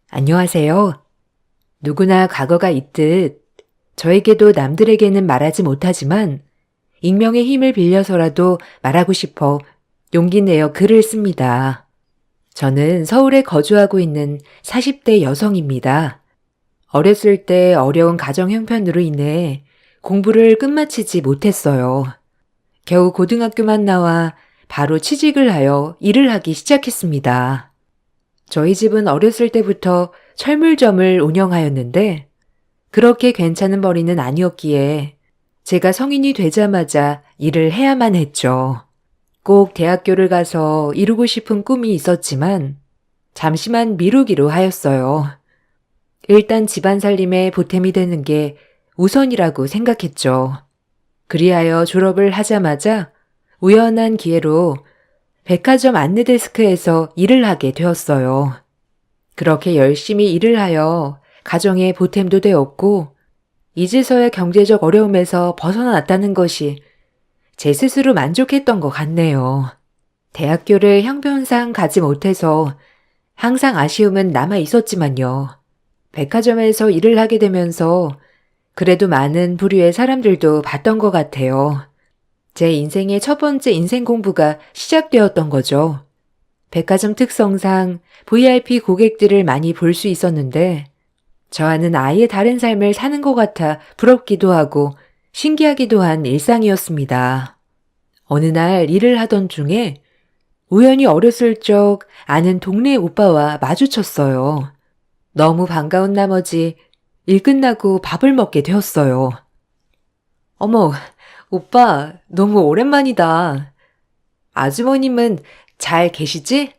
안녕하세요. 누구나 과거가 있듯 저에게도 남들에게는 말하지 못하지만 익명의 힘을 빌려서라도 말하고 싶어 용기 내어 글을 씁니다. 저는 서울에 거주하고 있는 40대 여성입니다. 어렸을 때 어려운 가정 형편으로 인해 공부를 끝마치지 못했어요. 겨우 고등학교만 나와 바로 취직을 하여 일을 하기 시작했습니다. 저희 집은 어렸을 때부터 철물점을 운영하였는데 그렇게 괜찮은 벌이는 아니었기에 제가 성인이 되자마자 일을 해야만 했죠. 꼭 대학교를 가서 이루고 싶은 꿈이 있었지만 잠시만 미루기로 하였어요. 일단 집안 살림에 보탬이 되는 게 우선이라고 생각했죠. 그리하여 졸업을 하자마자 우연한 기회로 백화점 안내데스크에서 일을 하게 되었어요. 그렇게 열심히 일을 하여 가정에 보탬도 되었고 이제서야 경제적 어려움에서 벗어났다는 것이 제 스스로 만족했던 것 같네요. 대학교를 형편상 가지 못해서 항상 아쉬움은 남아 있었지만요. 백화점에서 일을 하게 되면서 그래도 많은 부류의 사람들도 봤던 것 같아요. 제 인생의 첫 번째 인생 공부가 시작되었던 거죠. 백화점 특성상 VIP 고객들을 많이 볼 수 있었는데 저와는 아예 다른 삶을 사는 것 같아 부럽기도 하고 신기하기도 한 일상이었습니다. 어느 날 일을 하던 중에 우연히 어렸을 적 아는 동네 오빠와 마주쳤어요. 너무 반가운 나머지 일 끝나고 밥을 먹게 되었어요. 어머, 오빠, 너무 오랜만이다. 아주머님은 잘 계시지?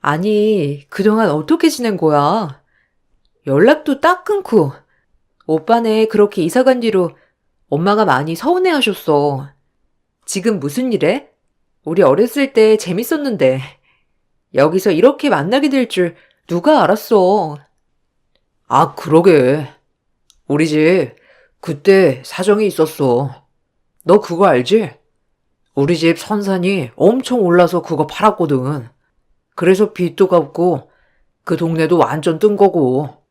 아니, 그동안 어떻게 지낸 거야? 연락도 딱 끊고. 오빠네 그렇게 이사 간 뒤로 엄마가 많이 서운해 하셨어. 지금 무슨 일해? 우리 어렸을 때 재밌었는데. 여기서 이렇게 만나게 될 줄 누가 알았어. 아, 그러게. 우리 집 그때 사정이 있었어. 너 그거 알지? 우리 집 선산이 엄청 올라서 그거 팔았거든. 그래서 빚도 갚고 그 동네도 완전 뜬 거고.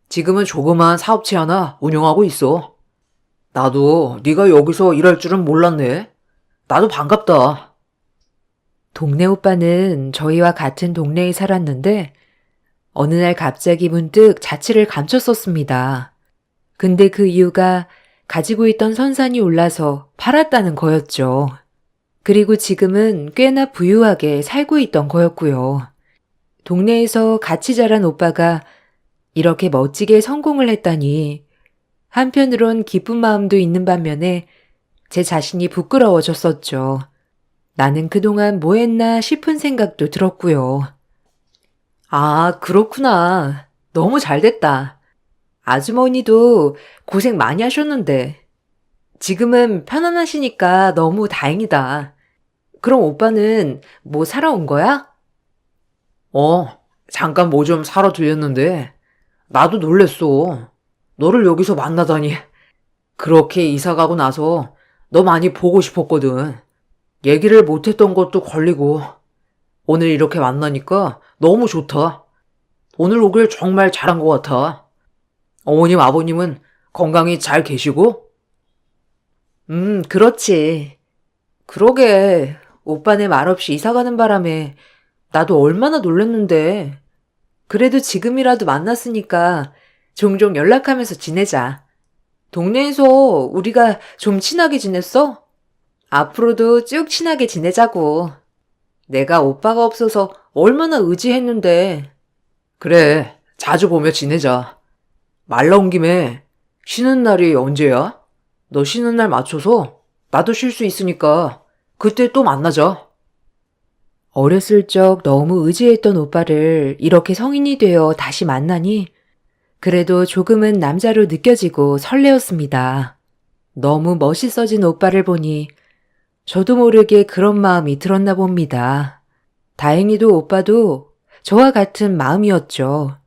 지금은 조그만 사업체 하나 운영하고 있어. 나도 네가 여기서 일할 줄은 몰랐네. 나도 반갑다. 동네 오빠는 저희와 같은 동네에 살았는데 어느 날 갑자기 문득 자취를 감췄었습니다. 근데 그 이유가 가지고 있던 선산이 올라서 팔았다는 거였죠. 그리고 지금은 꽤나 부유하게 살고 있던 거였고요. 동네에서 같이 자란 오빠가 이렇게 멋지게 성공을 했다니 한편으론 기쁜 마음도 있는 반면에 제 자신이 부끄러워졌었죠. 나는 그동안 뭐 했나 싶은 생각도 들었고요. 아, 그렇구나. 너무 잘 됐다. 아주머니도 고생 많이 하셨는데 지금은 편안하시니까 너무 다행이다. 그럼 오빠는 뭐 사러 온 거야? 잠깐 뭐 좀 사러 들렸는데 나도 놀랬어. 너를 여기서 만나다니. 그렇게 이사 가고 나서 너 많이 보고 싶었거든. 얘기를 못했던 것도 걸리고 오늘 이렇게 만나니까 너무 좋다. 오늘 오길 정말 잘한 것 같아. 어머님, 아버님은 건강히 잘 계시고? 그렇지. 그러게, 오빠네 말없이 이사 가는 바람에 나도 얼마나 놀랬는데. 그래도 지금이라도 만났으니까 종종 연락하면서 지내자. 동네에서 우리가 좀 친하게 지냈어? 앞으로도 쭉 친하게 지내자고. 내가 오빠가 없어서 얼마나 의지했는데. 그래, 자주 보며 지내자. 말 나온 김에 쉬는 날이 언제야? 너 쉬는 날 맞춰서 나도 쉴 수 있으니까 그때 또 만나자. 어렸을 적 너무 의지했던 오빠를 이렇게 성인이 되어 다시 만나니 그래도 조금은 남자로 느껴지고 설레었습니다. 너무 멋있어진 오빠를 보니 저도 모르게 그런 마음이 들었나 봅니다. 다행히도 오빠도 저와 같은 마음이었죠.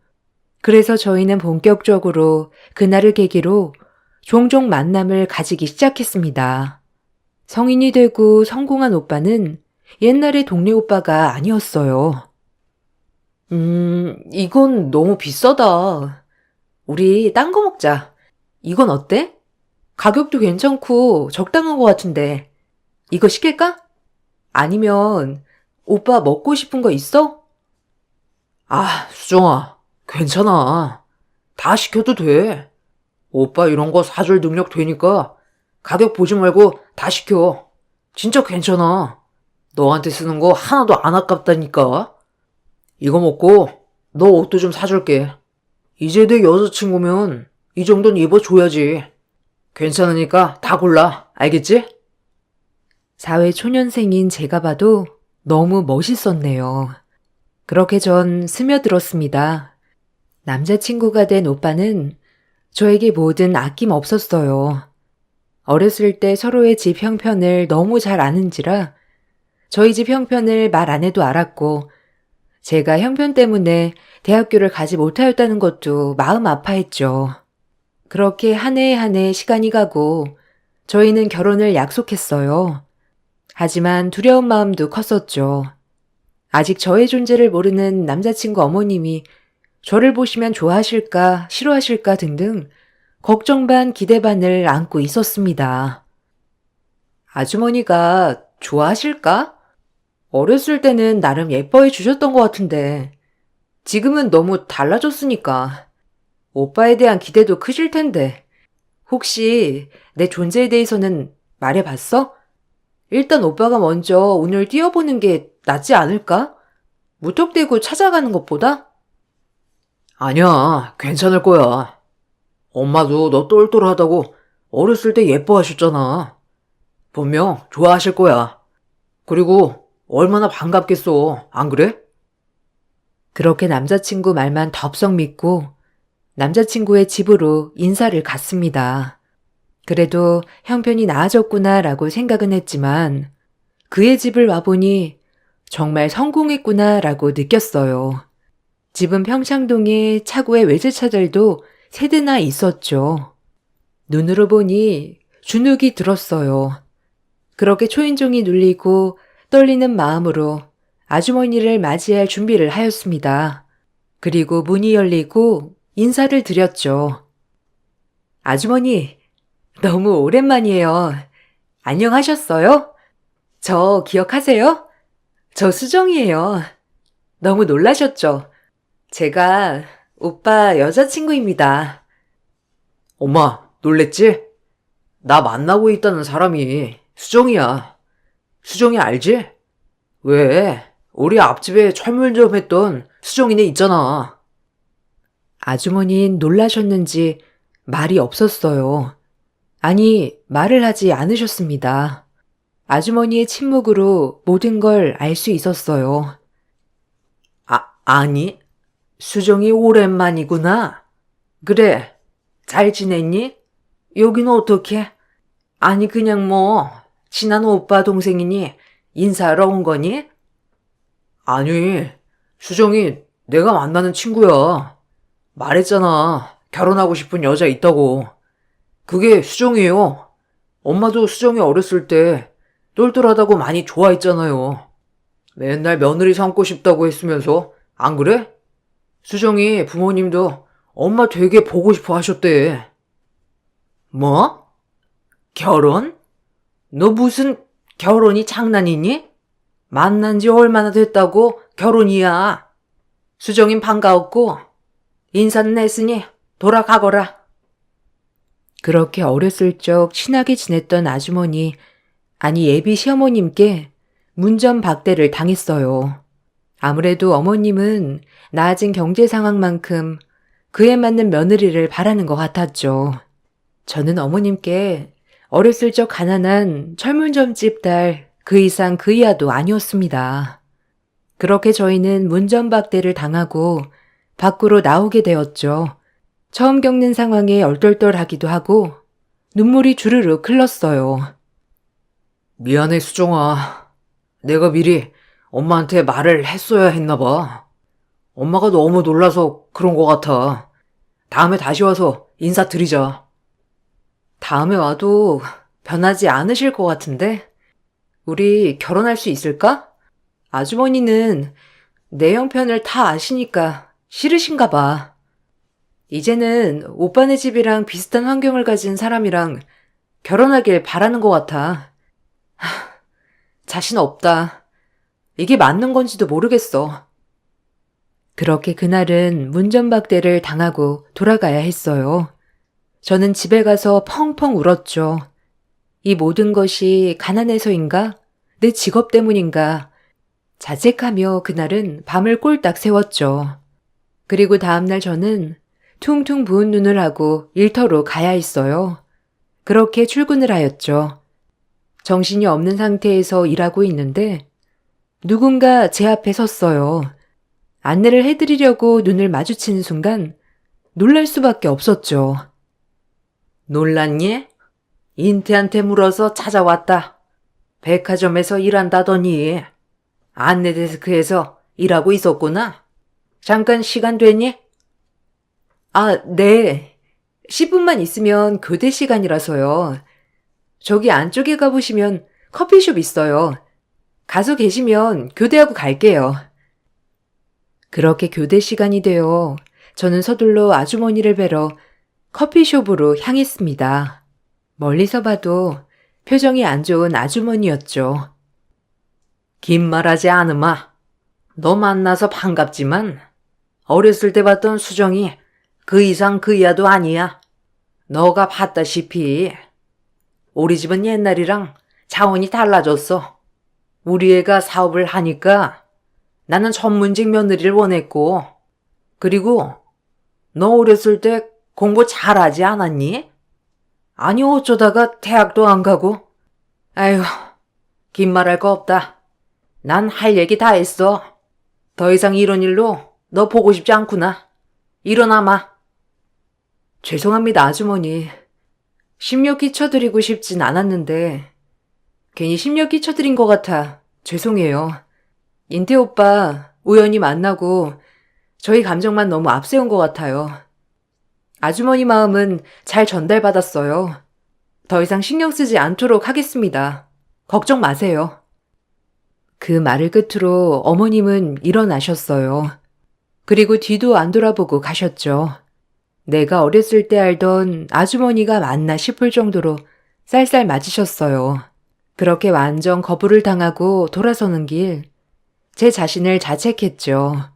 그래서 저희는 본격적으로 그날을 계기로 종종 만남을 가지기 시작했습니다. 성인이 되고 성공한 오빠는 옛날의 동네 오빠가 아니었어요. 이건 너무 비싸다. 우리 딴 거 먹자. 이건 어때? 가격도 괜찮고 적당한 것 같은데. 이거 시킬까? 아니면 오빠 먹고 싶은 거 있어? 아, 수정아, 괜찮아. 다 시켜도 돼. 오빠 이런 거 사줄 능력 되니까 가격 보지 말고 다 시켜. 진짜 괜찮아. 너한테 쓰는 거 하나도 안 아깝다니까. 이거 먹고 너 옷도 좀 사줄게. 이제 내 여자친구면 이 정도는 입어줘야지. 괜찮으니까 다 골라. 알겠지? 사회 초년생인 제가 봐도 너무 멋있었네요. 그렇게 전 스며들었습니다. 남자친구가 된 오빠는 저에게 뭐든 아낌없었어요. 어렸을 때 서로의 집 형편을 너무 잘 아는지라 저희 집 형편을 말 안 해도 알았고 제가 형편 때문에 대학교를 가지 못하였다는 것도 마음 아파했죠. 그렇게 한 해 한 해 시간이 가고 저희는 결혼을 약속했어요. 하지만 두려운 마음도 컸었죠. 아직 저의 존재를 모르는 남자친구 어머님이 저를 보시면 좋아하실까 싫어하실까 등등 걱정 반 기대 반을 안고 있었습니다. 아주머니가 좋아하실까? 어렸을 때는 나름 예뻐해 주셨던 것 같은데 지금은 너무 달라졌으니까 오빠에 대한 기대도 크실 텐데 혹시 내 존재에 대해서는 말해봤어? 일단 오빠가 먼저 운을 띄워보는 게 낫지 않을까? 무턱대고 찾아가는 것보다? 아니야, 괜찮을 거야. 엄마도 너 똘똘하다고 어렸을 때 예뻐하셨잖아. 분명 좋아하실 거야. 그리고 얼마나 반갑겠어, 안 그래? 그렇게 남자친구 말만 덥석 믿고 남자친구의 집으로 인사를 갔습니다. 그래도 형편이 나아졌구나라고 생각은 했지만 그의 집을 와보니 정말 성공했구나라고 느꼈어요. 집은 평창동에 차고에 외제차들도 세 대나 있었죠. 눈으로 보니 주눅이 들었어요. 그렇게 초인종이 눌리고 떨리는 마음으로 아주머니를 맞이할 준비를 하였습니다. 그리고 문이 열리고 인사를 드렸죠. 아주머니, 너무 오랜만이에요. 안녕하셨어요? 저 기억하세요? 저 수정이에요. 너무 놀라셨죠? 제가 오빠 여자친구입니다. 엄마, 놀랬지? 나 만나고 있다는 사람이 수정이야. 수정이 알지? 왜? 우리 앞집에 철물점 했던 수정이네 있잖아. 아주머니는 놀라셨는지 말이 없었어요. 아니, 말을 하지 않으셨습니다. 아주머니의 침묵으로 모든 걸 알 수 있었어요. 아니, 수정이 오랜만이구나. 그래, 잘 지냈니? 여기는 어떻게? 아니, 그냥 뭐, 친한 오빠 동생이니 인사하러 온 거니? 아니, 수정이 내가 만나는 친구야. 말했잖아. 결혼하고 싶은 여자 있다고. 그게 수정이에요. 엄마도 수정이 어렸을 때 똘똘하다고 많이 좋아했잖아요. 맨날 며느리 삼고 싶다고 했으면서 안 그래? 수정이 부모님도 엄마 되게 보고 싶어 하셨대. 뭐? 결혼? 너 무슨 결혼이 장난이니? 만난 지 얼마나 됐다고 결혼이야. 수정인 반가웠고 인사는 했으니 돌아가거라. 그렇게 어렸을 적 친하게 지냈던 아주머니, 아니 예비 시어머님께 문전박대를 당했어요. 아무래도 어머님은 나아진 경제 상황만큼 그에 맞는 며느리를 바라는 것 같았죠. 저는 어머님께 어렸을 적 가난한 철물점집 딸 그 이상 그 이하도 아니었습니다. 그렇게 저희는 문전박대를 당하고 밖으로 나오게 되었죠. 처음 겪는 상황에 얼떨떨하기도 하고 눈물이 주르륵 흘렀어요. 미안해 수정아. 내가 미리 엄마한테 말을 했어야 했나 봐. 엄마가 너무 놀라서 그런 것 같아. 다음에 다시 와서 인사드리자. 다음에 와도 변하지 않으실 것 같은데? 우리 결혼할 수 있을까? 아주머니는 내 형편을 다 아시니까 싫으신가 봐. 이제는 오빠네 집이랑 비슷한 환경을 가진 사람이랑 결혼하길 바라는 것 같아. 자신 없다. 이게 맞는 건지도 모르겠어. 그렇게 그날은 문전박대를 당하고 돌아가야 했어요. 저는 집에 가서 펑펑 울었죠. 이 모든 것이 가난해서인가? 내 직업 때문인가? 자책하며 그날은 밤을 꼴딱 새웠죠. 그리고 다음날 저는 퉁퉁 부은 눈을 하고 일터로 가야 했어요. 그렇게 출근을 하였죠. 정신이 없는 상태에서 일하고 있는데 누군가 제 앞에 섰어요. 안내를 해드리려고 눈을 마주치는 순간 놀랄 수밖에 없었죠. 놀랐니? 인태한테 물어서 찾아왔다. 백화점에서 일한다더니 안내데스크에서 일하고 있었구나. 잠깐 시간 되니? 아, 네. 10분만 있으면 교대 시간이라서요. 저기 안쪽에 가보시면 커피숍 있어요. 가서 계시면 교대하고 갈게요. 그렇게 교대 시간이 되어 저는 서둘러 아주머니를 뵈러 커피숍으로 향했습니다. 멀리서 봐도 표정이 안 좋은 아주머니였죠. 긴 말하지 않으마. 너 만나서 반갑지만 어렸을 때 봤던 수정이 그 이상 그 이하도 아니야. 너가 봤다시피 우리 집은 옛날이랑 차원이 달라졌어. 우리 애가 사업을 하니까 나는 전문직 며느리를 원했고, 그리고 너 어렸을 때 공부 잘하지 않았니? 아니 어쩌다가 대학도 안 가고. 아휴, 긴 말할 거 없다. 난 할 얘기 다 했어. 더 이상 이런 일로 너 보고 싶지 않구나. 일어나마. 죄송합니다, 아주머니. 심려 끼쳐드리고 싶진 않았는데 괜히 심려 끼쳐드린 것 같아 죄송해요. 인태 오빠 우연히 만나고 저희 감정만 너무 앞세운 것 같아요. 아주머니 마음은 잘 전달받았어요. 더 이상 신경 쓰지 않도록 하겠습니다. 걱정 마세요. 그 말을 끝으로 어머님은 일어나셨어요. 그리고 뒤도 안 돌아보고 가셨죠. 내가 어렸을 때 알던 아주머니가 맞나 싶을 정도로 쌀쌀 맞으셨어요. 그렇게 완전 거부를 당하고 돌아서는 길, 제 자신을 자책했죠.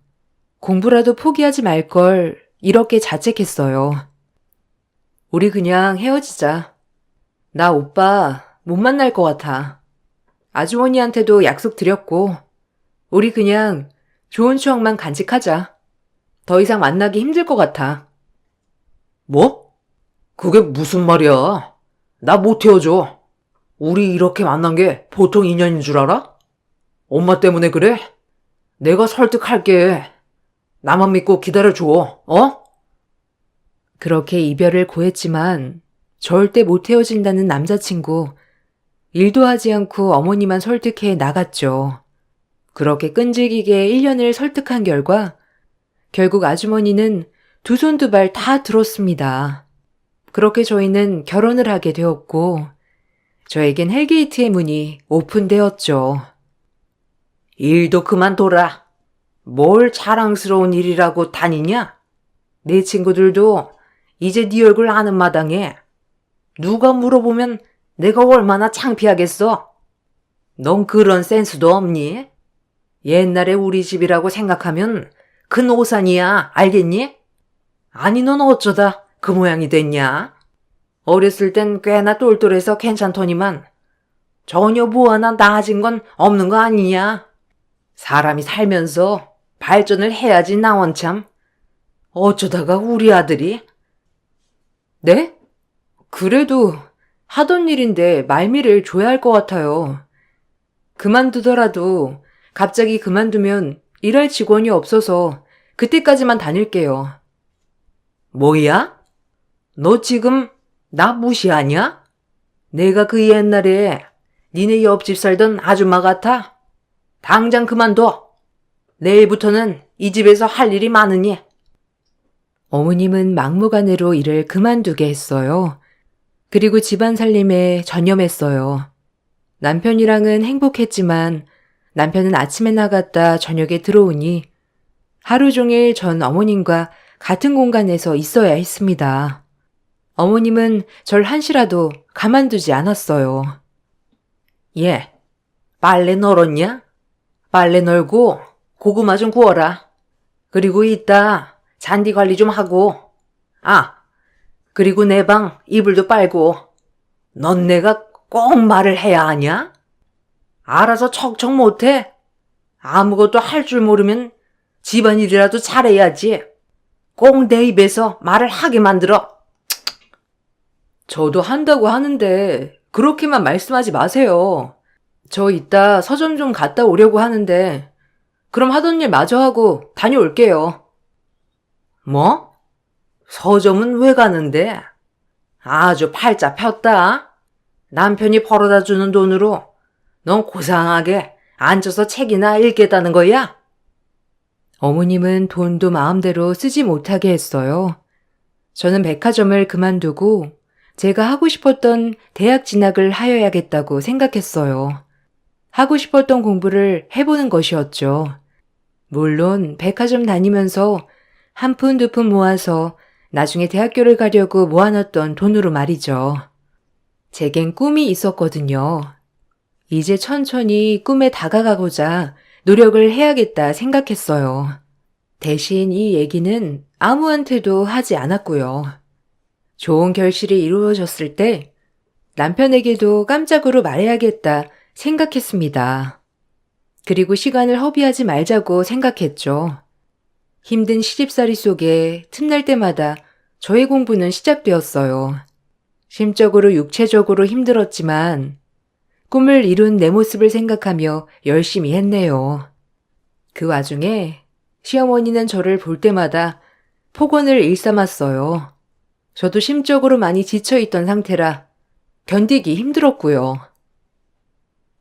공부라도 포기하지 말 걸 이렇게 자책했어요. 우리 그냥 헤어지자. 나 오빠 못 만날 것 같아. 아주머니한테도 약속 드렸고 우리 그냥 좋은 추억만 간직하자. 더 이상 만나기 힘들 것 같아. 뭐? 그게 무슨 말이야? 나 못 헤어져. 우리 이렇게 만난 게 보통 인연인 줄 알아? 엄마 때문에 그래? 내가 설득할게. 나만 믿고 기다려줘, 어? 그렇게 이별을 고했지만 절대 못 헤어진다는 남자친구. 일도 하지 않고 어머니만 설득해 나갔죠. 그렇게 끈질기게 1년을 설득한 결과 결국 아주머니는 두 손 두 발 다 들었습니다. 그렇게 저희는 결혼을 하게 되었고 저에겐 헬게이트의 문이 오픈되었죠. 일도 그만둬라. 뭘 자랑스러운 일이라고 다니냐? 내 친구들도 이제 네 얼굴 아는 마당에 누가 물어보면 내가 얼마나 창피하겠어? 넌 그런 센스도 없니? 옛날에 우리 집이라고 생각하면 큰 오산이야, 알겠니? 아니 넌 어쩌다 그 모양이 됐냐? 어렸을 땐 꽤나 똘똘해서 괜찮더니만 전혀 뭐 하나 나아진 건 없는 거 아니냐? 사람이 살면서 발전을 해야지 나 원참. 어쩌다가 우리 아들이? 네? 그래도 하던 일인데 말미를 줘야 할 것 같아요. 그만두더라도 갑자기 그만두면 일할 직원이 없어서 그때까지만 다닐게요. 뭐야? 너 지금 나 무시하냐? 내가 그 옛날에 니네 옆집 살던 아줌마 같아? 당장 그만둬. 내일부터는 이 집에서 할 일이 많으니. 어머님은 막무가내로 일을 그만두게 했어요. 그리고 집안 살림에 전념했어요. 남편이랑은 행복했지만 남편은 아침에 나갔다 저녁에 들어오니 하루 종일 전 어머님과 같은 공간에서 있어야 했습니다. 어머님은 절 한시라도 가만두지 않았어요. 얘, 빨래 널었냐? 빨래 널고 고구마 좀 구워라. 그리고 이따 잔디 관리 좀 하고. 그리고 내 방 이불도 빨고. 넌 내가 꼭 말을 해야 하냐? 알아서 척척 못해? 아무것도 할 줄 모르면 집안일이라도 잘해야지. 꼭 내 입에서 말을 하게 만들어. 저도 한다고 하는데 그렇게만 말씀하지 마세요. 저 이따 서점 좀 갔다 오려고 하는데 그럼 하던 일 마저 하고 다녀올게요. 뭐? 서점은 왜 가는데? 아주 팔자 폈다. 남편이 벌어다 주는 돈으로 넌 고상하게 앉아서 책이나 읽겠다는 거야? 어머님은 돈도 마음대로 쓰지 못하게 했어요. 저는 백화점을 그만두고 제가 하고 싶었던 대학 진학을 하여야겠다고 생각했어요. 하고 싶었던 공부를 해보는 것이었죠. 물론 백화점 다니면서 한 푼 두 푼 모아서 나중에 대학교를 가려고 모아놨던 돈으로 말이죠. 제겐 꿈이 있었거든요. 이제 천천히 꿈에 다가가고자 노력을 해야겠다 생각했어요. 대신 이 얘기는 아무한테도 하지 않았고요. 좋은 결실이 이루어졌을 때 남편에게도 깜짝으로 말해야겠다 생각했습니다. 그리고 시간을 허비하지 말자고 생각했죠. 힘든 시집살이 속에 틈날 때마다 저의 공부는 시작되었어요. 심적으로 육체적으로 힘들었지만 꿈을 이룬 내 모습을 생각하며 열심히 했네요. 그 와중에 시어머니는 저를 볼 때마다 폭언을 일삼았어요. 저도 심적으로 많이 지쳐있던 상태라 견디기 힘들었고요.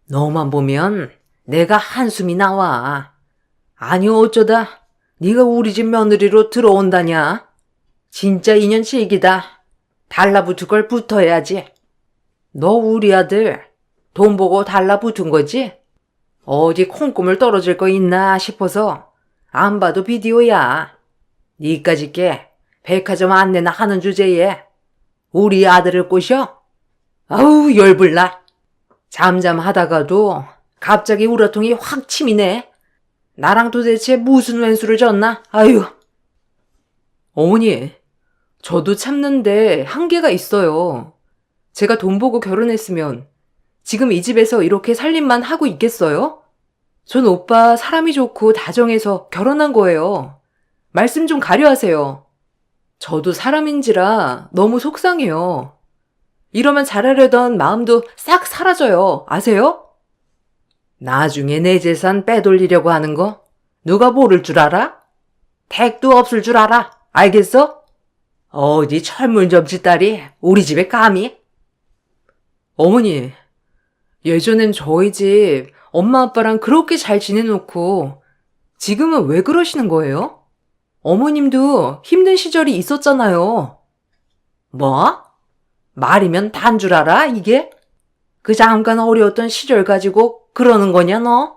너만 보면 내가 한숨이 나와. 아니 어쩌다 네가 우리 집 며느리로 들어온다냐? 진짜 인연실기다. 달라붙을 걸 붙어야지. 너 우리 아들 돈 보고 달라붙은 거지? 어디 콩고물 떨어질 거 있나 싶어서 안 봐도 비디오야. 니까짓 게 백화점 안내나 하는 주제에 우리 아들을 꼬셔? 아우 열불나. 잠잠하다가도 갑자기 우라통이 확 치미네. 나랑 도대체 무슨 왼수를 졌나? 아유. 어머니, 저도 참는데 한계가 있어요. 제가 돈 보고 결혼했으면 지금 이 집에서 이렇게 살림만 하고 있겠어요? 전 오빠 사람이 좋고 다정해서 결혼한 거예요. 말씀 좀 가려하세요. 저도 사람인지라 너무 속상해요. 이러면 잘하려던 마음도 싹 사라져요. 아세요? 나중에 내 재산 빼돌리려고 하는 거 누가 모를 줄 알아? 택도 없을 줄 알아. 알겠어? 어디 철물점집 딸이 우리 집에 감히? 어머니, 예전엔 저희 집 엄마 아빠랑 그렇게 잘 지내놓고 지금은 왜 그러시는 거예요? 어머님도 힘든 시절이 있었잖아요. 뭐? 말이면 단 줄 알아, 이게? 그 잠깐 어려웠던 시절 가지고 그러는 거냐, 너?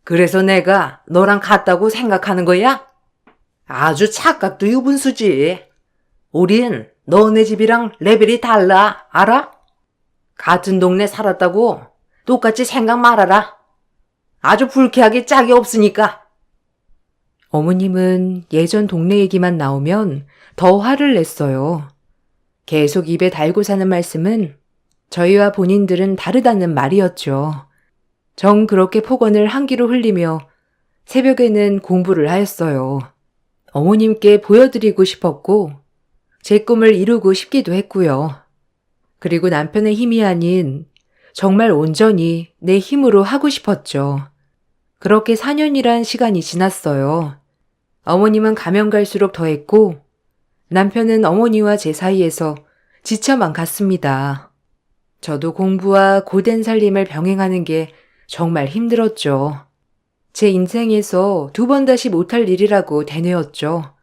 그래서 내가 너랑 같다고 생각하는 거야? 아주 착각도 유분수지. 우린 너네 집이랑 레벨이 달라, 알아? 같은 동네 살았다고 똑같이 생각 말아라. 아주 불쾌하게 짝이 없으니까. 어머님은 예전 동네 얘기만 나오면 더 화를 냈어요. 계속 입에 달고 사는 말씀은 저희와 본인들은 다르다는 말이었죠. 정 그렇게 폭언을 한 귀로 흘리며 새벽에는 공부를 하였어요. 어머님께 보여드리고 싶었고 제 꿈을 이루고 싶기도 했고요. 그리고 남편의 힘이 아닌 정말 온전히 내 힘으로 하고 싶었죠. 그렇게 4년이란 시간이 지났어요. 어머님은 가면 갈수록 더했고 남편은 어머니와 제 사이에서 지쳐만 갔습니다. 저도 공부와 고된 살림을 병행하는 게 정말 힘들었죠. 제 인생에서 2번 다시 못할 일이라고 되뇌었죠.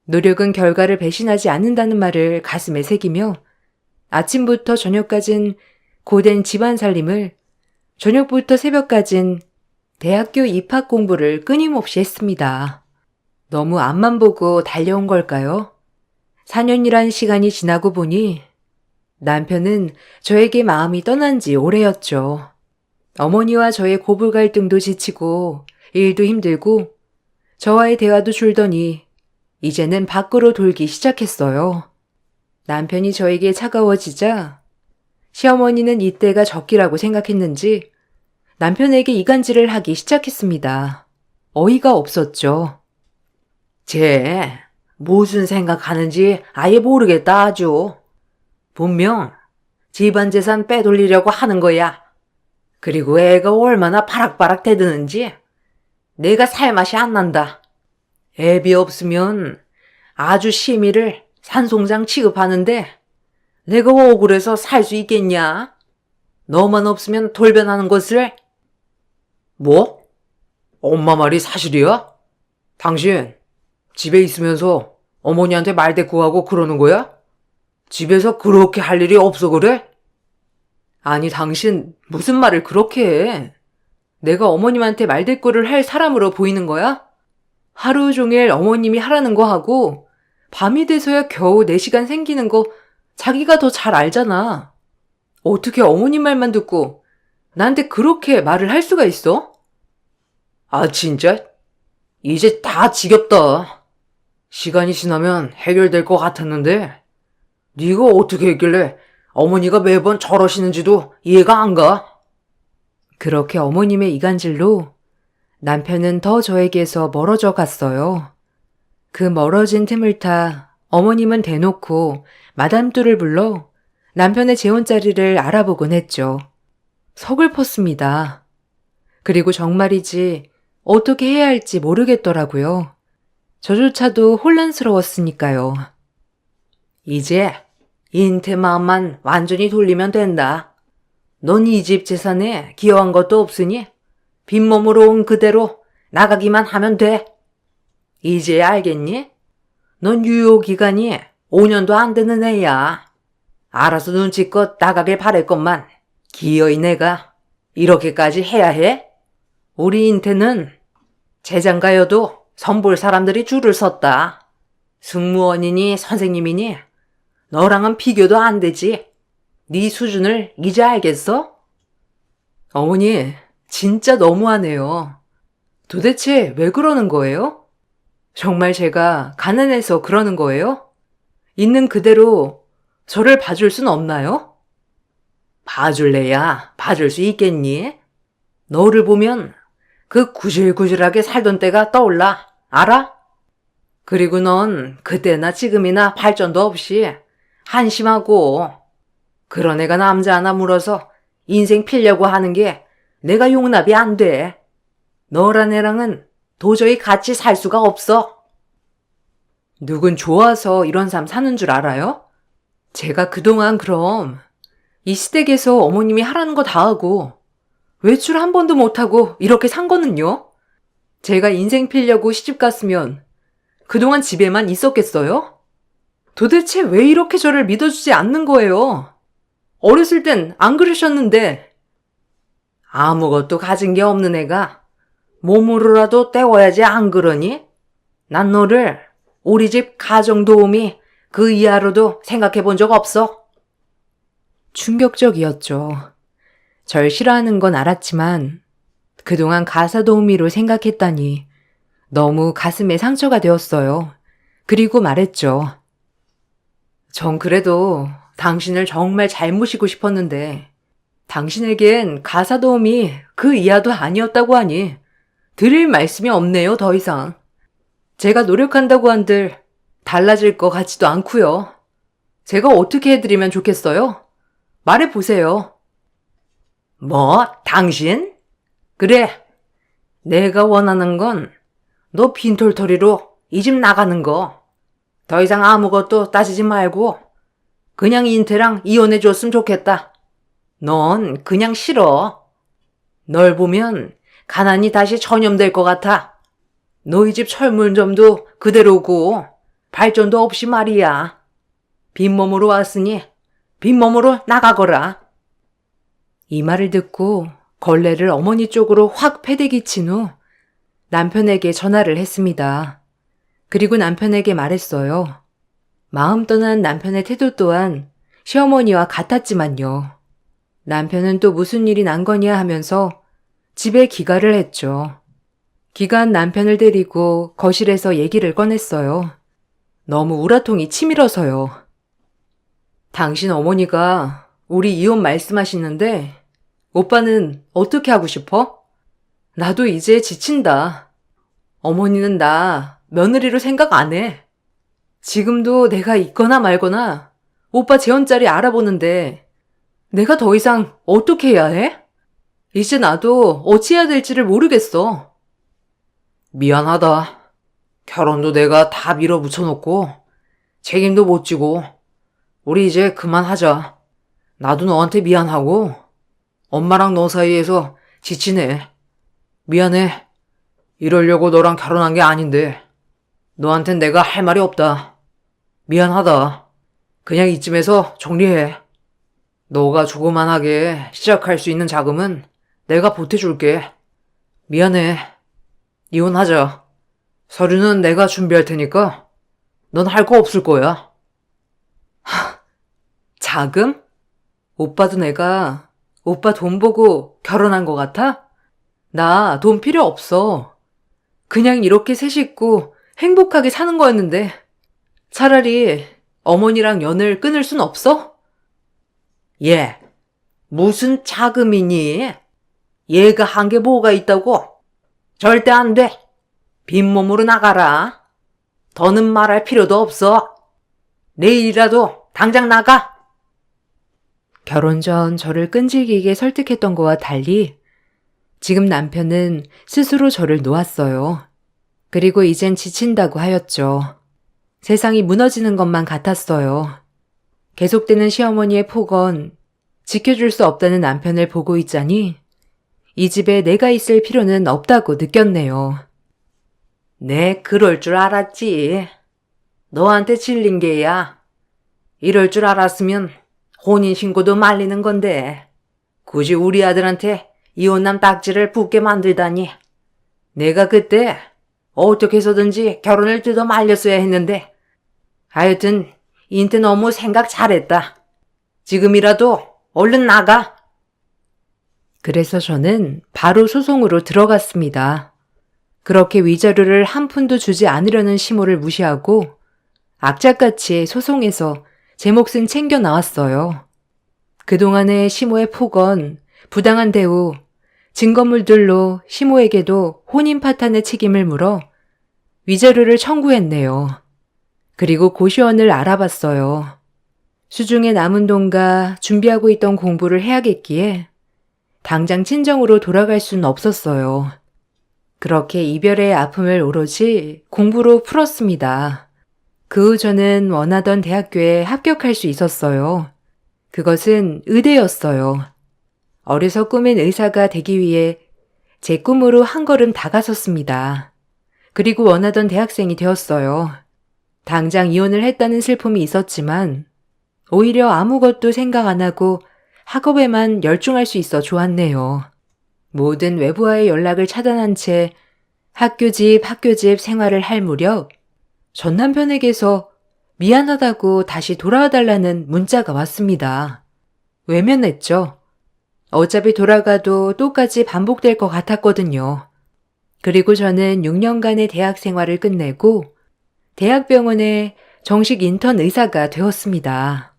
노력은 결과를 배신하지 않는다는 말을 가슴에 새기며 아침부터 저녁까진 고된 집안 살림을, 저녁부터 새벽까진 대학교 입학 공부를 끊임없이 했습니다. 너무 앞만 보고 달려온 걸까요? 4년이란 시간이 지나고 보니 남편은 저에게 마음이 떠난 지 오래였죠. 어머니와 저의 고부 갈등도 지치고 일도 힘들고 저와의 대화도 줄더니 이제는 밖으로 돌기 시작했어요. 남편이 저에게 차가워지자 시어머니는 이때가 적기라고 생각했는지 남편에게 이간질을 하기 시작했습니다. 어이가 없었죠. 쟤 무슨 생각하는지 아예 모르겠다 아주. 분명 집안 재산 빼돌리려고 하는 거야. 그리고 애가 얼마나 바락바락 대드는지 내가 살맛이 안 난다. 애비 없으면 아주 심의를 산송장 취급하는데 내가 억울해서 살 수 있겠냐? 너만 없으면 돌변하는 것을. 뭐? 엄마 말이 사실이야? 당신 집에 있으면서 어머니한테 말대꾸하고 그러는 거야? 집에서 그렇게 할 일이 없어 그래? 아니 당신 무슨 말을 그렇게 해? 내가 어머님한테 말대꾸를 할 사람으로 보이는 거야? 하루 종일 어머님이 하라는 거 하고 밤이 돼서야 겨우 4시간 생기는 거 자기가 더 잘 알잖아. 어떻게 어머님 말만 듣고 나한테 그렇게 말을 할 수가 있어? 아 진짜? 이제 다 지겹다. 시간이 지나면 해결될 것 같았는데 네가 어떻게 했길래 어머니가 매번 저러시는지도 이해가 안 가. 그렇게 어머님의 이간질로 남편은 더 저에게서 멀어져 갔어요. 그 멀어진 틈을 타 어머님은 대놓고 마담뚜를 불러 남편의 재혼자리를 알아보곤 했죠. 서글펐습니다. 그리고 정말이지 어떻게 해야 할지 모르겠더라고요. 저조차도 혼란스러웠으니까요. 이제 인태 마음만 완전히 돌리면 된다. 넌 이 집 재산에 기여한 것도 없으니 빈몸으로 온 그대로 나가기만 하면 돼. 이제야 알겠니? 넌 유효기간이 5년도 안 되는 애야. 알아서 눈치껏 나가길 바랬건만 기어이 내가 이렇게까지 해야 해? 우리 인태는 재장가여도 선볼 사람들이 줄을 섰다. 승무원이니 선생님이니 너랑은 비교도 안 되지. 네 수준을 이제 알겠어? 어머니, 진짜 너무하네요. 도대체 왜 그러는 거예요? 정말 제가 가난해서 그러는 거예요? 있는 그대로 저를 봐줄 순 없나요? 봐줄래야 봐줄 수 있겠니? 너를 보면 그 구질구질하게 살던 때가 떠올라. 알아? 그리고 넌 그때나 지금이나 발전도 없이 한심하고 그런 애가 남자 하나 물어서 인생 필려고 하는 게 내가 용납이 안 돼. 너란 애랑은 도저히 같이 살 수가 없어. 누군 좋아서 이런 삶 사는 줄 알아요? 제가 그동안 그럼 이 시댁에서 어머님이 하라는 거 다 하고 외출 한 번도 못하고 이렇게 산 거는요? 제가 인생 필려고 시집 갔으면 그동안 집에만 있었겠어요? 도대체 왜 이렇게 저를 믿어주지 않는 거예요? 어렸을 땐 안 그러셨는데. 아무것도 가진 게 없는 애가 몸으로라도 때워야지 안 그러니? 난 너를 우리 집 가정도우미 그 이하로도 생각해 본 적 없어. 충격적이었죠. 절 싫어하는 건 알았지만 그동안 가사도우미로 생각했다니 너무 가슴에 상처가 되었어요. 그리고 말했죠. 전 그래도 당신을 정말 잘 모시고 싶었는데 당신에겐 가사도우미 그 이하도 아니었다고 하니 드릴 말씀이 없네요, 더 이상. 제가 노력한다고 한들 달라질 것 같지도 않고요. 제가 어떻게 해드리면 좋겠어요? 말해보세요. 뭐, 당신? 그래, 내가 원하는 건 너 빈털터리로 이 집 나가는 거. 더 이상 아무것도 따지지 말고 그냥 인태랑 이혼해줬으면 좋겠다. 넌 그냥 싫어. 널 보면 가난이 다시 전염될 것 같아. 너희 집 철물점도 그대로고 발전도 없이 말이야. 빈몸으로 왔으니 빈몸으로 나가거라. 이 말을 듣고 걸레를 어머니 쪽으로 확 패대기 친 후 남편에게 전화를 했습니다. 그리고 남편에게 말했어요. 마음 떠난 남편의 태도 또한 시어머니와 같았지만요. 남편은 또 무슨 일이 난 거냐 하면서 집에 기가를 했죠. 기가한 남편을 데리고 거실에서 얘기를 꺼냈어요. 너무 우라통이 치밀어서요. 당신 어머니가 우리 이혼 말씀하시는데 오빠는 어떻게 하고 싶어? 나도 이제 지친다. 어머니는 나 며느리로 생각 안 해. 지금도 내가 있거나 말거나 오빠 재혼자리 알아보는데 내가 더 이상 어떻게 해야 해? 이제 나도 어찌해야 될지를 모르겠어. 미안하다. 결혼도 내가 다 밀어붙여놓고 책임도 못 지고 우리 이제 그만하자. 나도 너한테 미안하고 엄마랑 너 사이에서 지치네. 미안해. 이러려고 너랑 결혼한 게 아닌데 너한텐 내가 할 말이 없다. 미안하다. 그냥 이쯤에서 정리해. 너가 조그만하게 시작할 수 있는 자금은 내가 보태줄게. 미안해. 이혼하자. 서류는 내가 준비할 테니까 넌 할 거 없을 거야. 자금? 오빠도 내가 오빠 돈 보고 결혼한 거 같아? 나 돈 필요 없어. 그냥 이렇게 새 식구 행복하게 사는 거였는데 차라리 어머니랑 연을 끊을 순 없어? 얘, 무슨 자금이니? 얘가 한 게 뭐가 있다고? 절대 안 돼. 빈몸으로 나가라. 더는 말할 필요도 없어. 내일이라도 당장 나가. 결혼 전 저를 끈질기게 설득했던 거와 달리 지금 남편은 스스로 저를 놓았어요. 그리고 이젠 지친다고 하였죠. 세상이 무너지는 것만 같았어요. 계속되는 시어머니의 폭언, 지켜줄 수 없다는 남편을 보고 있자니 이 집에 내가 있을 필요는 없다고 느꼈네요. 내 그럴 줄 알았지. 너한테 질린 게야. 이럴 줄 알았으면 혼인신고도 말리는 건데 굳이 우리 아들한테 이혼남 딱지를 붙게 만들다니. 내가 그때 어떻게 해서든지 결혼을 뜯어 말렸어야 했는데 하여튼 인태 너무 생각 잘했다. 지금이라도 얼른 나가. 그래서 저는 바로 소송으로 들어갔습니다. 그렇게 위자료를 한 푼도 주지 않으려는 시모를 무시하고 악착같이 소송에서 제 몫은 챙겨 나왔어요. 그동안의 시모의 폭언, 부당한 대우, 증거물들로 시모에게도 혼인 파탄의 책임을 물어 위자료를 청구했네요. 그리고 고시원을 알아봤어요. 수중에 남은 돈과 준비하고 있던 공부를 해야겠기에 당장 친정으로 돌아갈 수는 없었어요. 그렇게 이별의 아픔을 오로지 공부로 풀었습니다. 그 후 저는 원하던 대학교에 합격할 수 있었어요. 그것은 의대였어요. 어려서 꿈인 의사가 되기 위해 제 꿈으로 한 걸음 다가섰습니다. 그리고 원하던 대학생이 되었어요. 당장 이혼을 했다는 슬픔이 있었지만 오히려 아무것도 생각 안 하고 학업에만 열중할 수 있어 좋았네요. 모든 외부와의 연락을 차단한 채 학교집 생활을 할 무렵 전 남편에게서 미안하다고 다시 돌아와 달라는 문자가 왔습니다. 외면했죠. 어차피 돌아가도 똑같이 반복될 것 같았거든요. 그리고 저는 6년간의 대학 생활을 끝내고 대학병원의 정식 인턴 의사가 되었습니다.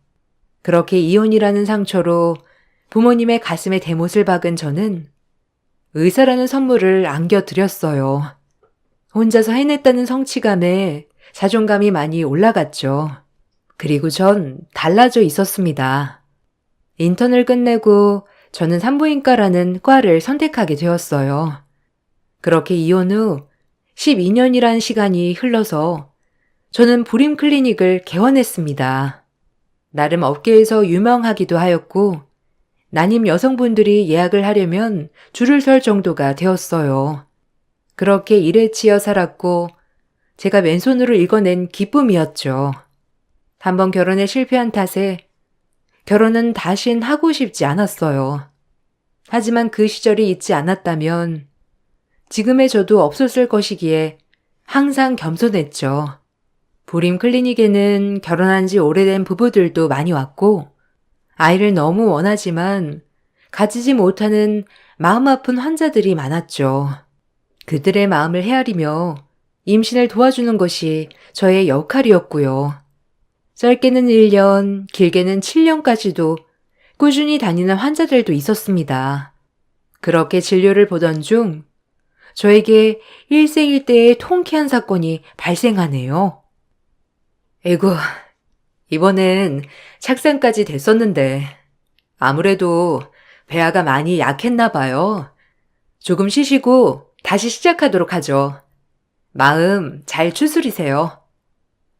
그렇게 이혼이라는 상처로 부모님의 가슴에 대못을 박은 저는 의사라는 선물을 안겨드렸어요. 혼자서 해냈다는 성취감에 자존감이 많이 올라갔죠. 그리고 전 달라져 있었습니다. 인턴을 끝내고 저는 산부인과라는 과를 선택하게 되었어요. 그렇게 이혼 후 12년이란 시간이 흘러서 저는 불임 클리닉을 개원했습니다. 나름 업계에서 유명하기도 하였고 난임 여성분들이 예약을 하려면 줄을 설 정도가 되었어요. 그렇게 일에 치여 살았고 제가 맨손으로 읽어낸 기쁨이었죠. 한번 결혼에 실패한 탓에 결혼은 다신 하고 싶지 않았어요. 하지만 그 시절이 있지 않았다면 지금의 저도 없었을 것이기에 항상 겸손했죠. 불임 클리닉에는 결혼한 지 오래된 부부들도 많이 왔고 아이를 너무 원하지만 가지지 못하는 마음 아픈 환자들이 많았죠. 그들의 마음을 헤아리며 임신을 도와주는 것이 저의 역할이었고요. 짧게는 1년, 길게는 7년까지도 꾸준히 다니는 환자들도 있었습니다. 그렇게 진료를 보던 중 저에게 일생일대의 통쾌한 사건이 발생하네요. 에구, 이번엔 착상까지 됐었는데 아무래도 배아가 많이 약했나 봐요. 조금 쉬시고 다시 시작하도록 하죠. 마음 잘 추스리세요.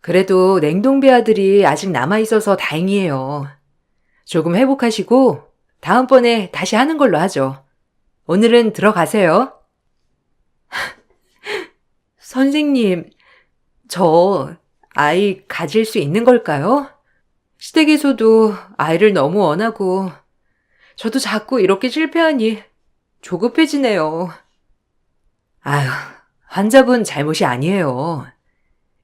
그래도 냉동배아들이 아직 남아있어서 다행이에요. 조금 회복하시고 다음번에 다시 하는 걸로 하죠. 오늘은 들어가세요. 선생님, 저 아이 가질 수 있는 걸까요? 시댁에서도 아이를 너무 원하고 저도 자꾸 이렇게 실패하니 조급해지네요. 아휴, 환자분 잘못이 아니에요.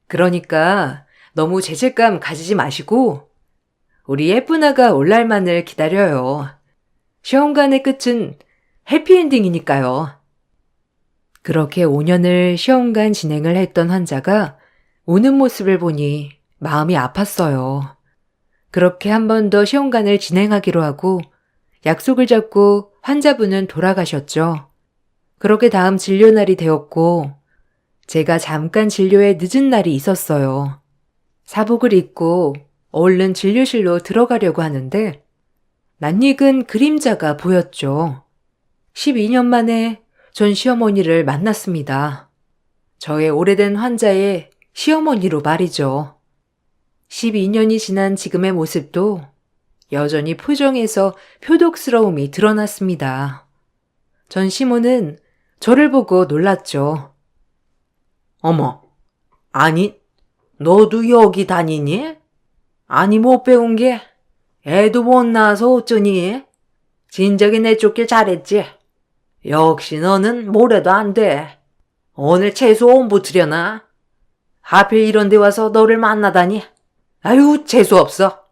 그러니까 너무 죄책감 가지지 마시고 우리 예쁜 아가 올 날만을 기다려요. 시험관의 끝은 해피엔딩이니까요. 그렇게 5년을 시험관 진행을 했던 환자가 우는 모습을 보니 마음이 아팠어요. 그렇게 한 번 더 시험관을 진행하기로 하고 약속을 잡고 환자분은 돌아가셨죠. 그렇게 다음 진료 날이 되었고 제가 잠깐 진료에 늦은 날이 있었어요. 사복을 입고 얼른 진료실로 들어가려고 하는데 낯익은 그림자가 보였죠. 12년 만에 전 시어머니를 만났습니다. 저의 오래된 환자의 시어머니로 말이죠. 12년이 지난 지금의 모습도 여전히 표정에서 표독스러움이 드러났습니다. 전 시모는 저를 보고 놀랐죠. 어머, 아니, 너도 여기 다니니? 아니, 못 배운 게 애도 못 낳아서 어쩌니? 진작에 내쫓길 잘했지. 역시 너는 뭐래도 안 돼. 오늘 채소 옴부트려나? 하필 이런 데 와서 너를 만나다니. 아유, 재수 없어.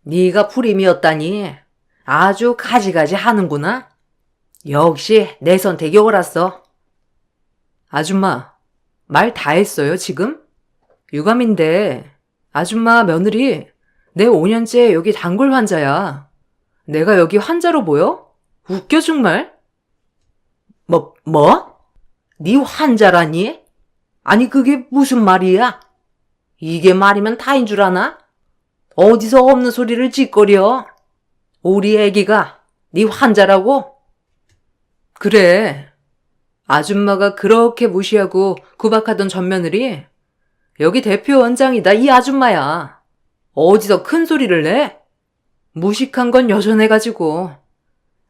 네가 불임이었다니. 아주 가지가지 하는구나. 역시 내 선택이 옳았어. 아줌마, 말 다 했어요, 지금? 유감인데 아줌마 며느리 내 5년째 여기 단골 환자야. 내가 여기 환자로 보여? 웃겨 정말? 뭐? 네 환자라니? 아니 그게 무슨 말이야? 이게 말이면 다인 줄 아나? 어디서 없는 소리를 짓거려? 우리 애기가 네 환자라고? 그래. 아줌마가 그렇게 무시하고 구박하던 전 며느리 여기 대표 원장이다 이 아줌마야. 어디서 큰 소리를 내? 무식한 건 여전해가지고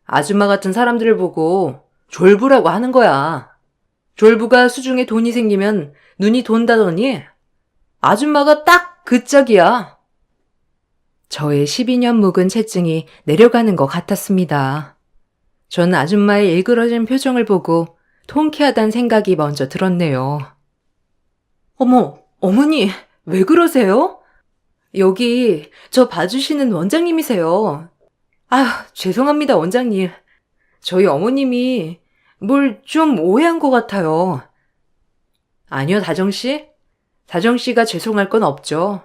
아줌마 같은 사람들을 보고 졸부라고 하는 거야. 졸부가 수중에 돈이 생기면 눈이 돈다더니 아줌마가 딱 그 짝이야. 저의 12년 묵은 체증이 내려가는 것 같았습니다. 전 아줌마의 일그러진 표정을 보고 통쾌하단 생각이 먼저 들었네요. 어머, 어머니, 왜 그러세요? 여기 저 봐주시는 원장님이세요. 아휴, 죄송합니다, 원장님. 저희 어머님이 뭘 좀 오해한 것 같아요. 아니요, 다정씨. 다정씨가 죄송할 건 없죠.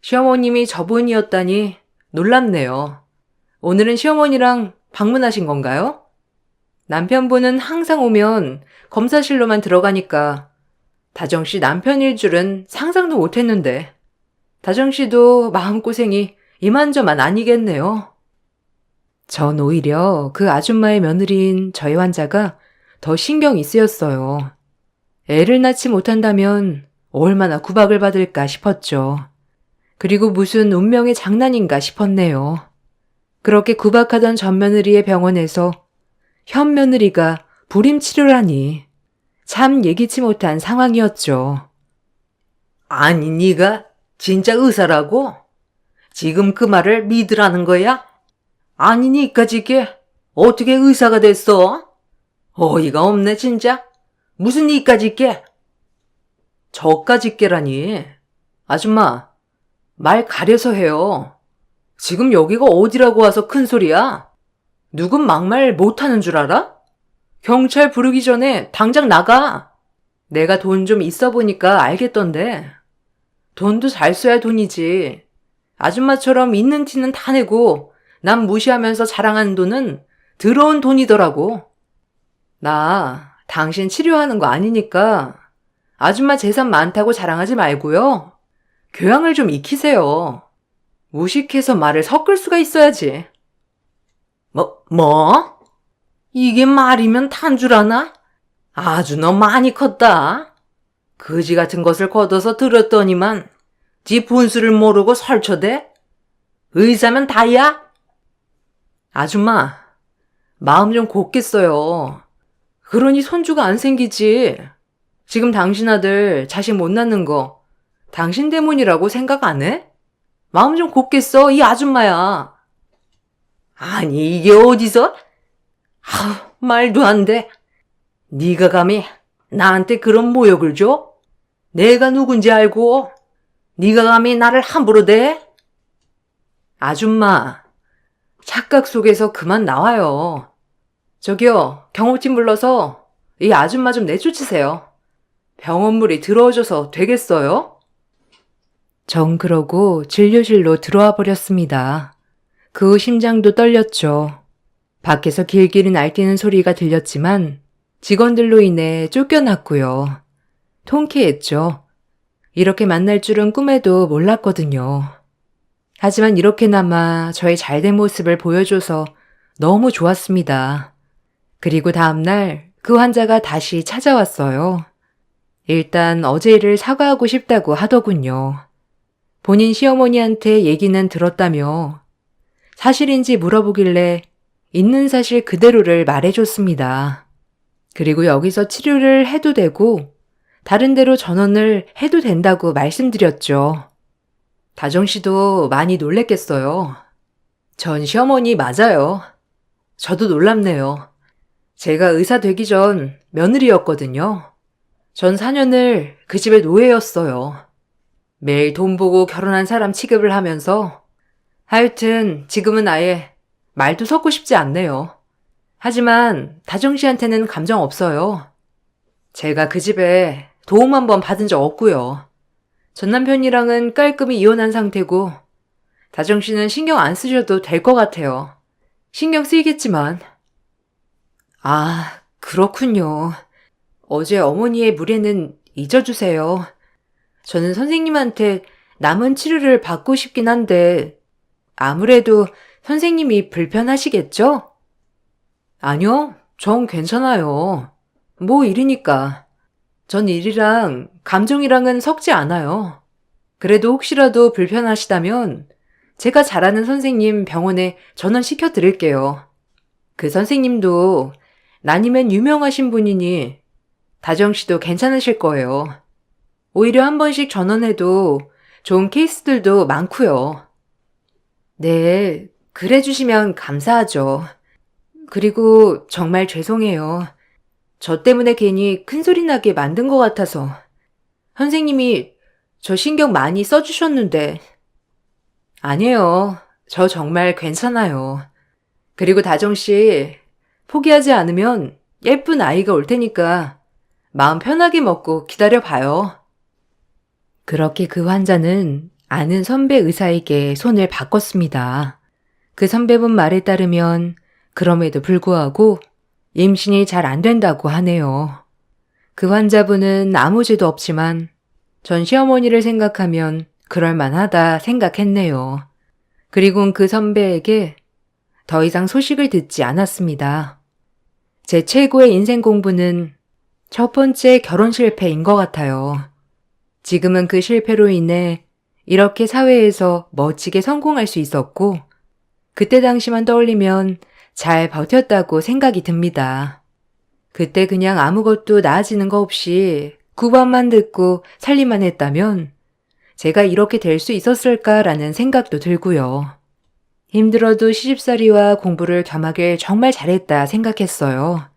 시어머님이 저분이었다니 놀랍네요. 오늘은 시어머니랑 방문하신 건가요? 남편분은 항상 오면 검사실로만 들어가니까 다정씨 남편일 줄은 상상도 못했는데 다정씨도 마음고생이 이만저만 아니겠네요. 전 오히려 그 아줌마의 며느리인 저희 환자가 더 신경이 쓰였어요. 애를 낳지 못한다면 얼마나 구박을 받을까 싶었죠. 그리고 무슨 운명의 장난인가 싶었네요. 그렇게 구박하던 전 며느리의 병원에서 현 며느리가 불임 치료라니 참 예기치 못한 상황이었죠. 아니 네가 진짜 의사라고? 지금 그 말을 믿으라는 거야? 아니 니까짓게 어떻게 의사가 됐어? 어이가 없네 진짜. 무슨 이까짓 게? 저까짓 게라니. 아줌마, 말 가려서 해요. 지금 여기가 어디라고 와서 큰 소리야? 누군 막말 못하는 줄 알아? 경찰 부르기 전에 당장 나가. 내가 돈 좀 있어 보니까 알겠던데. 돈도 잘 써야 돈이지. 아줌마처럼 있는 티는 다 내고 남 무시하면서 자랑하는 돈은 더러운 돈이더라고. 나 당신 치료하는 거 아니니까 아줌마 재산 많다고 자랑하지 말고요. 교양을 좀 익히세요. 무식해서 말을 섞을 수가 있어야지. 뭐? 이게 말이면 탄 줄 아나? 아주 너 많이 컸다. 거지 같은 것을 걷어서 들었더니만 지 분수를 모르고 설쳐대? 의사면 다야? 아줌마, 마음 좀 곱겠어요. 그러니 손주가 안 생기지. 지금 당신 아들 자식 못 낳는 거 당신 때문이라고 생각 안 해? 마음 좀 곱겠어, 이 아줌마야. 아니, 이게 어디서? 말도 안 돼. 네가 감히 나한테 그런 모욕을 줘? 내가 누군지 알고 네가 감히 나를 함부로 대? 아줌마, 착각 속에서 그만 나와요. 저기요, 경호팀 불러서 이 아줌마 좀 내쫓으세요. 병원물이 더러워져서 되겠어요? 정 그러고 진료실로 들어와 버렸습니다. 그 후 심장도 떨렸죠. 밖에서 길길이 날뛰는 소리가 들렸지만 직원들로 인해 쫓겨났고요. 통쾌했죠. 이렇게 만날 줄은 꿈에도 몰랐거든요. 하지만 이렇게나마 저의 잘된 모습을 보여줘서 너무 좋았습니다. 그리고 다음날 그 환자가 다시 찾아왔어요. 일단 어제 일을 사과하고 싶다고 하더군요. 본인 시어머니한테 얘기는 들었다며 사실인지 물어보길래 있는 사실 그대로를 말해줬습니다. 그리고 여기서 치료를 해도 되고 다른 데로 전원을 해도 된다고 말씀드렸죠. 다정 씨도 많이 놀랬겠어요. 전 시어머니 맞아요. 저도 놀랍네요. 제가 의사 되기 전 며느리였거든요. 전 4년을 그 집의 노예였어요. 매일 돈 보고 결혼한 사람 취급을 하면서 하여튼 지금은 아예 말도 섞고 싶지 않네요. 하지만 다정 씨한테는 감정 없어요. 제가 그 집에 도움 한번 받은 적 없고요. 전 남편이랑은 깔끔히 이혼한 상태고 다정 씨는 신경 안 쓰셔도 될 것 같아요. 신경 쓰이겠지만. 아, 그렇군요. 어제 어머니의 무례는 잊어주세요. 저는 선생님한테 남은 치료를 받고 싶긴 한데 아무래도 선생님이 불편하시겠죠? 아니요, 전 괜찮아요. 뭐 일이니까. 전 일이랑 감정이랑은 섞지 않아요. 그래도 혹시라도 불편하시다면 제가 잘 아는 선생님 병원에 전원시켜 드릴게요. 그 선생님도 아니면 유명하신 분이니 다정 씨도 괜찮으실 거예요. 오히려 한 번씩 전원해도 좋은 케이스들도 많고요. 네, 그래 주시면 감사하죠. 그리고 정말 죄송해요. 저 때문에 괜히 큰소리 나게 만든 것 같아서. 선생님이 저 신경 많이 써주셨는데. 아니에요. 저 정말 괜찮아요. 그리고 다정 씨, 포기하지 않으면 예쁜 아이가 올 테니까 마음 편하게 먹고 기다려봐요. 그렇게 그 환자는 아는 선배 의사에게 손을 바꿨습니다. 그 선배분 말에 따르면 그럼에도 불구하고 임신이 잘 안 된다고 하네요. 그 환자분은 아무 죄도 없지만 전 시어머니를 생각하면 그럴만하다 생각했네요. 그리곤 그 선배에게 더 이상 소식을 듣지 않았습니다. 제 최고의 인생 공부는 첫 번째 결혼 실패인 것 같아요. 지금은 그 실패로 인해 이렇게 사회에서 멋지게 성공할 수 있었고 그때 당시만 떠올리면 잘 버텼다고 생각이 듭니다. 그때 그냥 아무것도 나아지는 거 없이 구박만 듣고 살림만 했다면 제가 이렇게 될 수 있었을까라는 생각도 들고요. 힘들어도 시집살이와 공부를 겸하길 정말 잘했다 생각했어요.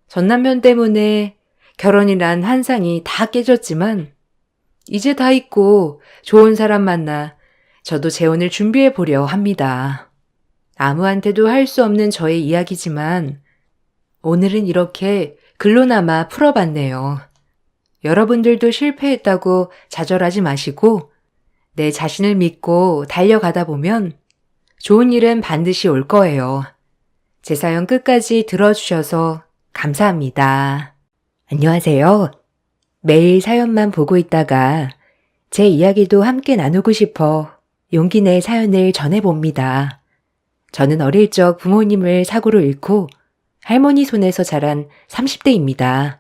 전 남편 때문에 결혼이란 환상이 다 깨졌지만 이제 다 잊고 좋은 사람 만나 저도 재혼을 준비해 보려 합니다. 아무한테도 할 수 없는 저의 이야기지만 오늘은 이렇게 글로나마 풀어봤네요. 여러분들도 실패했다고 좌절하지 마시고 내 자신을 믿고 달려가다 보면 좋은 일은 반드시 올 거예요. 제 사연 끝까지 들어주셔서 감사합니다. 안녕하세요. 매일 사연만 보고 있다가 제 이야기도 함께 나누고 싶어 용기 내 사연을 전해봅니다. 저는 어릴 적 부모님을 사고로 잃고 할머니 손에서 자란 30대입니다.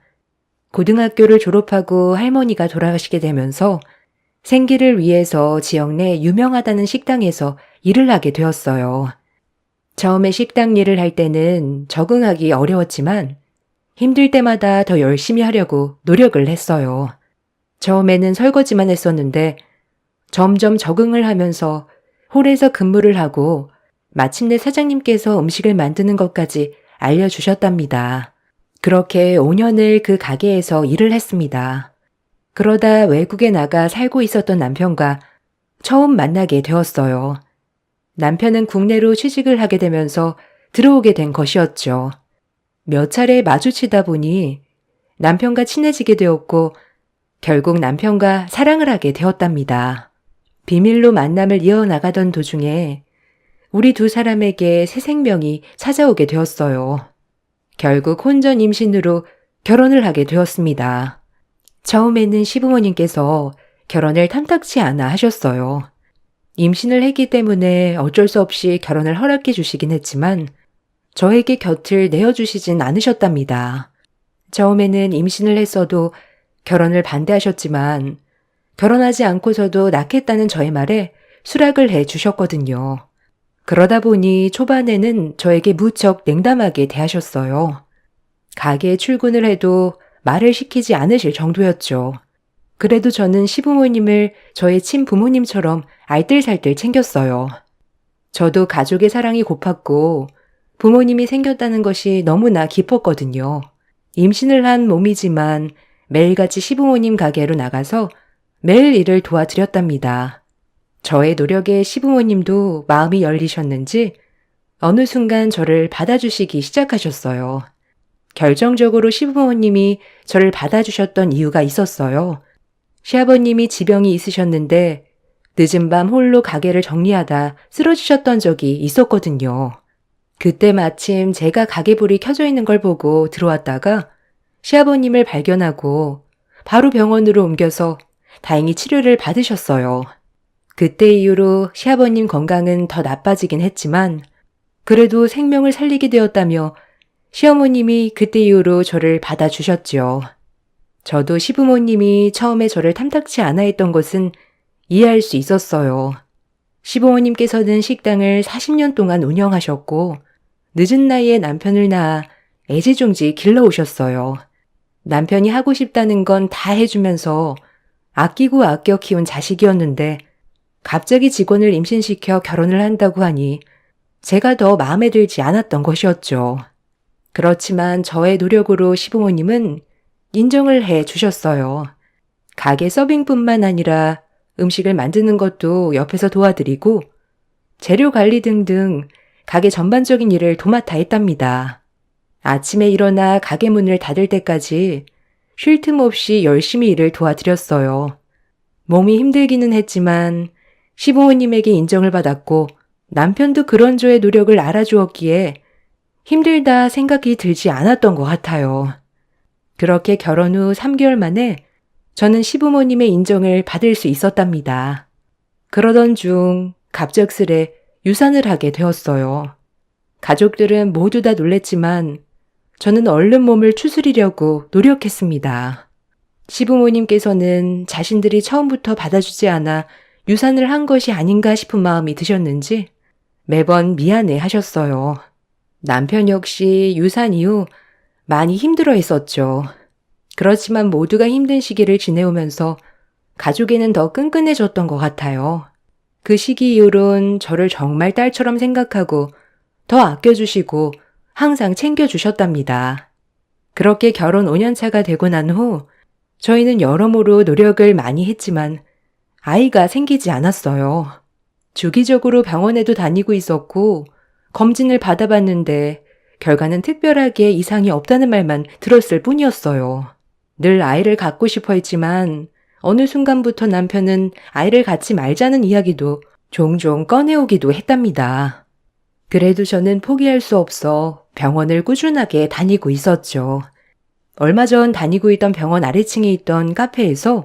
고등학교를 졸업하고 할머니가 돌아가시게 되면서 생계를 위해서 지역 내 유명하다는 식당에서 일을 하게 되었어요. 처음에 식당 일을 할 때는 적응하기 어려웠지만 힘들 때마다 더 열심히 하려고 노력을 했어요. 처음에는 설거지만 했었는데 점점 적응을 하면서 홀에서 근무를 하고 마침내 사장님께서 음식을 만드는 것까지 알려주셨답니다. 그렇게 5년을 그 가게에서 일을 했습니다. 그러다 외국에 나가 살고 있었던 남편과 처음 만나게 되었어요. 남편은 국내로 취직을 하게 되면서 들어오게 된 것이었죠. 몇 차례 마주치다 보니 남편과 친해지게 되었고 결국 남편과 사랑을 하게 되었답니다. 비밀로 만남을 이어나가던 도중에 우리 두 사람에게 새 생명이 찾아오게 되었어요. 결국 혼전 임신으로 결혼을 하게 되었습니다. 처음에는 시부모님께서 결혼을 탐탁치 않아 하셨어요. 임신을 했기 때문에 어쩔 수 없이 결혼을 허락해 주시긴 했지만 저에게 곁을 내어주시진 않으셨답니다. 처음에는 임신을 했어도 결혼을 반대하셨지만 결혼하지 않고서도 낳겠다는 저의 말에 수락을 해 주셨거든요. 그러다 보니 초반에는 저에게 무척 냉담하게 대하셨어요. 가게에 출근을 해도 말을 시키지 않으실 정도였죠. 그래도 저는 시부모님을 저의 친부모님처럼 알뜰살뜰 챙겼어요. 저도 가족의 사랑이 고팠고 부모님이 생겼다는 것이 너무나 기뻤거든요. 임신을 한 몸이지만 매일같이 시부모님 가게로 나가서 매일 일을 도와드렸답니다. 저의 노력에 시부모님도 마음이 열리셨는지 어느 순간 저를 받아주시기 시작하셨어요. 결정적으로 시부모님이 저를 받아주셨던 이유가 있었어요. 시아버님이 지병이 있으셨는데 늦은 밤 홀로 가게를 정리하다 쓰러지셨던 적이 있었거든요. 그때 마침 제가 가게 불이 켜져 있는 걸 보고 들어왔다가 시아버님을 발견하고 바로 병원으로 옮겨서 다행히 치료를 받으셨어요. 그때 이후로 시아버님 건강은 더 나빠지긴 했지만 그래도 생명을 살리게 되었다며 시어머님이 그때 이후로 저를 받아주셨죠. 저도 시부모님이 처음에 저를 탐탁치 않아 했던 것은 이해할 수 있었어요. 시부모님께서는 식당을 40년 동안 운영하셨고 늦은 나이에 남편을 낳아 애지중지 길러오셨어요. 남편이 하고 싶다는 건 다 해주면서 아끼고 아껴 키운 자식이었는데 갑자기 직원을 임신시켜 결혼을 한다고 하니 제가 더 마음에 들지 않았던 것이었죠. 그렇지만 저의 노력으로 시부모님은 인정을 해 주셨어요. 가게 서빙뿐만 아니라 음식을 만드는 것도 옆에서 도와드리고 재료 관리 등등 가게 전반적인 일을 도맡아 했답니다. 아침에 일어나 가게 문을 닫을 때까지 쉴 틈 없이 열심히 일을 도와드렸어요. 몸이 힘들기는 했지만 시부모님에게 인정을 받았고 남편도 그런 저의 노력을 알아주었기에 힘들다 생각이 들지 않았던 것 같아요. 그렇게 결혼 후 3개월 만에 저는 시부모님의 인정을 받을 수 있었답니다. 그러던 중 갑작스레 유산을 하게 되었어요. 가족들은 모두 다 놀랬지만 저는 얼른 몸을 추스리려고 노력했습니다. 시부모님께서는 자신들이 처음부터 받아주지 않아 유산을 한 것이 아닌가 싶은 마음이 드셨는지 매번 미안해 하셨어요. 남편 역시 유산 이후 많이 힘들어 했었죠. 그렇지만 모두가 힘든 시기를 지내오면서 가족에는 더 끈끈해졌던 것 같아요. 그 시기 이후론 저를 정말 딸처럼 생각하고 더 아껴주시고 항상 챙겨주셨답니다. 그렇게 결혼 5년차가 되고 난 후 저희는 여러모로 노력을 많이 했지만 아이가 생기지 않았어요. 주기적으로 병원에도 다니고 있었고 검진을 받아봤는데 결과는 특별하게 이상이 없다는 말만 들었을 뿐이었어요. 늘 아이를 갖고 싶어 했지만 어느 순간부터 남편은 아이를 갖지 말자는 이야기도 종종 꺼내오기도 했답니다. 그래도 저는 포기할 수 없어 병원을 꾸준하게 다니고 있었죠. 얼마 전 다니고 있던 병원 아래층에 있던 카페에서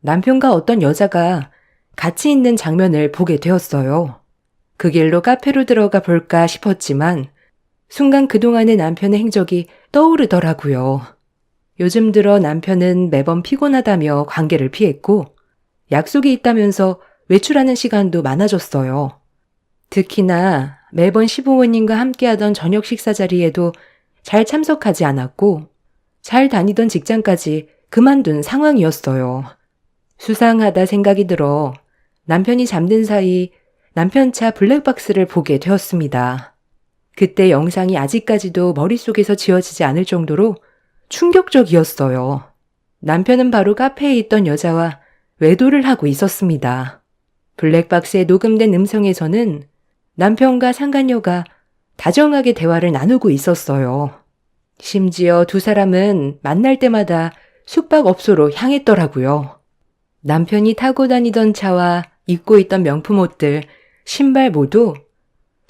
남편과 어떤 여자가 같이 있는 장면을 보게 되었어요. 그 길로 카페로 들어가 볼까 싶었지만 순간 그동안의 남편의 행적이 떠오르더라고요. 요즘 들어 남편은 매번 피곤하다며 관계를 피했고 약속이 있다면서 외출하는 시간도 많아졌어요. 특히나 매번 시부모님과 함께하던 저녁 식사 자리에도 잘 참석하지 않았고 잘 다니던 직장까지 그만둔 상황이었어요. 수상하다 생각이 들어 남편이 잠든 사이 남편 차 블랙박스를 보게 되었습니다. 그때 영상이 아직까지도 머릿속에서 지워지지 않을 정도로 충격적이었어요. 남편은 바로 카페에 있던 여자와 외도를 하고 있었습니다. 블랙박스에 녹음된 음성에서는 남편과 상간녀가 다정하게 대화를 나누고 있었어요. 심지어 두 사람은 만날 때마다 숙박업소로 향했더라고요. 남편이 타고 다니던 차와 입고 있던 명품 옷들, 신발 모두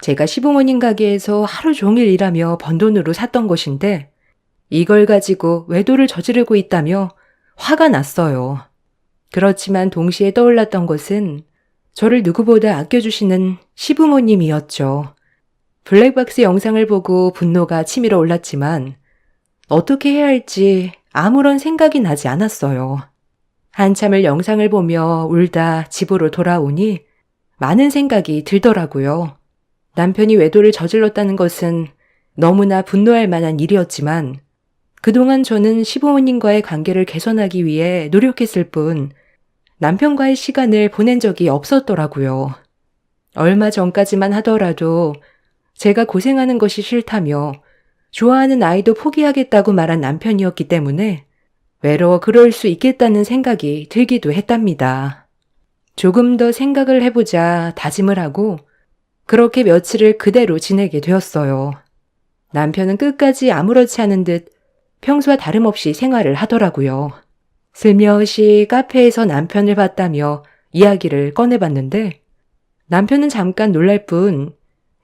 제가 시부모님 가게에서 하루 종일 일하며 번 돈으로 샀던 것인데 이걸 가지고 외도를 저지르고 있다며 화가 났어요. 그렇지만 동시에 떠올랐던 것은 저를 누구보다 아껴주시는 시부모님이었죠. 블랙박스 영상을 보고 분노가 치밀어 올랐지만 어떻게 해야 할지 아무런 생각이 나지 않았어요. 한참을 영상을 보며 울다 집으로 돌아오니 많은 생각이 들더라고요. 남편이 외도를 저질렀다는 것은 너무나 분노할 만한 일이었지만 그동안 저는 시부모님과의 관계를 개선하기 위해 노력했을 뿐 남편과의 시간을 보낸 적이 없었더라고요. 얼마 전까지만 하더라도 제가 고생하는 것이 싫다며 좋아하는 아이도 포기하겠다고 말한 남편이었기 때문에 외로워 그럴 수 있겠다는 생각이 들기도 했답니다. 조금 더 생각을 해보자 다짐을 하고 그렇게 며칠을 그대로 지내게 되었어요. 남편은 끝까지 아무렇지 않은 듯 평소와 다름없이 생활을 하더라고요. 슬며시 카페에서 남편을 봤다며 이야기를 꺼내봤는데 남편은 잠깐 놀랄 뿐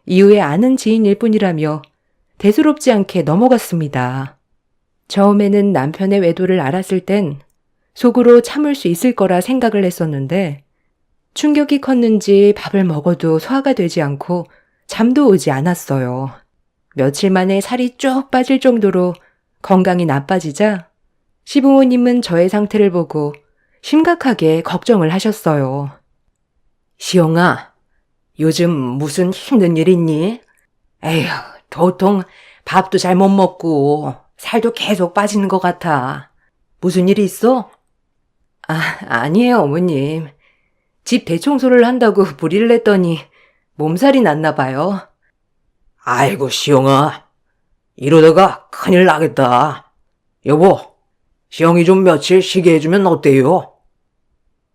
이후에 아는 지인일 뿐이라며 대수롭지 않게 넘어갔습니다. 처음에는 남편의 외도를 알았을 땐 속으로 참을 수 있을 거라 생각을 했었는데 충격이 컸는지 밥을 먹어도 소화가 되지 않고 잠도 오지 않았어요. 며칠 만에 살이 쭉 빠질 정도로 건강이 나빠지자 시부모님은 저의 상태를 보고 심각하게 걱정을 하셨어요. 시영아, 요즘 무슨 힘든 일 있니? 에휴, 도통 밥도 잘 못 먹고 살도 계속 빠지는 것 같아. 무슨 일 있어? 아니에요, 어머님. 집 대청소를 한다고 무리를 냈더니 몸살이 났나 봐요. 아이고, 시영아. 이러다가 큰일 나겠다. 여보, 시영이 좀 며칠 쉬게 해주면 어때요?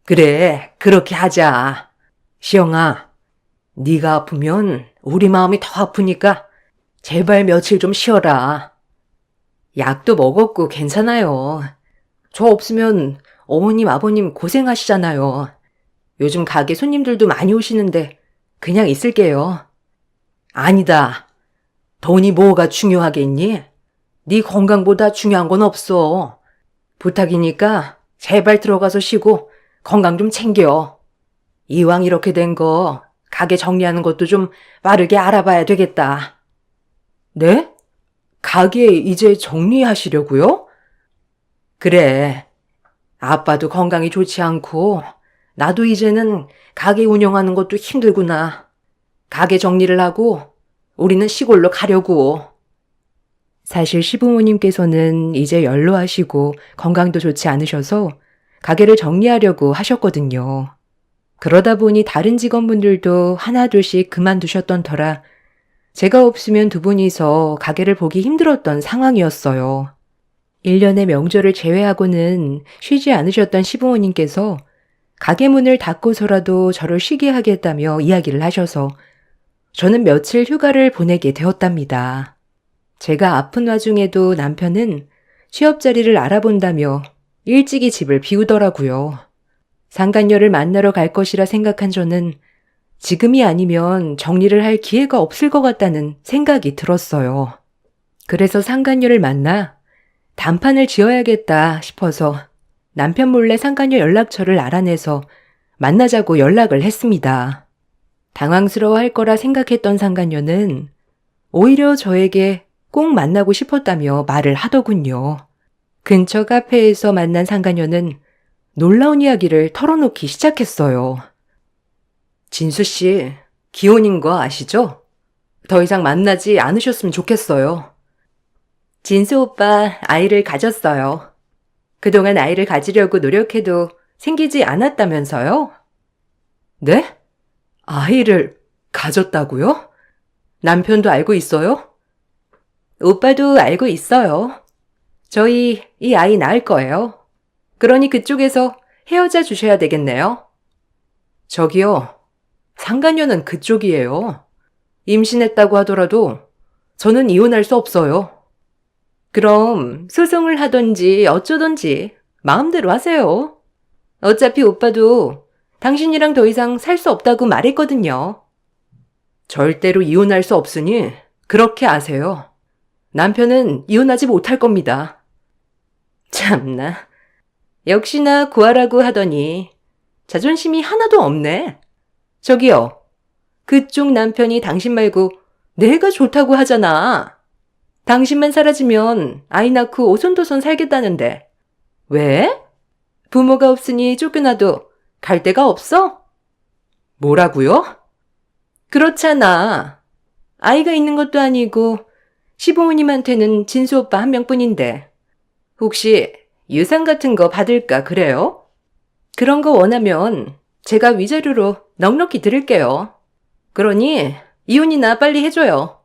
그래, 그렇게 하자. 시영아, 네가 아프면 우리 마음이 더 아프니까 제발 며칠 좀 쉬어라. 약도 먹었고 괜찮아요. 저 없으면 어머님, 아버님 고생하시잖아요. 요즘 가게 손님들도 많이 오시는데 그냥 있을게요. 아니다. 돈이 뭐가 중요하겠니? 네 건강보다 중요한 건 없어. 부탁이니까 제발 들어가서 쉬고 건강 좀 챙겨. 이왕 이렇게 된 거 가게 정리하는 것도 좀 빠르게 알아봐야 되겠다. 네? 가게 이제 정리하시려고요? 그래. 아빠도 건강이 좋지 않고 나도 이제는 가게 운영하는 것도 힘들구나. 가게 정리를 하고 우리는 시골로 가려고. 사실 시부모님께서는 이제 연로하시고 건강도 좋지 않으셔서 가게를 정리하려고 하셨거든요. 그러다 보니 다른 직원분들도 하나둘씩 그만두셨던 터라 제가 없으면 두 분이서 가게를 보기 힘들었던 상황이었어요. 1년의 명절을 제외하고는 쉬지 않으셨던 시부모님께서 가게 문을 닫고서라도 저를 쉬게 하겠다며 이야기를 하셔서 저는 며칠 휴가를 보내게 되었답니다. 제가 아픈 와중에도 남편은 취업 자리를 알아본다며 일찍이 집을 비우더라고요. 상간녀를 만나러 갈 것이라 생각한 저는 지금이 아니면 정리를 할 기회가 없을 것 같다는 생각이 들었어요. 그래서 상간녀를 만나 단판을 지어야겠다 싶어서 남편 몰래 상간녀 연락처를 알아내서 만나자고 연락을 했습니다. 당황스러워할 거라 생각했던 상간녀는 오히려 저에게 꼭 만나고 싶었다며 말을 하더군요. 근처 카페에서 만난 상간녀는 놀라운 이야기를 털어놓기 시작했어요. 진수 씨, 기혼인 거 아시죠? 더 이상 만나지 않으셨으면 좋겠어요. 진수 오빠 아이를 가졌어요. 그동안 아이를 가지려고 노력해도 생기지 않았다면서요? 네? 아이를 가졌다고요? 남편도 알고 있어요? 오빠도 알고 있어요. 저희 이 아이 낳을 거예요. 그러니 그쪽에서 헤어져 주셔야 되겠네요. 저기요, 상간녀는 그쪽이에요. 임신했다고 하더라도 저는 이혼할 수 없어요. 그럼 소송을 하던지 어쩌던지 마음대로 하세요. 어차피 오빠도 당신이랑 더 이상 살 수 없다고 말했거든요. 절대로 이혼할 수 없으니 그렇게 아세요. 남편은 이혼하지 못할 겁니다. 참나. 역시나 구하라고 하더니 자존심이 하나도 없네. 저기요. 그쪽 남편이 당신 말고 내가 좋다고 하잖아. 당신만 사라지면 아이 낳고 오손도손 살겠다는데. 왜? 부모가 없으니 쫓겨나도 갈 데가 없어? 뭐라고요? 그렇잖아. 아이가 있는 것도 아니고 시부모님한테는 진수 오빠 한 명뿐인데 혹시 유산 같은 거 받을까 그래요? 그런 거 원하면 제가 위자료로 넉넉히 드릴게요. 그러니 이혼이나 빨리 해줘요.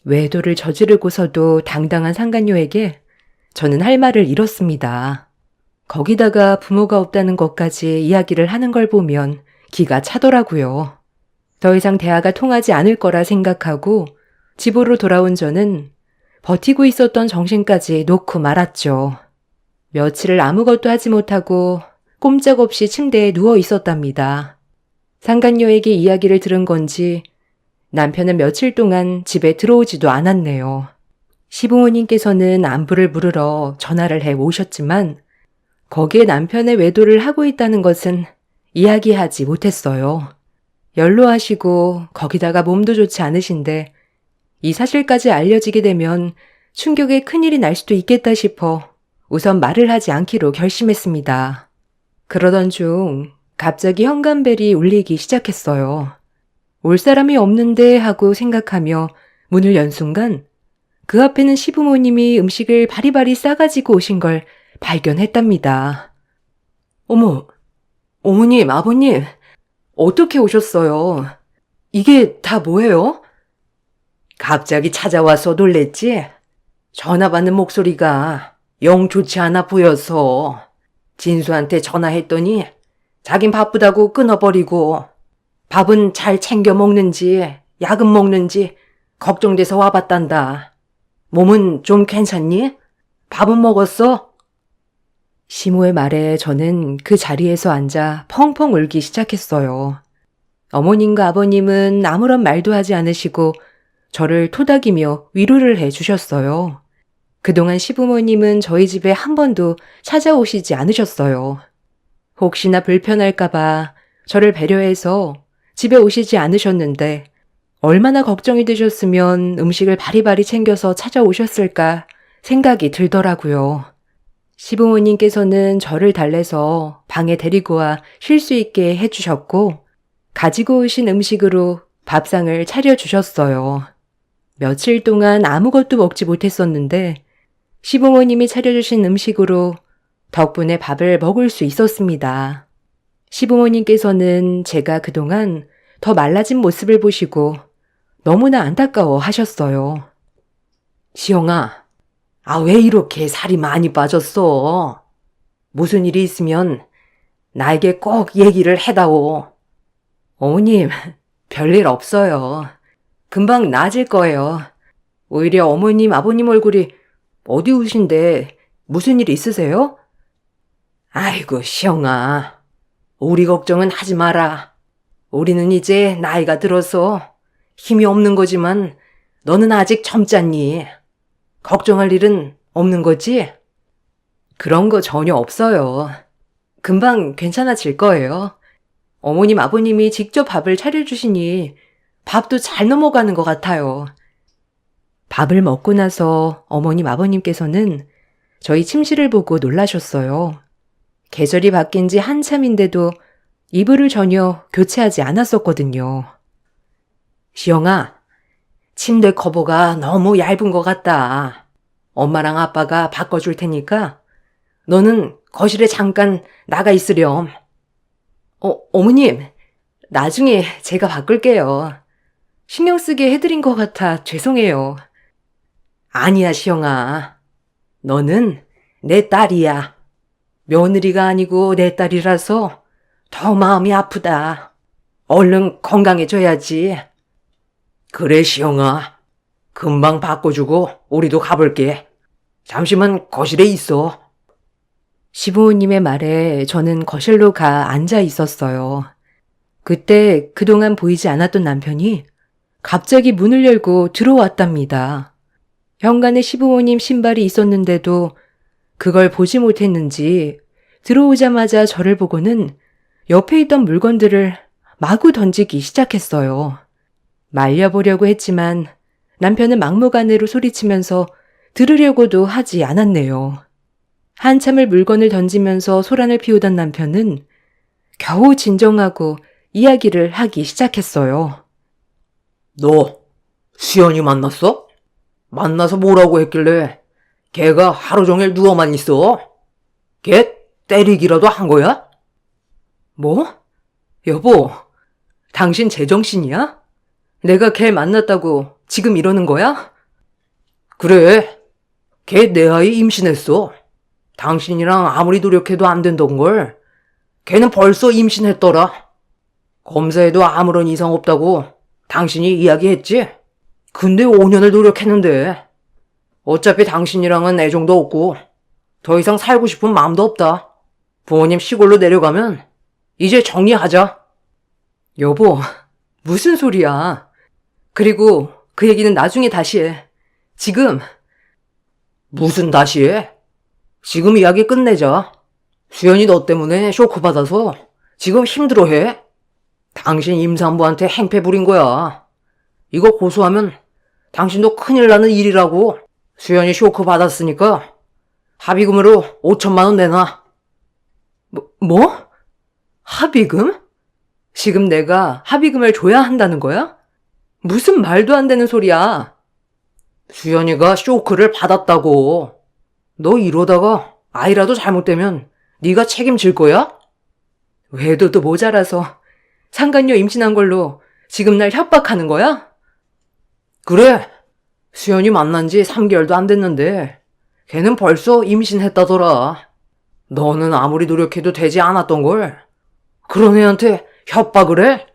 외도를 저지르고서도 당당한 상간녀에게 저는 할 말을 잃었습니다. 거기다가 부모가 없다는 것까지 이야기를 하는 걸 보면 기가 차더라고요. 더 이상 대화가 통하지 않을 거라 생각하고 집으로 돌아온 저는 버티고 있었던 정신까지 놓고 말았죠. 며칠을 아무것도 하지 못하고 꼼짝없이 침대에 누워 있었답니다. 상간녀에게 이야기를 들은 건지 남편은 며칠 동안 집에 들어오지도 않았네요. 시부모님께서는 안부를 물으러 전화를 해 오셨지만 거기에 남편의 외도를 하고 있다는 것은 이야기하지 못했어요. 연로하시고 거기다가 몸도 좋지 않으신데 이 사실까지 알려지게 되면 충격에 큰일이 날 수도 있겠다 싶어 우선 말을 하지 않기로 결심했습니다. 그러던 중 갑자기 현관벨이 울리기 시작했어요. 올 사람이 없는데 하고 생각하며 문을 연 순간 그 앞에는 시부모님이 음식을 바리바리 싸가지고 오신 걸 발견했답니다. 어머, 어머님, 아버님, 어떻게 오셨어요? 이게 다 뭐예요? 갑자기 찾아와서 놀랬지? 전화 받는 목소리가 영 좋지 않아 보여서 진수한테 전화했더니 자긴 바쁘다고 끊어버리고 밥은 잘 챙겨 먹는지 약은 먹는지 걱정돼서 와봤단다. 몸은 좀 괜찮니? 밥은 먹었어? 시모의 말에 저는 그 자리에서 앉아 펑펑 울기 시작했어요. 어머님과 아버님은 아무런 말도 하지 않으시고 저를 토닥이며 위로를 해 주셨어요. 그동안 시부모님은 저희 집에 한 번도 찾아오시지 않으셨어요. 혹시나 불편할까봐 저를 배려해서 집에 오시지 않으셨는데 얼마나 걱정이 되셨으면 음식을 바리바리 챙겨서 찾아오셨을까 생각이 들더라고요. 시부모님께서는 저를 달래서 방에 데리고 와 쉴 수 있게 해주셨고 가지고 오신 음식으로 밥상을 차려주셨어요. 며칠 동안 아무것도 먹지 못했었는데 시부모님이 차려주신 음식으로 덕분에 밥을 먹을 수 있었습니다. 시부모님께서는 제가 그동안 더 말라진 모습을 보시고 너무나 안타까워 하셨어요. 시영아, 왜 이렇게 살이 많이 빠졌어? 무슨 일이 있으면 나에게 꼭 얘기를 해다오. 어머님, 별일 없어요. 금방 나아질 거예요. 오히려 어머님, 아버님 얼굴이 어두우신데 무슨 일 있으세요? 아이고, 시영아. 우리 걱정은 하지 마라. 우리는 이제 나이가 들어서 힘이 없는 거지만 너는 아직 젊잖니. 걱정할 일은 없는 거지? 그런 거 전혀 없어요. 금방 괜찮아질 거예요. 어머님, 아버님이 직접 밥을 차려주시니 밥도 잘 넘어가는 것 같아요. 밥을 먹고 나서 어머님, 아버님께서는 저희 침실을 보고 놀라셨어요. 계절이 바뀐 지 한참인데도 이불을 전혀 교체하지 않았었거든요. 시영아, 침대 커버가 너무 얇은 것 같다. 엄마랑 아빠가 바꿔줄 테니까 너는 거실에 잠깐 나가 있으렴. 어머님, 나중에 제가 바꿀게요. 신경 쓰게 해드린 것 같아 죄송해요. 아니야, 시영아. 너는 내 딸이야. 며느리가 아니고 내 딸이라서 더 마음이 아프다. 얼른 건강해져야지. 그래, 시영아. 금방 바꿔주고 우리도 가볼게. 잠시만 거실에 있어. 시부모님의 말에 저는 거실로 가 앉아 있었어요. 그때 그동안 보이지 않았던 남편이 갑자기 문을 열고 들어왔답니다. 현관에 시부모님 신발이 있었는데도 그걸 보지 못했는지 들어오자마자 저를 보고는 옆에 있던 물건들을 마구 던지기 시작했어요. 말려보려고 했지만 남편은 막무가내로 소리치면서 들으려고도 하지 않았네요. 한참을 물건을 던지면서 소란을 피우던 남편은 겨우 진정하고 이야기를 하기 시작했어요. 너 수연이 만났어? 만나서 뭐라고 했길래 걔가 하루 종일 누워만 있어? 걔 때리기라도 한 거야? 뭐? 여보, 당신 제정신이야? 내가 걔 만났다고 지금 이러는 거야? 그래, 걔 내 아이 임신했어. 당신이랑 아무리 노력해도 안 된던 걸 걔는 벌써 임신했더라. 검사에도 아무런 이상 없다고 당신이 이야기했지? 근데 5년을 노력했는데 어차피 당신이랑은 애정도 없고 더 이상 살고 싶은 마음도 없다. 부모님 시골로 내려가면 이제 정리하자. 여보, 무슨 소리야? 그리고 그 얘기는 나중에 다시 해. 지금. 무슨 다시 해? 지금 이야기 끝내자. 수연이 너 때문에 쇼크받아서 지금 힘들어해. 당신 임산부한테 행패 부린 거야. 이거 고소하면 당신도 큰일 나는 일이라고. 수연이 쇼크 받았으니까 합의금으로 5천만 원 내놔. 뭐? 합의금? 지금 내가 합의금을 줘야 한다는 거야? 무슨 말도 안 되는 소리야. 수연이가 쇼크를 받았다고. 너 이러다가 아이라도 잘못되면 네가 책임질 거야? 외도도 모자라서 상간녀 임신한 걸로 지금 날 협박하는 거야? 그래. 수연이 만난 지 3개월도 안 됐는데 걔는 벌써 임신했다더라. 너는 아무리 노력해도 되지 않았던 걸 그런 애한테 협박을 해?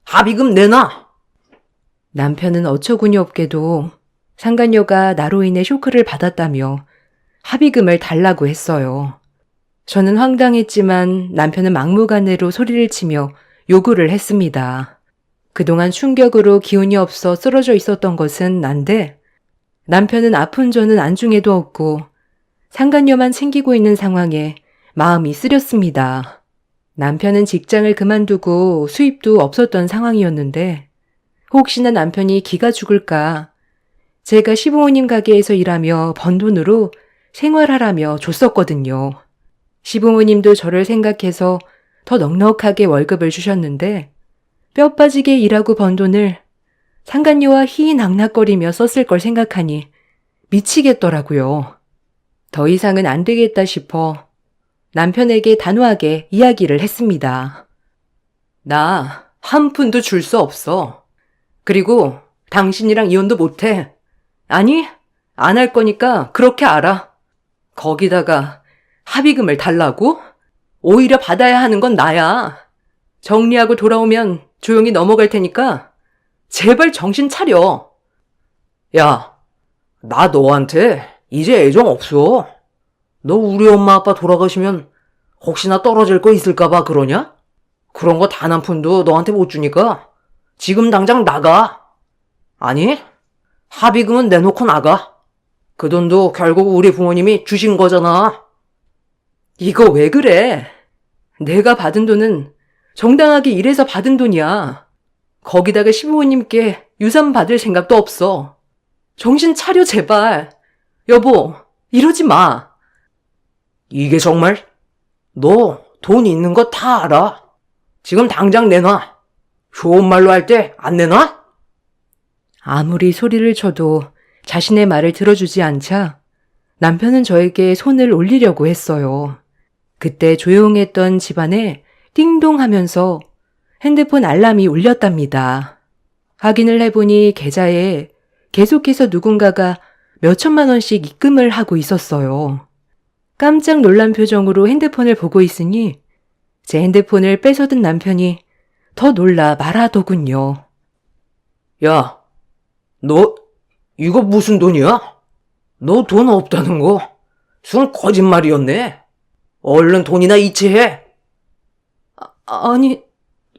합의금 내놔. 남편은 어처구니 없게도 상간녀가 나로 인해 쇼크를 받았다며 합의금을 달라고 했어요. 저는 황당했지만 남편은 막무가내로 소리를 치며 요구를 했습니다. 그동안 충격으로 기운이 없어 쓰러져 있었던 것은 난데 남편은 아픈 저는 안중에도 없고 상간녀만 챙기고 있는 상황에 마음이 쓰렸습니다. 남편은 직장을 그만두고 수입도 없었던 상황이었는데 혹시나 남편이 기가 죽을까 제가 시부모님 가게에서 일하며 번 돈으로 생활하라며 줬었거든요. 시부모님도 저를 생각해서 더 넉넉하게 월급을 주셨는데 뼈 빠지게 일하고 번 돈을 상간녀와 희낙낙거리며 썼을 걸 생각하니 미치겠더라고요. 더 이상은 안 되겠다 싶어 남편에게 단호하게 이야기를 했습니다. 나 한 푼도 줄 수 없어. 그리고 당신이랑 이혼도 못해. 아니, 안 할 거니까 그렇게 알아. 거기다가 합의금을 달라고? 오히려 받아야 하는 건 나야. 정리하고 돌아오면 조용히 넘어갈 테니까 제발 정신 차려. 야, 나 너한테 이제 애정 없어. 너 우리 엄마 아빠 돌아가시면 혹시나 떨어질 거 있을까봐 그러냐? 그런 거 단 한 푼도 너한테 못 주니까 지금 당장 나가. 아니, 합의금은 내놓고 나가. 그 돈도 결국 우리 부모님이 주신 거잖아. 이거 왜 그래? 내가 받은 돈은 정당하게 일해서 받은 돈이야. 거기다가 시부모님께 유산 받을 생각도 없어. 정신 차려 제발. 여보, 이러지 마. 이게 정말? 너 돈 있는 거 다 알아. 지금 당장 내놔. 좋은 말로 할 때 안 내놔? 아무리 소리를 쳐도 자신의 말을 들어주지 않자 남편은 저에게 손을 올리려고 했어요. 그때 조용했던 집안에 띵동 하면서 핸드폰 알람이 울렸답니다. 확인을 해보니 계좌에 계속해서 누군가가 몇천만 원씩 입금을 하고 있었어요. 깜짝 놀란 표정으로 핸드폰을 보고 있으니 제 핸드폰을 뺏어든 남편이 더 놀라 말하더군요. 야, 너 이거 무슨 돈이야? 너 돈 없다는 거 순 거짓말이었네. 얼른 돈이나 이체해. 아니,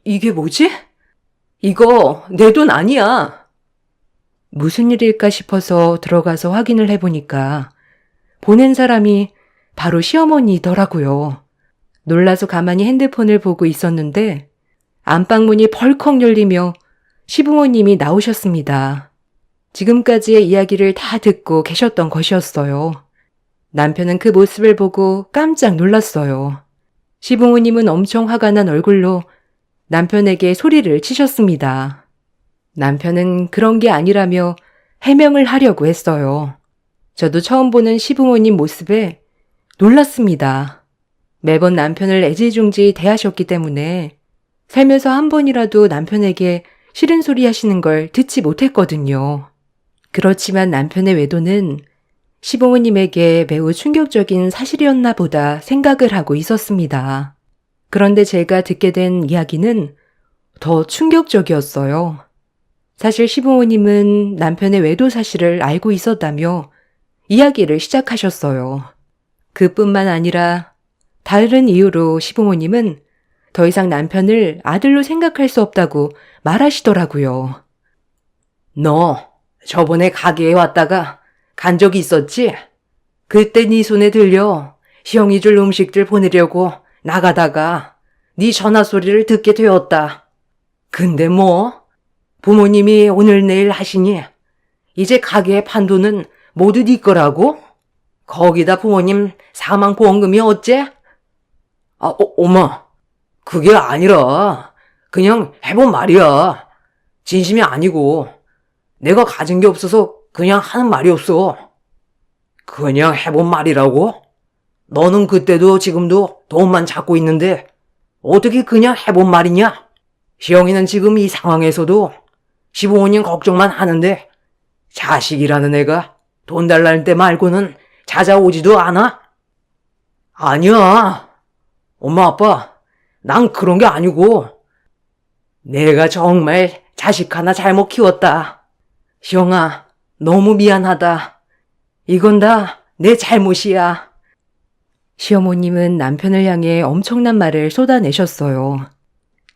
이게 뭐지? 이거 내 돈 아니야. 무슨 일일까 싶어서 들어가서 확인을 해보니까 보낸 사람이 바로 시어머니더라고요. 놀라서 가만히 핸드폰을 보고 있었는데 안방문이 벌컥 열리며 시부모님이 나오셨습니다. 지금까지의 이야기를 다 듣고 계셨던 것이었어요. 남편은 그 모습을 보고 깜짝 놀랐어요. 시부모님은 엄청 화가 난 얼굴로 남편에게 소리를 치셨습니다. 남편은 그런 게 아니라며 해명을 하려고 했어요. 저도 처음 보는 시부모님 모습에 놀랐습니다. 매번 남편을 애지중지 대하셨기 때문에 살면서 한 번이라도 남편에게 싫은 소리 하시는 걸 듣지 못했거든요. 그렇지만 남편의 외도는 시부모님에게 매우 충격적인 사실이었나 보다 생각을 하고 있었습니다. 그런데 제가 듣게 된 이야기는 더 충격적이었어요. 사실 시부모님은 남편의 외도 사실을 알고 있었다며 이야기를 시작하셨어요. 그뿐만 아니라 다른 이유로 시부모님은 더 이상 남편을 아들로 생각할 수 없다고 말하시더라고요. 너 저번에 가게에 왔다가 간 적이 있었지? 그때 네 손에 들려 형이 줄 음식들 보내려고 나가다가 네 전화 소리를 듣게 되었다. 근데 뭐 부모님이 오늘 내일 하시니 이제 가게에 판 돈은 모두 네 거라고? 거기다 부모님 사망보험금이 어째? 엄마, 그게 아니라 그냥 해본 말이야. 진심이 아니고 내가 가진 게 없어서 그냥 하는 말이었어. 그냥 해본 말이라고? 너는 그때도 지금도 돈만 찾고 있는데 어떻게 그냥 해본 말이냐? 시영이는 지금 이 상황에서도 시부모님 걱정만 하는데 자식이라는 애가 돈 달라는 때 말고는 찾아오지도 않아? 아니야. 엄마 아빠, 난 그런 게 아니고 내가 정말 자식 하나 잘못 키웠다. 시영아, 너무 미안하다. 이건 다 내 잘못이야. 시어머님은 남편을 향해 엄청난 말을 쏟아내셨어요.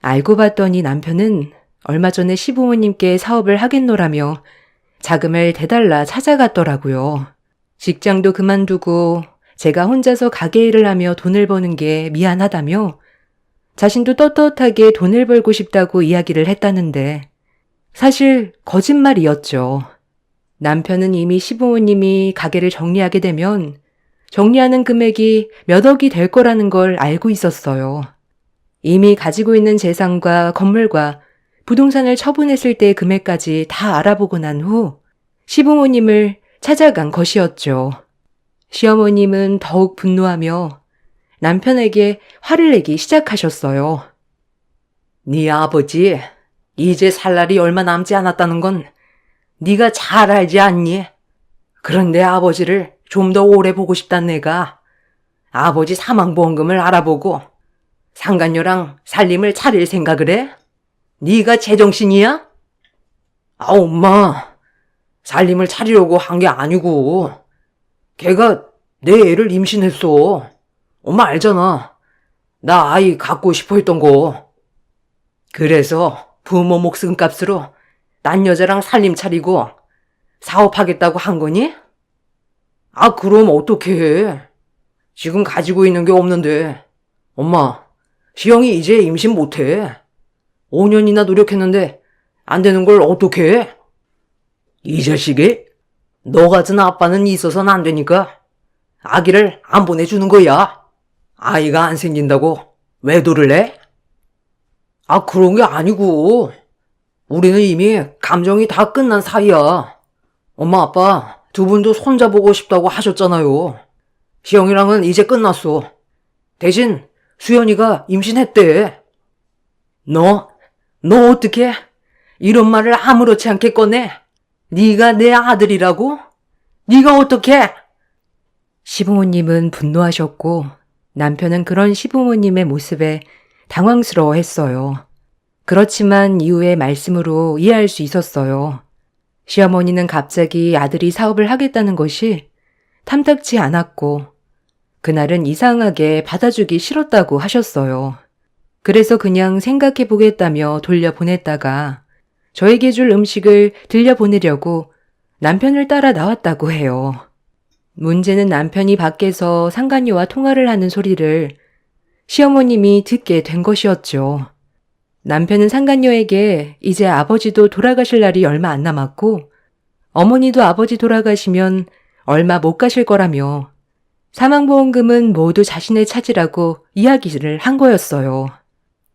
알고 봤더니 남편은 얼마 전에 시부모님께 사업을 하겠노라며 자금을 대달라 찾아갔더라고요. 직장도 그만두고 제가 혼자서 가게 일을 하며 돈을 버는 게 미안하다며 자신도 떳떳하게 돈을 벌고 싶다고 이야기를 했다는데 사실 거짓말이었죠. 남편은 이미 시부모님이 가게를 정리하게 되면 정리하는 금액이 몇 억이 될 거라는 걸 알고 있었어요. 이미 가지고 있는 재산과 건물과 부동산을 처분했을 때의 금액까지 다 알아보고 난 후 시부모님을 찾아간 것이었죠. 시어머님은 더욱 분노하며 남편에게 화를 내기 시작하셨어요. 네 아버지 이제 살 날이 얼마 남지 않았다는 건 네가 잘 알지 않니? 그런데 아버지를 좀 더 오래 보고 싶단 내가 아버지 사망보험금을 알아보고 상간녀랑 살림을 차릴 생각을 해? 네가 제정신이야? 아, 엄마. 살림을 차리려고 한 게 아니고 걔가 내 애를 임신했어. 엄마 알잖아. 나 아이 갖고 싶어 했던 거. 그래서 부모 목숨값으로 난 여자랑 살림 차리고 사업하겠다고 한 거니? 아, 그럼 어떡해. 지금 가지고 있는 게 없는데. 엄마, 시영이 이제 임신 못해. 5년이나 노력했는데 안 되는 걸 어떡해? 이 자식이? 너 같은 아빠는 있어서는 안 되니까 아기를 안 보내주는 거야. 아이가 안 생긴다고 외도를 해? 아, 그런 게 아니고 우리는 이미 감정이 다 끝난 사이야. 엄마 아빠 두 분도 손자보고 싶다고 하셨잖아요. 시영이랑은 이제 끝났어. 대신 수연이가 임신했대. 너 어떻게 이런 말을 아무렇지 않게 꺼내? 네가 내 아들이라고? 네가 어떻게? 시부모님은 분노하셨고 남편은 그런 시부모님의 모습에 당황스러워했어요. 그렇지만 이후의 말씀으로 이해할 수 있었어요. 시어머니는 갑자기 아들이 사업을 하겠다는 것이 탐탁지 않았고 그날은 이상하게 받아주기 싫었다고 하셨어요. 그래서 그냥 생각해 보겠다며 돌려보냈다가 저에게 줄 음식을 들려보내려고 남편을 따라 나왔다고 해요. 문제는 남편이 밖에서 상간녀와 통화를 하는 소리를 시어머님이 듣게 된 것이었죠. 남편은 상간녀에게 이제 아버지도 돌아가실 날이 얼마 안 남았고 어머니도 아버지 돌아가시면 얼마 못 가실 거라며 사망보험금은 모두 자신의 차지라고 이야기를 한 거였어요.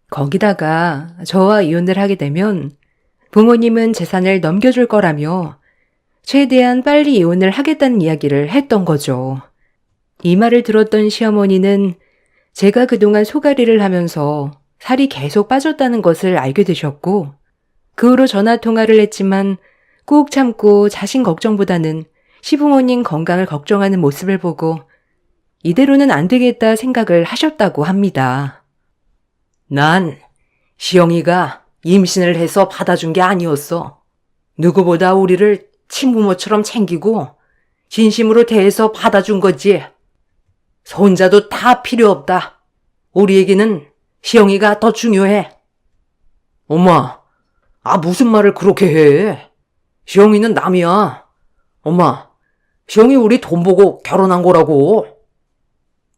거기다가 저와 이혼을 하게 되면 부모님은 재산을 넘겨줄 거라며 최대한 빨리 이혼을 하겠다는 이야기를 했던 거죠. 이 말을 들었던 시어머니는 제가 그동안 소가리를 하면서 살이 계속 빠졌다는 것을 알게 되셨고 그 후로 전화통화를 했지만 꾹 참고 자신 걱정보다는 시부모님 건강을 걱정하는 모습을 보고 이대로는 안 되겠다 생각을 하셨다고 합니다. 난 시영이가 임신을 해서 받아준 게 아니었어. 누구보다 우리를 친부모처럼 챙기고 진심으로 대해서 받아준 거지. 손자도 다 필요 없다. 우리에게는 시영이가 더 중요해. 엄마, 무슨 말을 그렇게 해. 시영이는 남이야. 엄마, 시영이 우리 돈 보고 결혼한 거라고.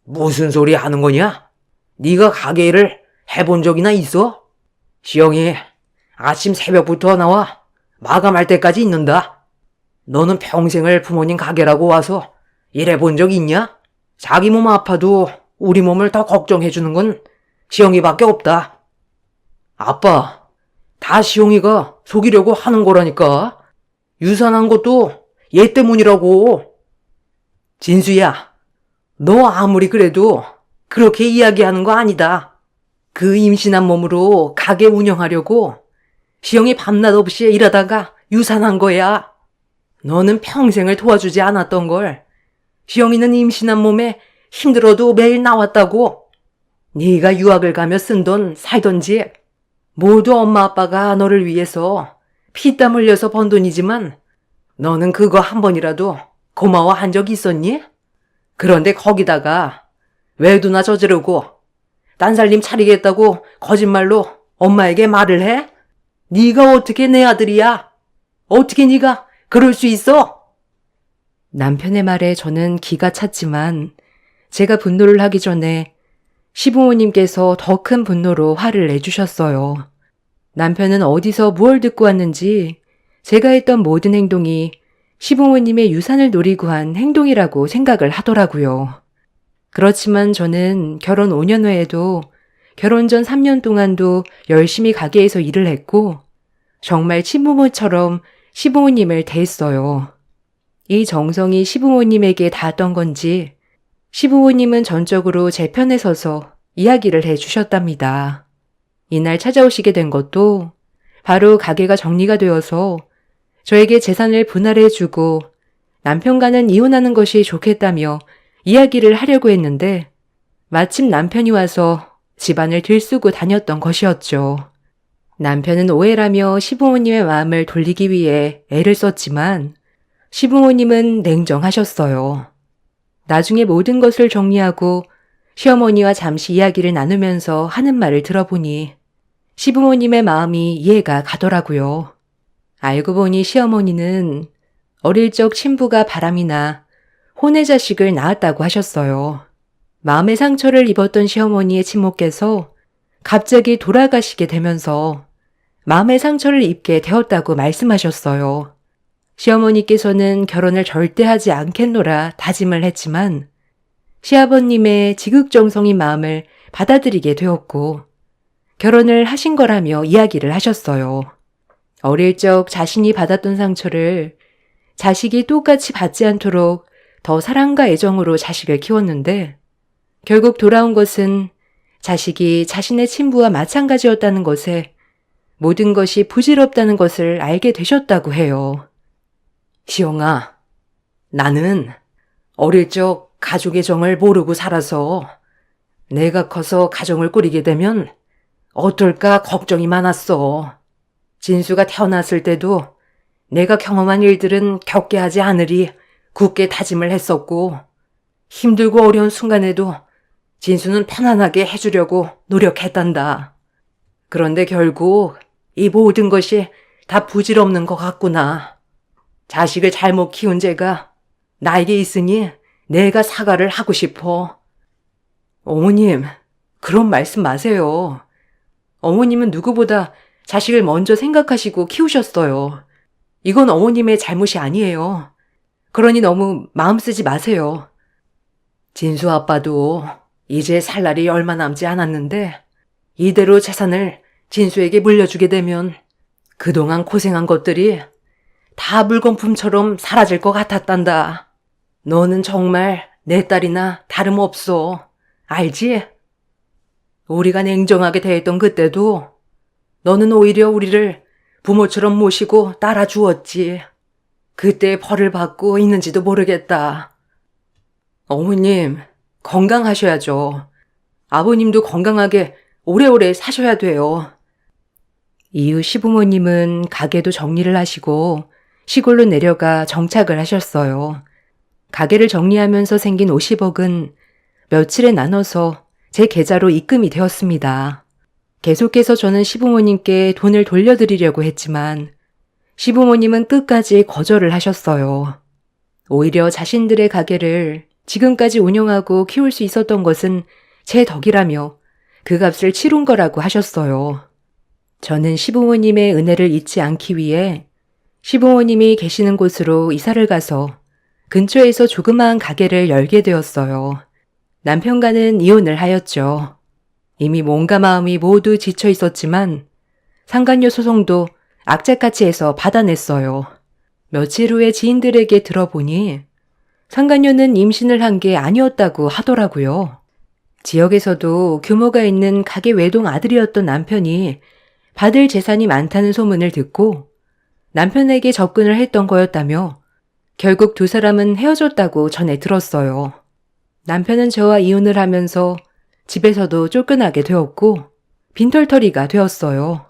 무슨 소리 하는 거냐? 네가 가게 일을 해본 적이나 있어? 시영이 아침 새벽부터 나와 마감할 때까지 있는다. 너는 평생을 부모님 가게라고 와서 일해본 적 있냐? 자기 몸 아파도 우리 몸을 더 걱정해주는 건 시영이밖에 없다. 아빠, 다 시영이가 속이려고 하는 거라니까. 유산한 것도 얘 때문이라고. 진수야, 너 아무리 그래도 그렇게 이야기하는 거 아니다. 그 임신한 몸으로 가게 운영하려고 시영이 밤낮 없이 일하다가 유산한 거야. 너는 평생을 도와주지 않았던 걸 시영이는 임신한 몸에 힘들어도 매일 나왔다고. 네가 유학을 가며 쓴 돈 살던지 모두 엄마 아빠가 너를 위해서 피땀 흘려서 번 돈이지만 너는 그거 한 번이라도 고마워한 적 있었니? 그런데 거기다가 외도나 저지르고 딴살림 차리겠다고 거짓말로 엄마에게 말을 해? 네가 어떻게 내 아들이야? 어떻게 네가 그럴 수 있어? 남편의 말에 저는 기가 찼지만 제가 분노를 하기 전에 시부모님께서 더 큰 분노로 화를 내주셨어요. 남편은 어디서 무얼 듣고 왔는지 제가 했던 모든 행동이 시부모님의 유산을 노리고 한 행동이라고 생각을 하더라고요. 그렇지만 저는 결혼 5년 후에도 결혼 전 3년 동안도 열심히 가게에서 일을 했고 정말 친부모처럼 시부모님을 대했어요. 이 정성이 시부모님에게 닿았던 건지 시부모님은 전적으로 제 편에 서서 이야기를 해 주셨답니다. 이날 찾아오시게 된 것도 바로 가게가 정리가 되어서 저에게 재산을 분할해 주고 남편과는 이혼하는 것이 좋겠다며 이야기를 하려고 했는데 마침 남편이 와서 집안을 들쓰고 다녔던 것이었죠. 남편은 오해라며 시부모님의 마음을 돌리기 위해 애를 썼지만 시부모님은 냉정하셨어요. 나중에 모든 것을 정리하고 시어머니와 잠시 이야기를 나누면서 하는 말을 들어보니 시부모님의 마음이 이해가 가더라고요. 알고 보니 시어머니는 어릴 적 친부가 바람이 나 혼외 자식을 낳았다고 하셨어요. 마음의 상처를 입었던 시어머니의 친모께서 갑자기 돌아가시게 되면서 마음의 상처를 입게 되었다고 말씀하셨어요. 시어머니께서는 결혼을 절대 하지 않겠노라 다짐을 했지만 시아버님의 지극정성인 마음을 받아들이게 되었고 결혼을 하신 거라며 이야기를 하셨어요. 어릴 적 자신이 받았던 상처를 자식이 똑같이 받지 않도록 더 사랑과 애정으로 자식을 키웠는데 결국 돌아온 것은 자식이 자신의 친부와 마찬가지였다는 것에 모든 것이 부질없다는 것을 알게 되셨다고 해요. 시영아, 나는 어릴 적 가족의 정을 모르고 살아서 내가 커서 가정을 꾸리게 되면 어떨까 걱정이 많았어. 진수가 태어났을 때도 내가 경험한 일들은 겪게 하지 않으리 굳게 다짐을 했었고 힘들고 어려운 순간에도 진수는 편안하게 해주려고 노력했단다. 그런데 결국 이 모든 것이 다 부질없는 것 같구나. 자식을 잘못 키운 죄가 나에게 있으니 내가 사과를 하고 싶어. 어머님, 그런 말씀 마세요. 어머님은 누구보다 자식을 먼저 생각하시고 키우셨어요. 이건 어머님의 잘못이 아니에요. 그러니 너무 마음 쓰지 마세요. 진수 아빠도 이제 살 날이 얼마 남지 않았는데 이대로 재산을 진수에게 물려주게 되면 그동안 고생한 것들이 다 물건품처럼 사라질 것 같았단다. 너는 정말 내 딸이나 다름없어. 알지? 우리가 냉정하게 대했던 그때도 너는 오히려 우리를 부모처럼 모시고 따라주었지. 그때 벌을 받고 있는지도 모르겠다. 어머님, 건강하셔야죠. 아버님도 건강하게 오래오래 사셔야 돼요. 이후 시부모님은 가게도 정리를 하시고 시골로 내려가 정착을 하셨어요. 가게를 정리하면서 생긴 50억은 며칠에 나눠서 제 계좌로 입금이 되었습니다. 계속해서 저는 시부모님께 돈을 돌려드리려고 했지만 시부모님은 끝까지 거절을 하셨어요. 오히려 자신들의 가게를 지금까지 운영하고 키울 수 있었던 것은 제 덕이라며 그 값을 치른 거라고 하셨어요. 저는 시부모님의 은혜를 잊지 않기 위해 시부모님이 계시는 곳으로 이사를 가서 근처에서 조그마한 가게를 열게 되었어요. 남편과는 이혼을 하였죠. 이미 몸과 마음이 모두 지쳐 있었지만 상간녀 소송도 악착같이 해서 받아냈어요. 며칠 후에 지인들에게 들어보니 상간녀는 임신을 한 게 아니었다고 하더라고요. 지역에서도 규모가 있는 가게 외동 아들이었던 남편이 받을 재산이 많다는 소문을 듣고 남편에게 접근을 했던 거였다며 결국 두 사람은 헤어졌다고 전해 들었어요. 남편은 저와 이혼을 하면서 집에서도 쫓겨나게 되었고 빈털터리가 되었어요.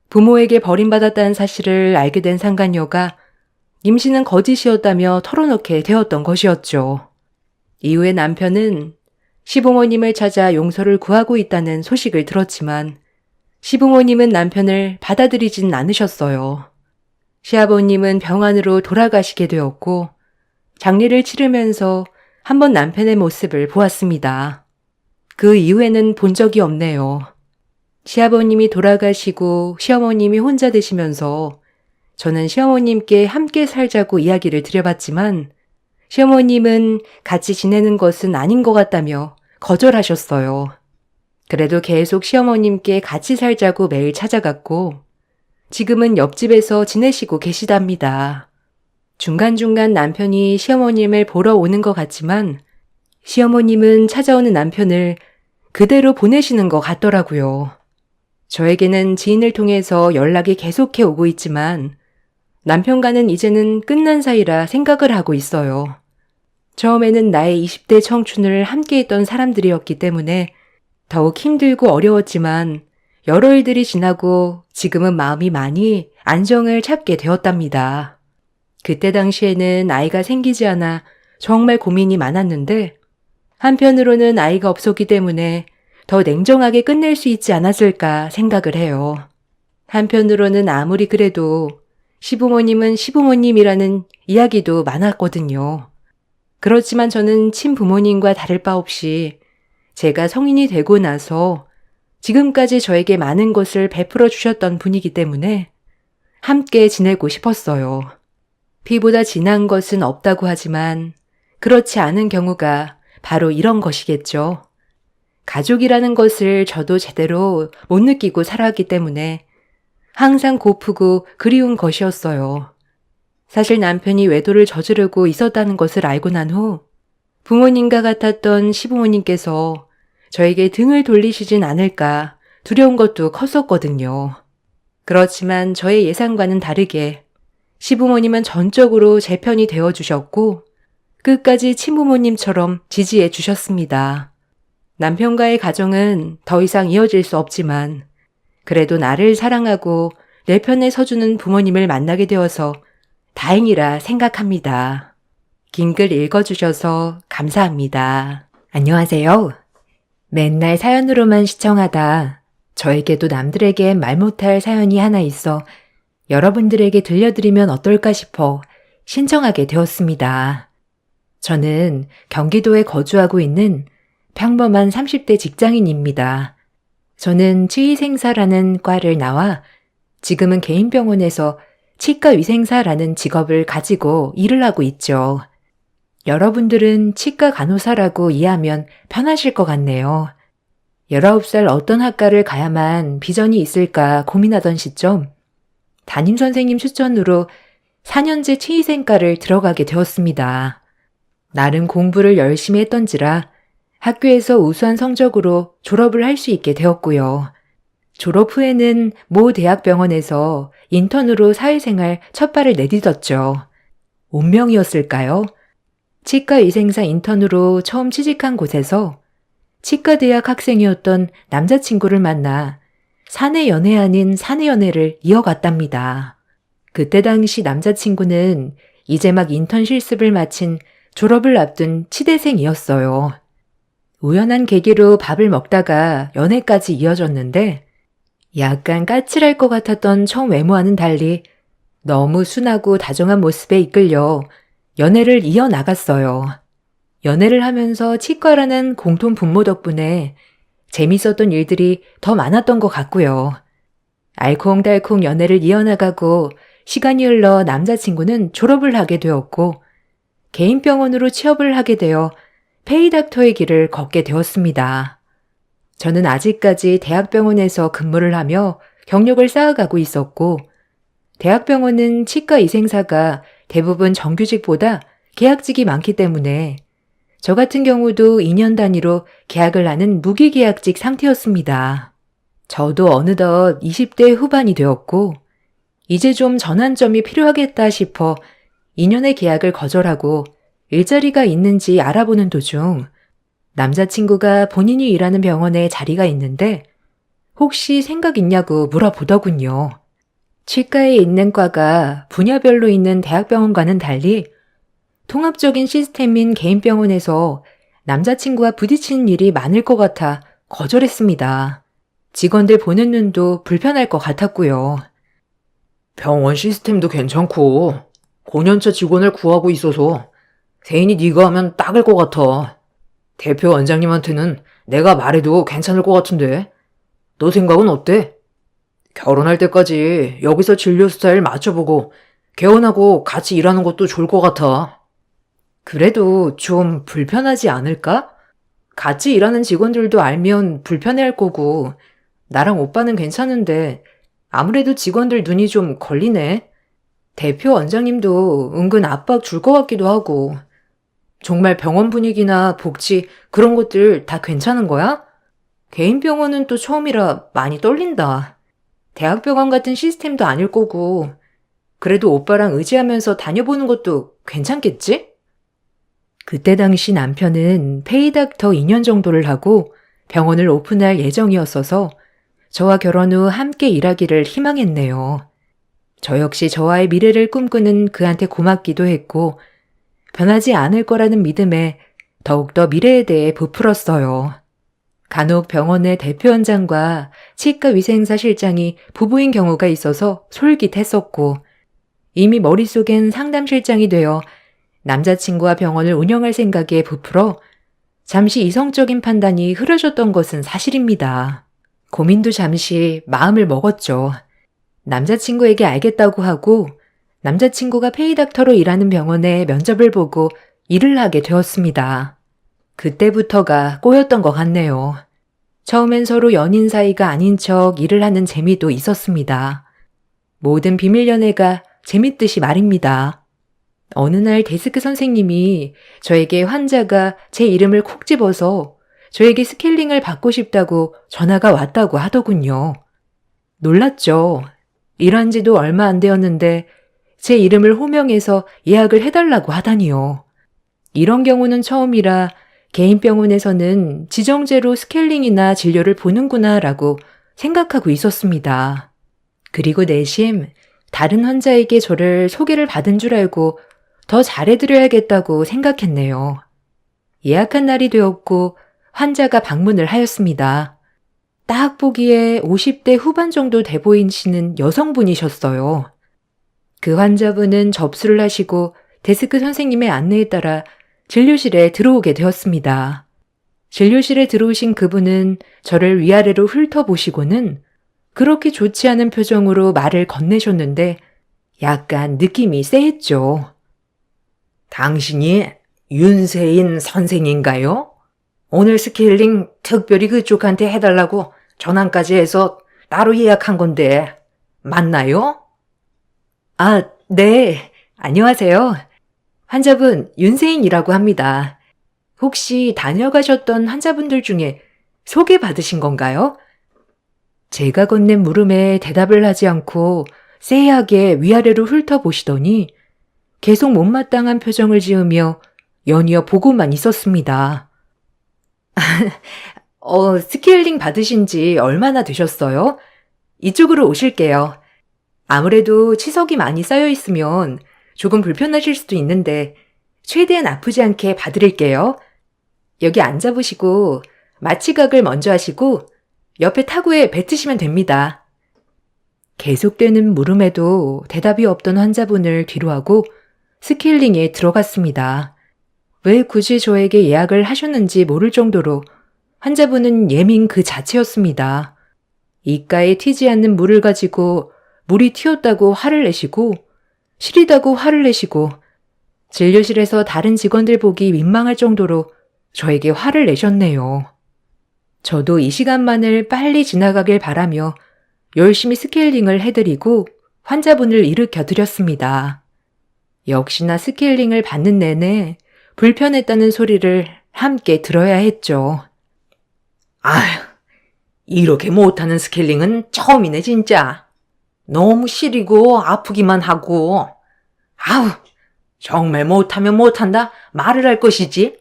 부모에게 버림받았다는 사실을 알게 된 상간녀가 임신은 거짓이었다며 털어놓게 되었던 것이었죠. 이후에 남편은 시부모님을 찾아 용서를 구하고 있다는 소식을 들었지만 시부모님은 남편을 받아들이진 않으셨어요. 시아버님은 병원으로 돌아가시게 되었고 장례를 치르면서 한번 남편의 모습을 보았습니다. 그 이후에는 본 적이 없네요. 시아버님이 돌아가시고 시어머님이 혼자 되시면서 저는 시어머님께 함께 살자고 이야기를 드려봤지만 시어머님은 같이 지내는 것은 아닌 것 같다며 거절하셨어요. 그래도 계속 시어머님께 같이 살자고 매일 찾아갔고 지금은 옆집에서 지내시고 계시답니다. 중간중간 남편이 시어머님을 보러 오는 것 같지만 시어머님은 찾아오는 남편을 그대로 보내시는 것 같더라고요. 저에게는 지인을 통해서 연락이 계속해 오고 있지만 남편과는 이제는 끝난 사이라 생각을 하고 있어요. 처음에는 나의 20대 청춘을 함께했던 사람들이었기 때문에 더욱 힘들고 어려웠지만 여러 일들이 지나고 지금은 마음이 많이 안정을 찾게 되었답니다. 그때 당시에는 아이가 생기지 않아 정말 고민이 많았는데 한편으로는 아이가 없었기 때문에 더 냉정하게 끝낼 수 있지 않았을까 생각을 해요. 한편으로는 아무리 그래도 시부모님은 시부모님이라는 이야기도 많았거든요. 그렇지만 저는 친부모님과 다를 바 없이 제가 성인이 되고 나서 지금까지 저에게 많은 것을 베풀어 주셨던 분이기 때문에 함께 지내고 싶었어요. 피보다 진한 것은 없다고 하지만 그렇지 않은 경우가 바로 이런 것이겠죠. 가족이라는 것을 저도 제대로 못 느끼고 살아왔기 때문에 항상 고프고 그리운 것이었어요. 사실 남편이 외도를 저지르고 있었다는 것을 알고 난 후 부모님과 같았던 시부모님께서 저에게 등을 돌리시진 않을까 두려운 것도 컸었거든요. 그렇지만 저의 예상과는 다르게 시부모님은 전적으로 제 편이 되어주셨고 끝까지 친부모님처럼 지지해 주셨습니다. 남편과의 가정은 더 이상 이어질 수 없지만 그래도 나를 사랑하고 내 편에 서주는 부모님을 만나게 되어서 다행이라 생각합니다. 긴 글 읽어주셔서 감사합니다. 안녕하세요. 맨날 사연으로만 시청하다 저에게도 남들에게 말 못할 사연이 하나 있어 여러분들에게 들려드리면 어떨까 싶어 신청하게 되었습니다. 저는 경기도에 거주하고 있는 평범한 30대 직장인입니다. 저는 치의생사라는 과를 나와 지금은 개인병원에서 치과위생사라는 직업을 가지고 일을 하고 있죠. 여러분들은 치과 간호사라고 이해하면 편하실 것 같네요. 19살 어떤 학과를 가야만 비전이 있을까 고민하던 시점, 담임선생님 추천으로 4년제 치의생과를 들어가게 되었습니다. 나름 공부를 열심히 했던지라 학교에서 우수한 성적으로 졸업을 할 수 있게 되었고요. 졸업 후에는 모 대학병원에서 인턴으로 사회생활 첫 발을 내딛었죠. 운명이었을까요? 치과위생사 인턴으로 처음 취직한 곳에서 치과대학 학생이었던 남자친구를 만나 사내 연애 아닌 사내 연애를 이어갔답니다. 그때 당시 남자친구는 이제 막 인턴 실습을 마친 졸업을 앞둔 치대생이었어요. 우연한 계기로 밥을 먹다가 연애까지 이어졌는데 약간 까칠할 것 같았던 처음 외모와는 달리 너무 순하고 다정한 모습에 이끌려 연애를 이어나갔어요. 연애를 하면서 치과라는 공통 분모 덕분에 재밌었던 일들이 더 많았던 것 같고요. 알콩달콩 연애를 이어나가고 시간이 흘러 남자친구는 졸업을 하게 되었고 개인 병원으로 취업을 하게 되어 페이닥터의 길을 걷게 되었습니다. 저는 아직까지 대학병원에서 근무를 하며 경력을 쌓아가고 있었고 대학병원은 치과위생사가 대부분 정규직보다 계약직이 많기 때문에 저 같은 경우도 2년 단위로 계약을 하는 무기계약직 상태였습니다. 저도 어느덧 20대 후반이 되었고 이제 좀 전환점이 필요하겠다 싶어 2년의 계약을 거절하고 일자리가 있는지 알아보는 도중 남자친구가 본인이 일하는 병원에 자리가 있는데 혹시 생각 있냐고 물어보더군요. 치과에 있는 과가 분야별로 있는 대학병원과는 달리 통합적인 시스템인 개인병원에서 남자친구와 부딪히는 일이 많을 것 같아 거절했습니다. 직원들 보는 눈도 불편할 것 같았고요. 병원 시스템도 괜찮고 5년차 직원을 구하고 있어서 세인이 네가 하면 딱일 것 같아. 대표 원장님한테는 내가 말해도 괜찮을 것 같은데. 너 생각은 어때? 결혼할 때까지 여기서 진료 스타일 맞춰보고 개원하고 같이 일하는 것도 좋을 것 같아. 그래도 좀 불편하지 않을까? 같이 일하는 직원들도 알면 불편해할 거고 나랑 오빠는 괜찮은데 아무래도 직원들 눈이 좀 걸리네. 대표 원장님도 은근 압박 줄 것 같기도 하고. 정말 병원 분위기나 복지 그런 것들 다 괜찮은 거야? 개인 병원은 또 처음이라 많이 떨린다. 대학병원 같은 시스템도 아닐 거고, 그래도 오빠랑 의지하면서 다녀보는 것도 괜찮겠지? 그때 당시 남편은 페이닥터 2년 정도를 하고 병원을 오픈할 예정이었어서 저와 결혼 후 함께 일하기를 희망했네요. 저 역시 저와의 미래를 꿈꾸는 그한테 고맙기도 했고 변하지 않을 거라는 믿음에 더욱더 미래에 대해 부풀었어요. 간혹 병원의 대표원장과 치과위생사 실장이 부부인 경우가 있어서 솔깃했었고 이미 머릿속엔 상담실장이 되어 남자친구와 병원을 운영할 생각에 부풀어 잠시 이성적인 판단이 흐려졌던 것은 사실입니다. 고민도 잠시 마음을 먹었죠. 남자친구에게 알겠다고 하고 남자친구가 페이닥터로 일하는 병원에 면접을 보고 일을 하게 되었습니다. 그때부터가 꼬였던 것 같네요. 처음엔 서로 연인 사이가 아닌 척 일을 하는 재미도 있었습니다. 모든 비밀 연애가 재밌듯이 말입니다. 어느 날 데스크 선생님이 저에게 환자가 제 이름을 콕 집어서 저에게 스케일링을 받고 싶다고 전화가 왔다고 하더군요. 놀랐죠. 일한 지도 얼마 안 되었는데 제 이름을 호명해서 예약을 해달라고 하다니요. 이런 경우는 처음이라 개인 병원에서는 지정제로 스케일링이나 진료를 보는구나 라고 생각하고 있었습니다. 그리고 내심 다른 환자에게 저를 소개를 받은 줄 알고 더 잘해드려야겠다고 생각했네요. 예약한 날이 되었고 환자가 방문을 하였습니다. 딱 보기에 50대 후반 정도 돼 보이시는 여성분이셨어요. 그 환자분은 접수를 하시고 데스크 선생님의 안내에 따라 진료실에 들어오게 되었습니다. 진료실에 들어오신 그분은 저를 위아래로 훑어보시고는 그렇게 좋지 않은 표정으로 말을 건네셨는데 약간 느낌이 쎄했죠. 당신이 윤세인 선생인가요? 오늘 스케일링 특별히 그쪽한테 해달라고 전화까지 해서 따로 예약한 건데 맞나요? 아, 네. 안녕하세요. 환자분 윤세인이라고 합니다. 혹시 다녀가셨던 환자분들 중에 소개받으신 건가요? 제가 건넨 물음에 대답을 하지 않고 쎄하게 위아래로 훑어보시더니 계속 못마땅한 표정을 지으며 연이어 보고만 있었습니다. 스케일링 받으신 지 얼마나 되셨어요? 이쪽으로 오실게요. 아무래도 치석이 많이 쌓여 있으면 조금 불편하실 수도 있는데 최대한 아프지 않게 봐드릴게요. 여기 앉아보시고 마취각을 먼저 하시고 옆에 타구에 뱉으시면 됩니다. 계속되는 물음에도 대답이 없던 환자분을 뒤로하고 스케일링에 들어갔습니다. 왜 굳이 저에게 예약을 하셨는지 모를 정도로 환자분은 예민 그 자체였습니다. 이가에 튀지 않는 물을 가지고 물이 튀었다고 화를 내시고 시리다고 화를 내시고 진료실에서 다른 직원들 보기 민망할 정도로 저에게 화를 내셨네요. 저도 이 시간만을 빨리 지나가길 바라며 열심히 스케일링을 해드리고 환자분을 일으켜 드렸습니다. 역시나 스케일링을 받는 내내 불편했다는 소리를 함께 들어야 했죠. 아휴, 이렇게 못하는 스케일링은 처음이네 진짜. 너무 시리고 아프기만 하고. 아우, 정말 못하면 못한다 말을 할 것이지.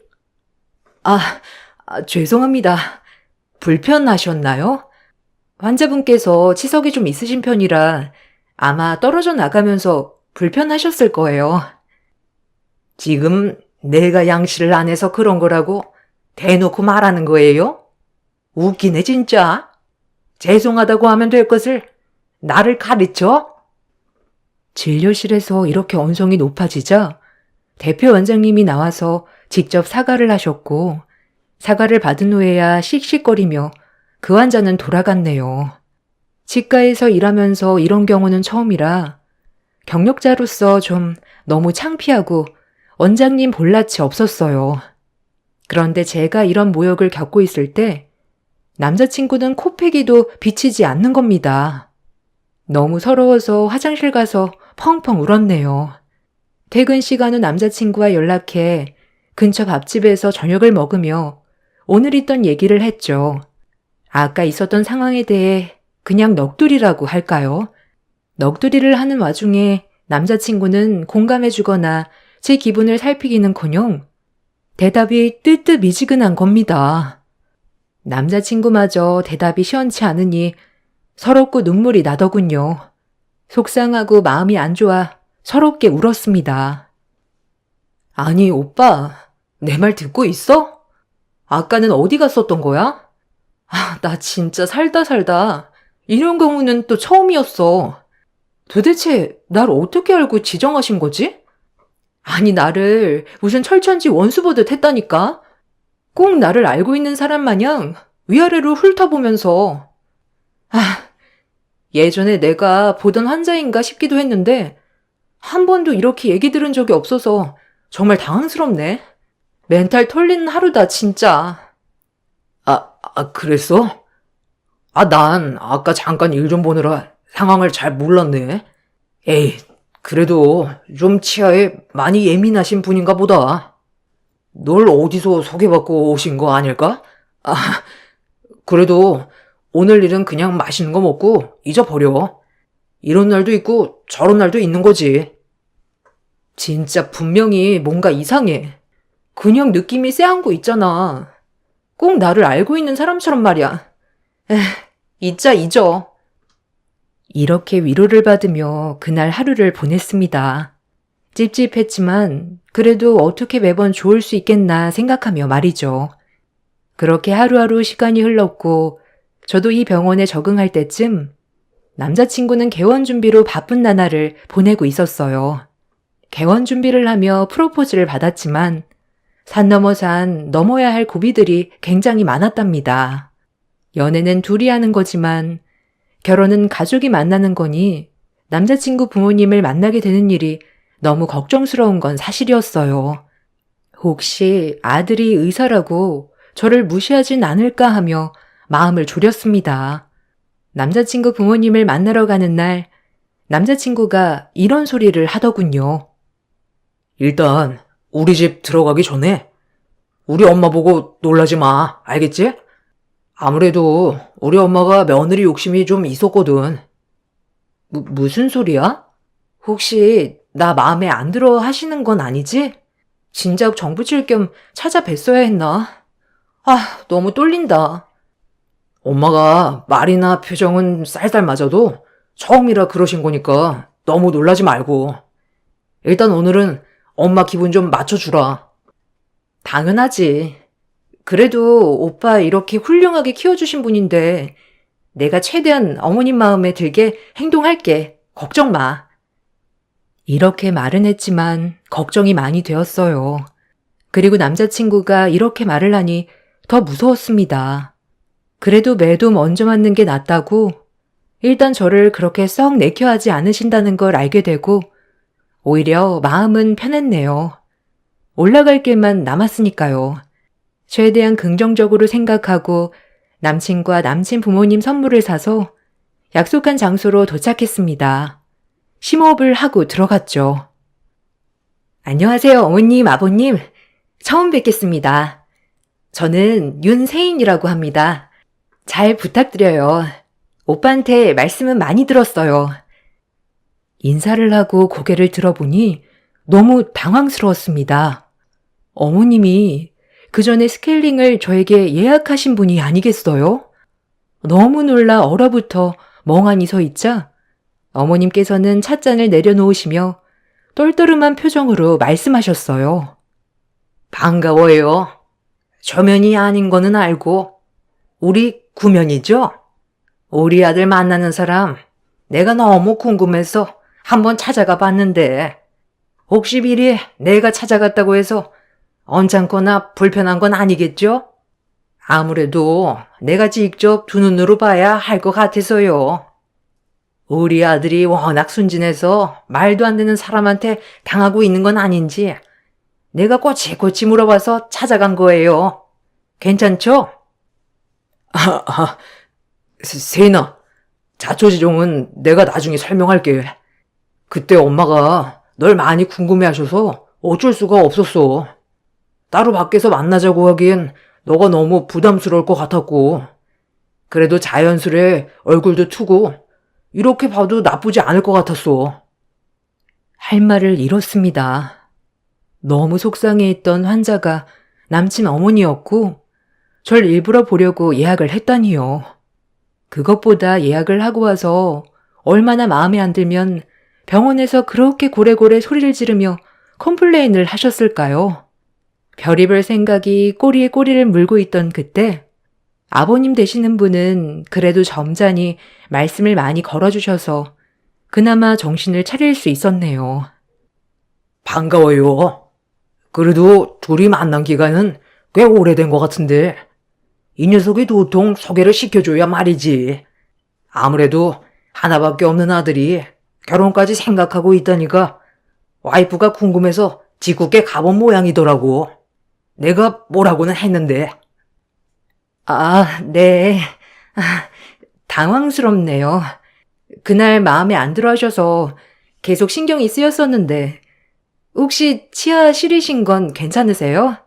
죄송합니다. 불편하셨나요? 환자분께서 치석이 좀 있으신 편이라 아마 떨어져 나가면서 불편하셨을 거예요. 지금 내가 양치를 안 해서 그런 거라고 대놓고 말하는 거예요? 웃기네 진짜. 죄송하다고 하면 될 것을 나를 가르쳐? 진료실에서 이렇게 언성이 높아지자 대표 원장님이 나와서 직접 사과를 하셨고 사과를 받은 후에야 씩씩거리며 그 환자는 돌아갔네요. 치과에서 일하면서 이런 경우는 처음이라 경력자로서 좀 너무 창피하고 원장님 볼낯이 없었어요. 그런데 제가 이런 모욕을 겪고 있을 때 남자친구는 코빼기도 비치지 않는 겁니다. 너무 서러워서 화장실 가서 펑펑 울었네요. 퇴근 시간 후 남자친구와 연락해 근처 밥집에서 저녁을 먹으며 오늘 있던 얘기를 했죠. 아까 있었던 상황에 대해 그냥 넋두리라고 할까요? 넋두리를 하는 와중에 남자친구는 공감해주거나 제 기분을 살피기는커녕 대답이 뜨뜻미지근한 겁니다. 남자친구마저 대답이 시원치 않으니 서럽고 눈물이 나더군요. 속상하고 마음이 안 좋아 서럽게 울었습니다. 아니, 오빠, 내 말 듣고 있어? 아까는 어디 갔었던 거야? 나 진짜 살다 이런 경우는 또 처음이었어. 도대체 날 어떻게 알고 지정하신 거지? 아니, 나를 무슨 철천지 원수 보듯 했다니까? 꼭 나를 알고 있는 사람 마냥 위아래로 훑어보면서. 예전에 내가 보던 환자인가 싶기도 했는데 한 번도 이렇게 얘기 들은 적이 없어서 정말 당황스럽네. 멘탈 털리는 하루다, 진짜. 그랬어? 난 아까 잠깐 일 좀 보느라 상황을 잘 몰랐네. 에이, 그래도 좀 치아에 많이 예민하신 분인가 보다. 널 어디서 소개받고 오신 거 아닐까? 그래도 오늘 일은 그냥 맛있는 거 먹고 잊어버려. 이런 날도 있고 저런 날도 있는 거지. 진짜 분명히 뭔가 이상해. 그냥 느낌이 쎄한 거 있잖아. 꼭 나를 알고 있는 사람처럼 말이야. 잊자 잊어. 이렇게 위로를 받으며 그날 하루를 보냈습니다. 찝찝했지만 그래도 어떻게 매번 좋을 수 있겠나 생각하며 말이죠. 그렇게 하루하루 시간이 흘렀고 저도 이 병원에 적응할 때쯤 남자친구는 개원 준비로 바쁜 나날을 보내고 있었어요. 개원 준비를 하며 프로포즈를 받았지만 산 넘어 산 넘어야 할 고비들이 굉장히 많았답니다. 연애는 둘이 하는 거지만 결혼은 가족이 만나는 거니 남자친구 부모님을 만나게 되는 일이 너무 걱정스러운 건 사실이었어요. 혹시 아들이 의사라고 저를 무시하진 않을까 하며 마음을 졸였습니다. 남자친구 부모님을 만나러 가는 날 남자친구가 이런 소리를 하더군요. 일단 우리 집 들어가기 전에 우리 엄마 보고 놀라지 마, 알겠지? 아무래도 우리 엄마가 며느리 욕심이 좀 있었거든. 무슨 소리야? 혹시 나 마음에 안 들어 하시는 건 아니지? 진작 정부 칠 겸 찾아뵀어야 했나? 너무 떨린다. 엄마가 말이나 표정은 쌀쌀 맞아도 처음이라 그러신 거니까 너무 놀라지 말고. 일단 오늘은 엄마 기분 좀 맞춰주라. 당연하지. 그래도 오빠 이렇게 훌륭하게 키워주신 분인데 내가 최대한 어머님 마음에 들게 행동할게. 걱정 마. 이렇게 말은 했지만 걱정이 많이 되었어요. 그리고 남자친구가 이렇게 말을 하니 더 무서웠습니다. 그래도 매도 먼저 맞는 게 낫다고 일단 저를 그렇게 썩 내켜하지 않으신다는 걸 알게 되고 오히려 마음은 편했네요. 올라갈 길만 남았으니까요. 최대한 긍정적으로 생각하고 남친과 남친 부모님 선물을 사서 약속한 장소로 도착했습니다. 심호흡을 하고 들어갔죠. 안녕하세요, 어머님, 아버님. 처음 뵙겠습니다. 저는 윤세인이라고 합니다. 잘 부탁드려요. 오빠한테 말씀은 많이 들었어요. 인사를 하고 고개를 들어보니 너무 당황스러웠습니다. 어머님이 그 전에 스케일링을 저에게 예약하신 분이 아니겠어요? 너무 놀라 얼어붙어 멍하니 서 있자 어머님께서는 찻잔을 내려놓으시며 떨떠름한 표정으로 말씀하셨어요. 반가워요. 저면이 아닌 거는 알고 우리 구면이죠? 우리 아들 만나는 사람 내가 너무 궁금해서 한번 찾아가 봤는데 혹시 미리 내가 찾아갔다고 해서 언짢거나 불편한 건 아니겠죠? 아무래도 내가 직접 두 눈으로 봐야 할 것 같아서요. 우리 아들이 워낙 순진해서 말도 안 되는 사람한테 당하고 있는 건 아닌지 내가 꼬치꼬치 물어봐서 찾아간 거예요. 괜찮죠? 세인아, 자초지종은 내가 나중에 설명할게. 그때 엄마가 널 많이 궁금해하셔서 어쩔 수가 없었어. 따로 밖에서 만나자고 하기엔 너가 너무 부담스러울 것 같았고, 그래도 자연스레 얼굴도 트고, 이렇게 봐도 나쁘지 않을 것 같았어. 할 말을 잃었습니다. 너무 속상해했던 환자가 남친 어머니였고, 절 일부러 보려고 예약을 했다니요. 그것보다 예약을 하고 와서 얼마나 마음에 안 들면 병원에서 그렇게 고래고래 소리를 지르며 컴플레인을 하셨을까요? 별의별 생각이 꼬리에 꼬리를 물고 있던 그때 아버님 되시는 분은 그래도 점잖이 말씀을 많이 걸어주셔서 그나마 정신을 차릴 수 있었네요. 반가워요. 그래도 둘이 만난 기간은 꽤 오래된 것 같은데, 이 녀석이 도통 소개를 시켜줘야 말이지. 아무래도 하나밖에 없는 아들이 결혼까지 생각하고 있다니까 와이프가 궁금해서 짓궂게 가본 모양이더라고. 내가 뭐라고는 했는데. 아, 네. 당황스럽네요. 그날 마음에 안 들어 하셔서 계속 신경이 쓰였었는데, 혹시 치아 시리신 건 괜찮으세요?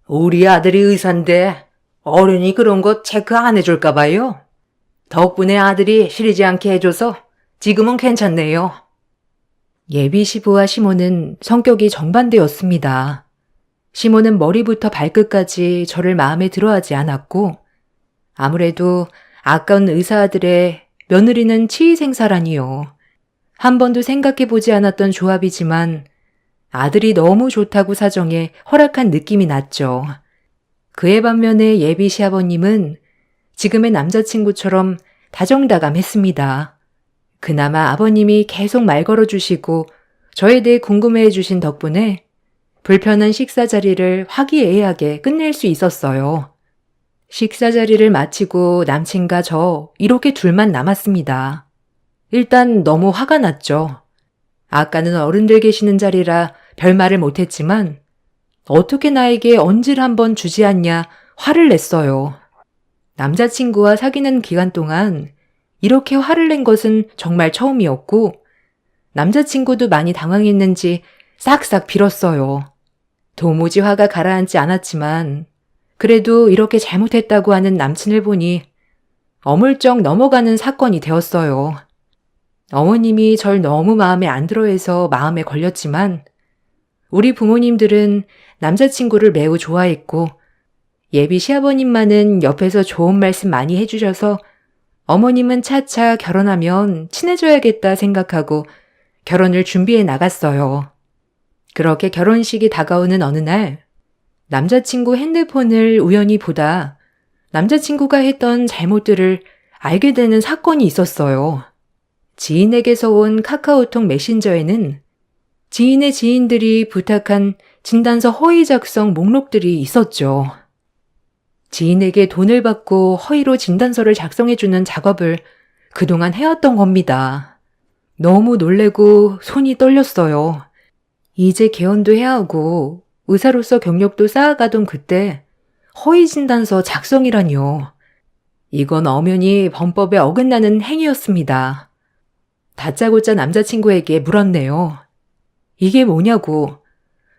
우리 아들이 의사인데 어른이 그런 거 체크 안 해줄까 봐요. 덕분에 아들이 시리지 않게 해줘서 지금은 괜찮네요. 예비 시부와 시모는 성격이 정반대였습니다. 시모는 머리부터 발끝까지 저를 마음에 들어하지 않았고, 아무래도 아까운 의사 아들의 며느리는 치위생사라니요. 한 번도 생각해보지 않았던 조합이지만 아들이 너무 좋다고 사정해 허락한 느낌이 났죠. 그에 반면에 예비 시아버님은 지금의 남자친구처럼 다정다감했습니다. 그나마 아버님이 계속 말 걸어주시고 저에 대해 궁금해해 주신 덕분에 불편한 식사 자리를 화기애애하게 끝낼 수 있었어요. 식사 자리를 마치고 남친과 저 이렇게 둘만 남았습니다. 일단 너무 화가 났죠. 아까는 어른들 계시는 자리라 별말을 못했지만 어떻게 나에게 언질 한번 주지 않냐 화를 냈어요. 남자친구와 사귀는 기간 동안 이렇게 화를 낸 것은 정말 처음이었고 남자친구도 많이 당황했는지 싹싹 빌었어요. 도무지 화가 가라앉지 않았지만 그래도 이렇게 잘못했다고 하는 남친을 보니 어물쩍 넘어가는 사건이 되었어요. 어머님이 절 너무 마음에 안 들어해서 마음에 걸렸지만 우리 부모님들은 남자친구를 매우 좋아했고 예비 시아버님만은 옆에서 좋은 말씀 많이 해주셔서 어머님은 차차 결혼하면 친해져야겠다 생각하고 결혼을 준비해 나갔어요. 그렇게 결혼식이 다가오는 어느 날 남자친구 핸드폰을 우연히 보다 남자친구가 했던 잘못들을 알게 되는 사건이 있었어요. 지인에게서 온 카카오톡 메신저에는 지인의 지인들이 부탁한 진단서 허위 작성 목록들이 있었죠. 지인에게 돈을 받고 허위로 진단서를 작성해주는 작업을 그동안 해왔던 겁니다. 너무 놀래고 손이 떨렸어요. 이제 개원도 해야 하고 의사로서 경력도 쌓아가던 그때 허위 진단서 작성이라니요. 이건 엄연히 범법에 어긋나는 행위였습니다. 다짜고짜 남자친구에게 물었네요. 이게 뭐냐고.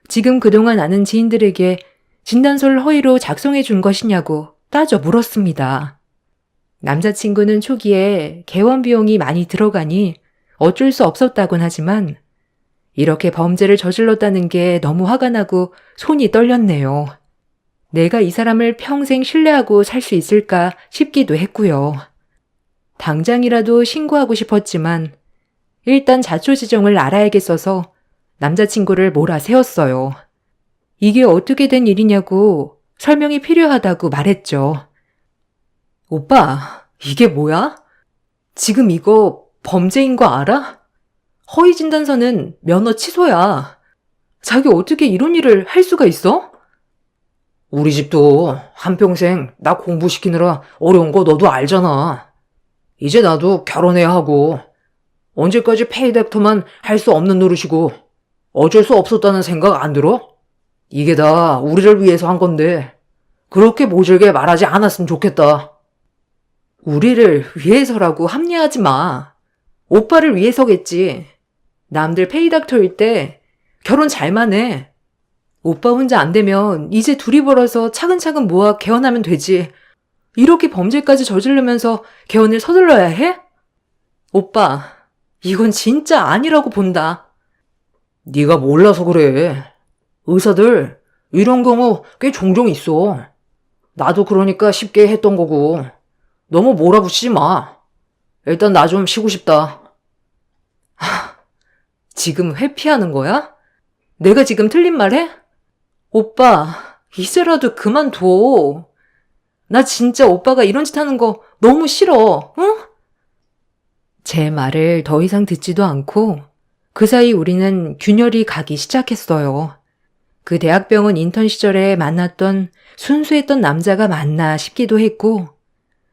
지금 그동안 아는 지인들에게 진단서를 허위로 작성해 준 것이냐고 따져 물었습니다. 남자친구는 초기에 개원 비용이 많이 들어가니 어쩔 수 없었다곤 하지만 이렇게 범죄를 저질렀다는 게 너무 화가 나고 손이 떨렸네요. 내가 이 사람을 평생 신뢰하고 살 수 있을까 싶기도 했고요. 당장이라도 신고하고 싶었지만 일단 자초지종을 알아야겠어서 남자친구를 몰아세웠어요. 이게 어떻게 된 일이냐고 설명이 필요하다고 말했죠. 오빠, 이게 뭐야? 지금 이거 범죄인 거 알아? 허위 진단서는 면허 취소야. 자기 어떻게 이런 일을 할 수가 있어? 우리 집도 한평생 나 공부시키느라 어려운 거 너도 알잖아. 이제 나도 결혼해야 하고 언제까지 페이닥터만 할 수 없는 노릇이고 어쩔 수 없었다는 생각 안 들어? 이게 다 우리를 위해서 한 건데 그렇게 모질게 말하지 않았으면 좋겠다. 우리를 위해서라고 합리화하지 마. 오빠를 위해서겠지. 남들 페이닥터일 때 결혼 잘만 해. 오빠 혼자 안 되면 이제 둘이 벌어서 차근차근 모아 개헌하면 되지. 이렇게 범죄까지 저지르면서 개헌을 서둘러야 해? 오빠, 이건 진짜 아니라고 본다. 네가 몰라서 그래. 의사들 이런 경우 꽤 종종 있어. 나도 그러니까 쉽게 했던 거고. 너무 몰아붙이지 마. 일단 나 좀 쉬고 싶다. 지금 회피하는 거야? 내가 지금 틀린 말 해? 오빠, 이제라도 그만둬. 나 진짜 오빠가 이런 짓 하는 거 너무 싫어, 응? 제 말을 더 이상 듣지도 않고 그 사이 우리는 균열이 가기 시작했어요. 그 대학병원 인턴 시절에 만났던 순수했던 남자가 맞나 싶기도 했고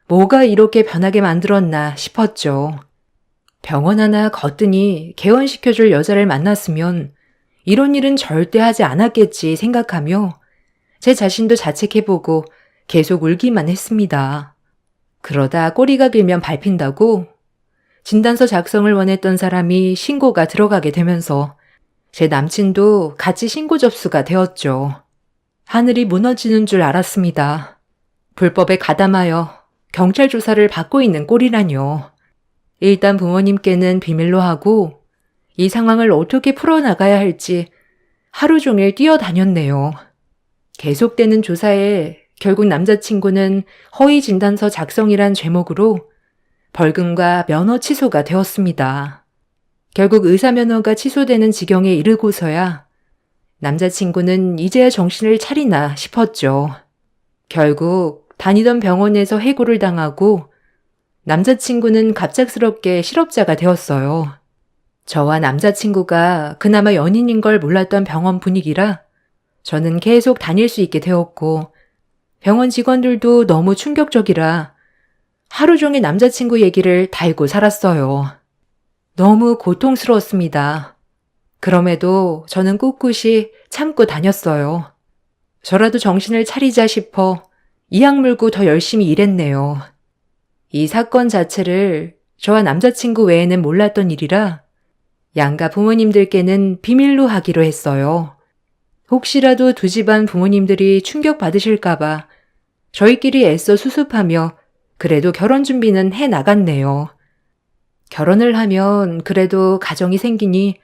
뭐가 이렇게 변하게 만들었나 싶었죠. 병원 하나 거뜬히 개원시켜줄 여자를 만났으면 이런 일은 절대 하지 않았겠지 생각하며 제 자신도 자책해보고 계속 울기만 했습니다. 그러다 꼬리가 길면 밟힌다고 진단서 작성을 원했던 사람이 신고가 들어가게 되면서 제 남친도 같이 신고 접수가 되었죠. 하늘이 무너지는 줄 알았습니다. 불법에 가담하여 경찰 조사를 받고 있는 꼴이라뇨. 일단 부모님께는 비밀로 하고 이 상황을 어떻게 풀어나가야 할지 하루 종일 뛰어다녔네요. 계속되는 조사에 결국 남자친구는 허위 진단서 작성이란 죄목으로 벌금과 면허 취소가 되었습니다. 결국 의사 면허가 취소되는 지경에 이르고서야 남자친구는 이제야 정신을 차리나 싶었죠. 결국 다니던 병원에서 해고를 당하고 남자친구는 갑작스럽게 실업자가 되었어요. 저와 남자친구가 그나마 연인인 걸 몰랐던 병원 분위기라 저는 계속 다닐 수 있게 되었고 병원 직원들도 너무 충격적이라 하루 종일 남자친구 얘기를 달고 살았어요. 너무 고통스러웠습니다. 그럼에도 저는 꿋꿋이 참고 다녔어요. 저라도 정신을 차리자 싶어 이악 물고 더 열심히 일했네요. 이 사건 자체를 저와 남자친구 외에는 몰랐던 일이라 양가 부모님들께는 비밀로 하기로 했어요. 혹시라도 두 집안 부모님들이 충격받으실까봐 저희끼리 애써 수습하며 그래도 결혼 준비는 해 나갔네요. 결혼을 하면 그래도 가정이 생기니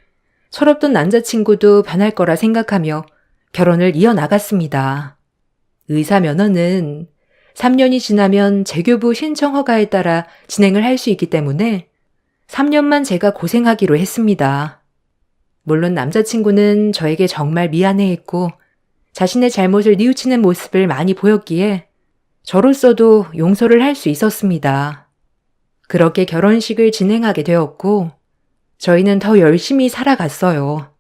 철없던 남자친구도 변할 거라 생각하며 결혼을 이어나갔습니다. 의사 면허는 3년이 지나면 재교부 신청 허가에 따라 진행을 할 수 있기 때문에 3년만 제가 고생하기로 했습니다. 물론 남자친구는 저에게 정말 미안해했고 자신의 잘못을 뉘우치는 모습을 많이 보였기에 저로서도 용서를 할 수 있었습니다. 그렇게 결혼식을 진행하게 되었고 저희는 더 열심히 살아갔어요.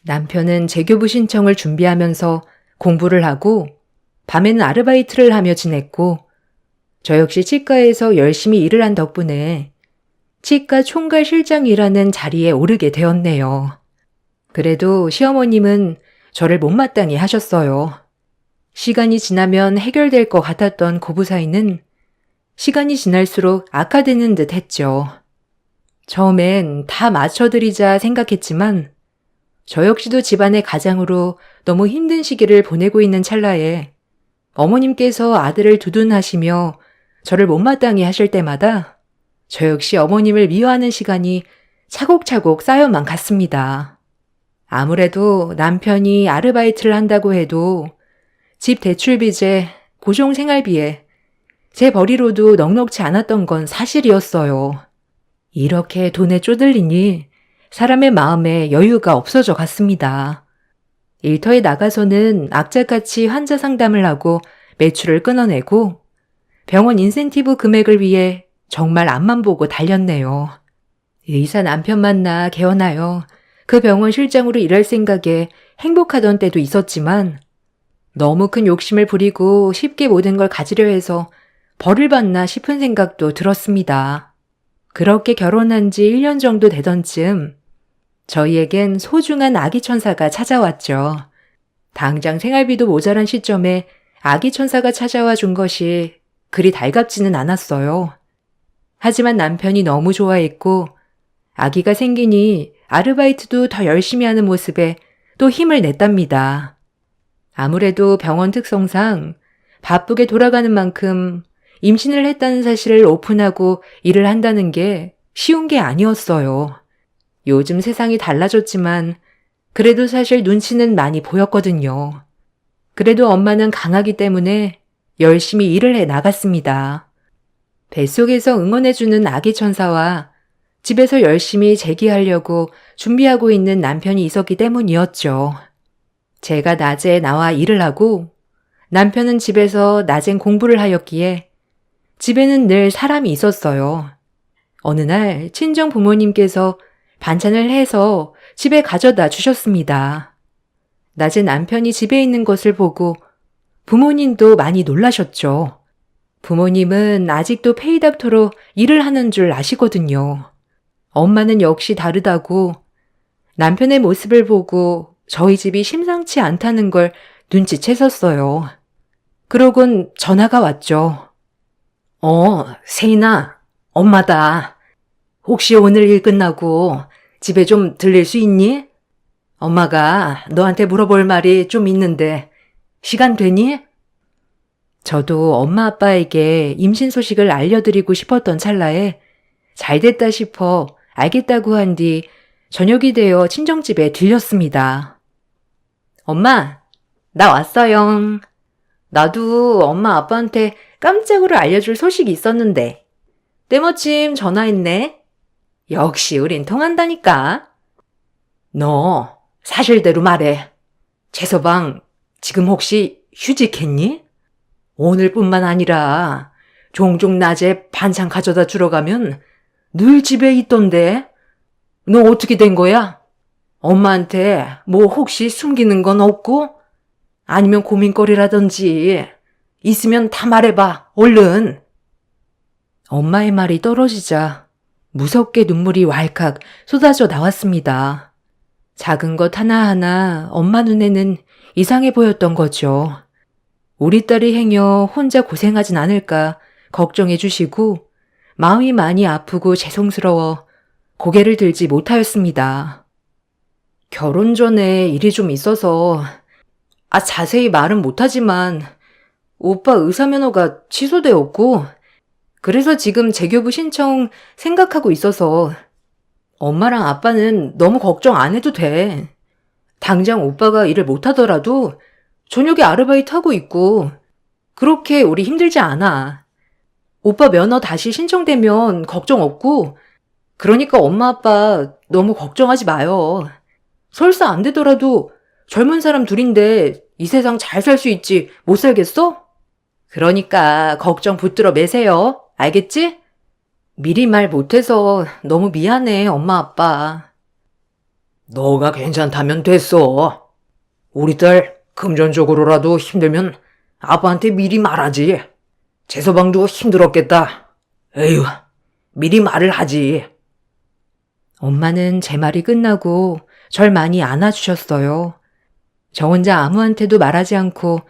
남편은 재교부 신청을 준비하면서 공부를 하고 밤에는 아르바이트를 하며 지냈고 저 역시 치과에서 열심히 일을 한 덕분에 치과 총괄 실장이라는 자리에 오르게 되었네요. 그래도 시어머님은 저를 못마땅히 하셨어요. 시간이 지나면 해결될 것 같았던 고부 사이는 시간이 지날수록 악화되는 듯 했죠. 처음엔 다 맞춰드리자 생각했지만 저 역시도 집안의 가장으로 너무 힘든 시기를 보내고 있는 찰나에 어머님께서 아들을 두둔하시며 저를 못마땅히 하실 때마다 저 역시 어머님을 미워하는 시간이 차곡차곡 쌓여만 갔습니다. 아무래도 남편이 아르바이트를 한다고 해도 집 대출비제, 고정생활비에 제 벌이로도 넉넉지 않았던 건 사실이었어요. 이렇게 돈에 쪼들리니 사람의 마음에 여유가 없어져 갔습니다. 일터에 나가서는 악착같이 환자 상담을 하고 매출을 끊어내고 병원 인센티브 금액을 위해 정말 앞만 보고 달렸네요. 의사 남편 만나 개원하여 그 병원 실장으로 일할 생각에 행복하던 때도 있었지만 너무 큰 욕심을 부리고 쉽게 모든 걸 가지려 해서 벌을 받나 싶은 생각도 들었습니다. 그렇게 결혼한 지 1년 정도 되던 즈음 저희에겐 소중한 아기 천사가 찾아왔죠. 당장 생활비도 모자란 시점에 아기 천사가 찾아와 준 것이 그리 달갑지는 않았어요. 하지만 남편이 너무 좋아했고 아기가 생기니 아르바이트도 더 열심히 하는 모습에 또 힘을 냈답니다. 아무래도 병원 특성상 바쁘게 돌아가는 만큼 임신을 했다는 사실을 오픈하고 일을 한다는 게 쉬운 게 아니었어요. 요즘 세상이 달라졌지만 그래도 사실 눈치는 많이 보였거든요. 그래도 엄마는 강하기 때문에 열심히 일을 해 나갔습니다. 뱃속에서 응원해주는 아기 천사와 집에서 열심히 재기하려고 준비하고 있는 남편이 있었기 때문이었죠. 제가 낮에 나와 일을 하고 남편은 집에서 낮엔 공부를 하였기에 집에는 늘 사람이 있었어요. 어느 날 친정 부모님께서 반찬을 해서 집에 가져다 주셨습니다. 낮에 남편이 집에 있는 것을 보고 부모님도 많이 놀라셨죠. 부모님은 아직도 페이닥터로 일을 하는 줄 아시거든요. 엄마는 역시 다르다고 남편의 모습을 보고 저희 집이 심상치 않다는 걸 눈치챘었어요. 그러곤 전화가 왔죠. 세인아, 엄마다. 혹시 오늘 일 끝나고 집에 좀 들릴 수 있니? 엄마가 너한테 물어볼 말이 좀 있는데 시간 되니? 저도 엄마 아빠에게 임신 소식을 알려드리고 싶었던 찰나에 잘 됐다 싶어 알겠다고 한 뒤 저녁이 되어 친정집에 들렸습니다. 엄마, 나 왔어요. 나도 엄마 아빠한테 깜짝으로 알려줄 소식이 있었는데 때마침 전화했네. 역시 우린 통한다니까. 너 사실대로 말해. 최서방 지금 혹시 휴직했니? 오늘뿐만 아니라 종종 낮에 반찬 가져다 주러 가면 늘 집에 있던데. 너 어떻게 된 거야? 엄마한테 뭐 혹시 숨기는 건 없고? 아니면 고민거리라든지 있으면 다 말해봐, 얼른. 엄마의 말이 떨어지자 무섭게 눈물이 왈칵 쏟아져 나왔습니다. 작은 것 하나하나 엄마 눈에는 이상해 보였던 거죠. 우리 딸이 행여 혼자 고생하진 않을까 걱정해 주시고 마음이 많이 아프고 죄송스러워 고개를 들지 못하였습니다. 결혼 전에 일이 좀 있어서 자세히 말은 못하지만 오빠 의사면허가 취소되었고 그래서 지금 재교부 신청 생각하고 있어서 엄마랑 아빠는 너무 걱정 안 해도 돼. 당장 오빠가 일을 못하더라도 저녁에 아르바이트 하고 있고 그렇게 우리 힘들지 않아. 오빠 면허 다시 신청되면 걱정 없고 그러니까 엄마 아빠 너무 걱정하지 마요. 설사 안 되더라도 젊은 사람 둘인데 이 세상 잘 살 수 있지 못 살겠어? 그러니까 걱정 붙들어 매세요. 알겠지? 미리 말 못해서 너무 미안해, 엄마 아빠. 너가 괜찮다면 됐어. 우리 딸 금전적으로라도 힘들면 아빠한테 미리 말하지. 재서방도 힘들었겠다. 에휴, 미리 말을 하지. 엄마는 제 말이 끝나고 절 많이 안아주셨어요. 저 혼자 아무한테도 말하지 않고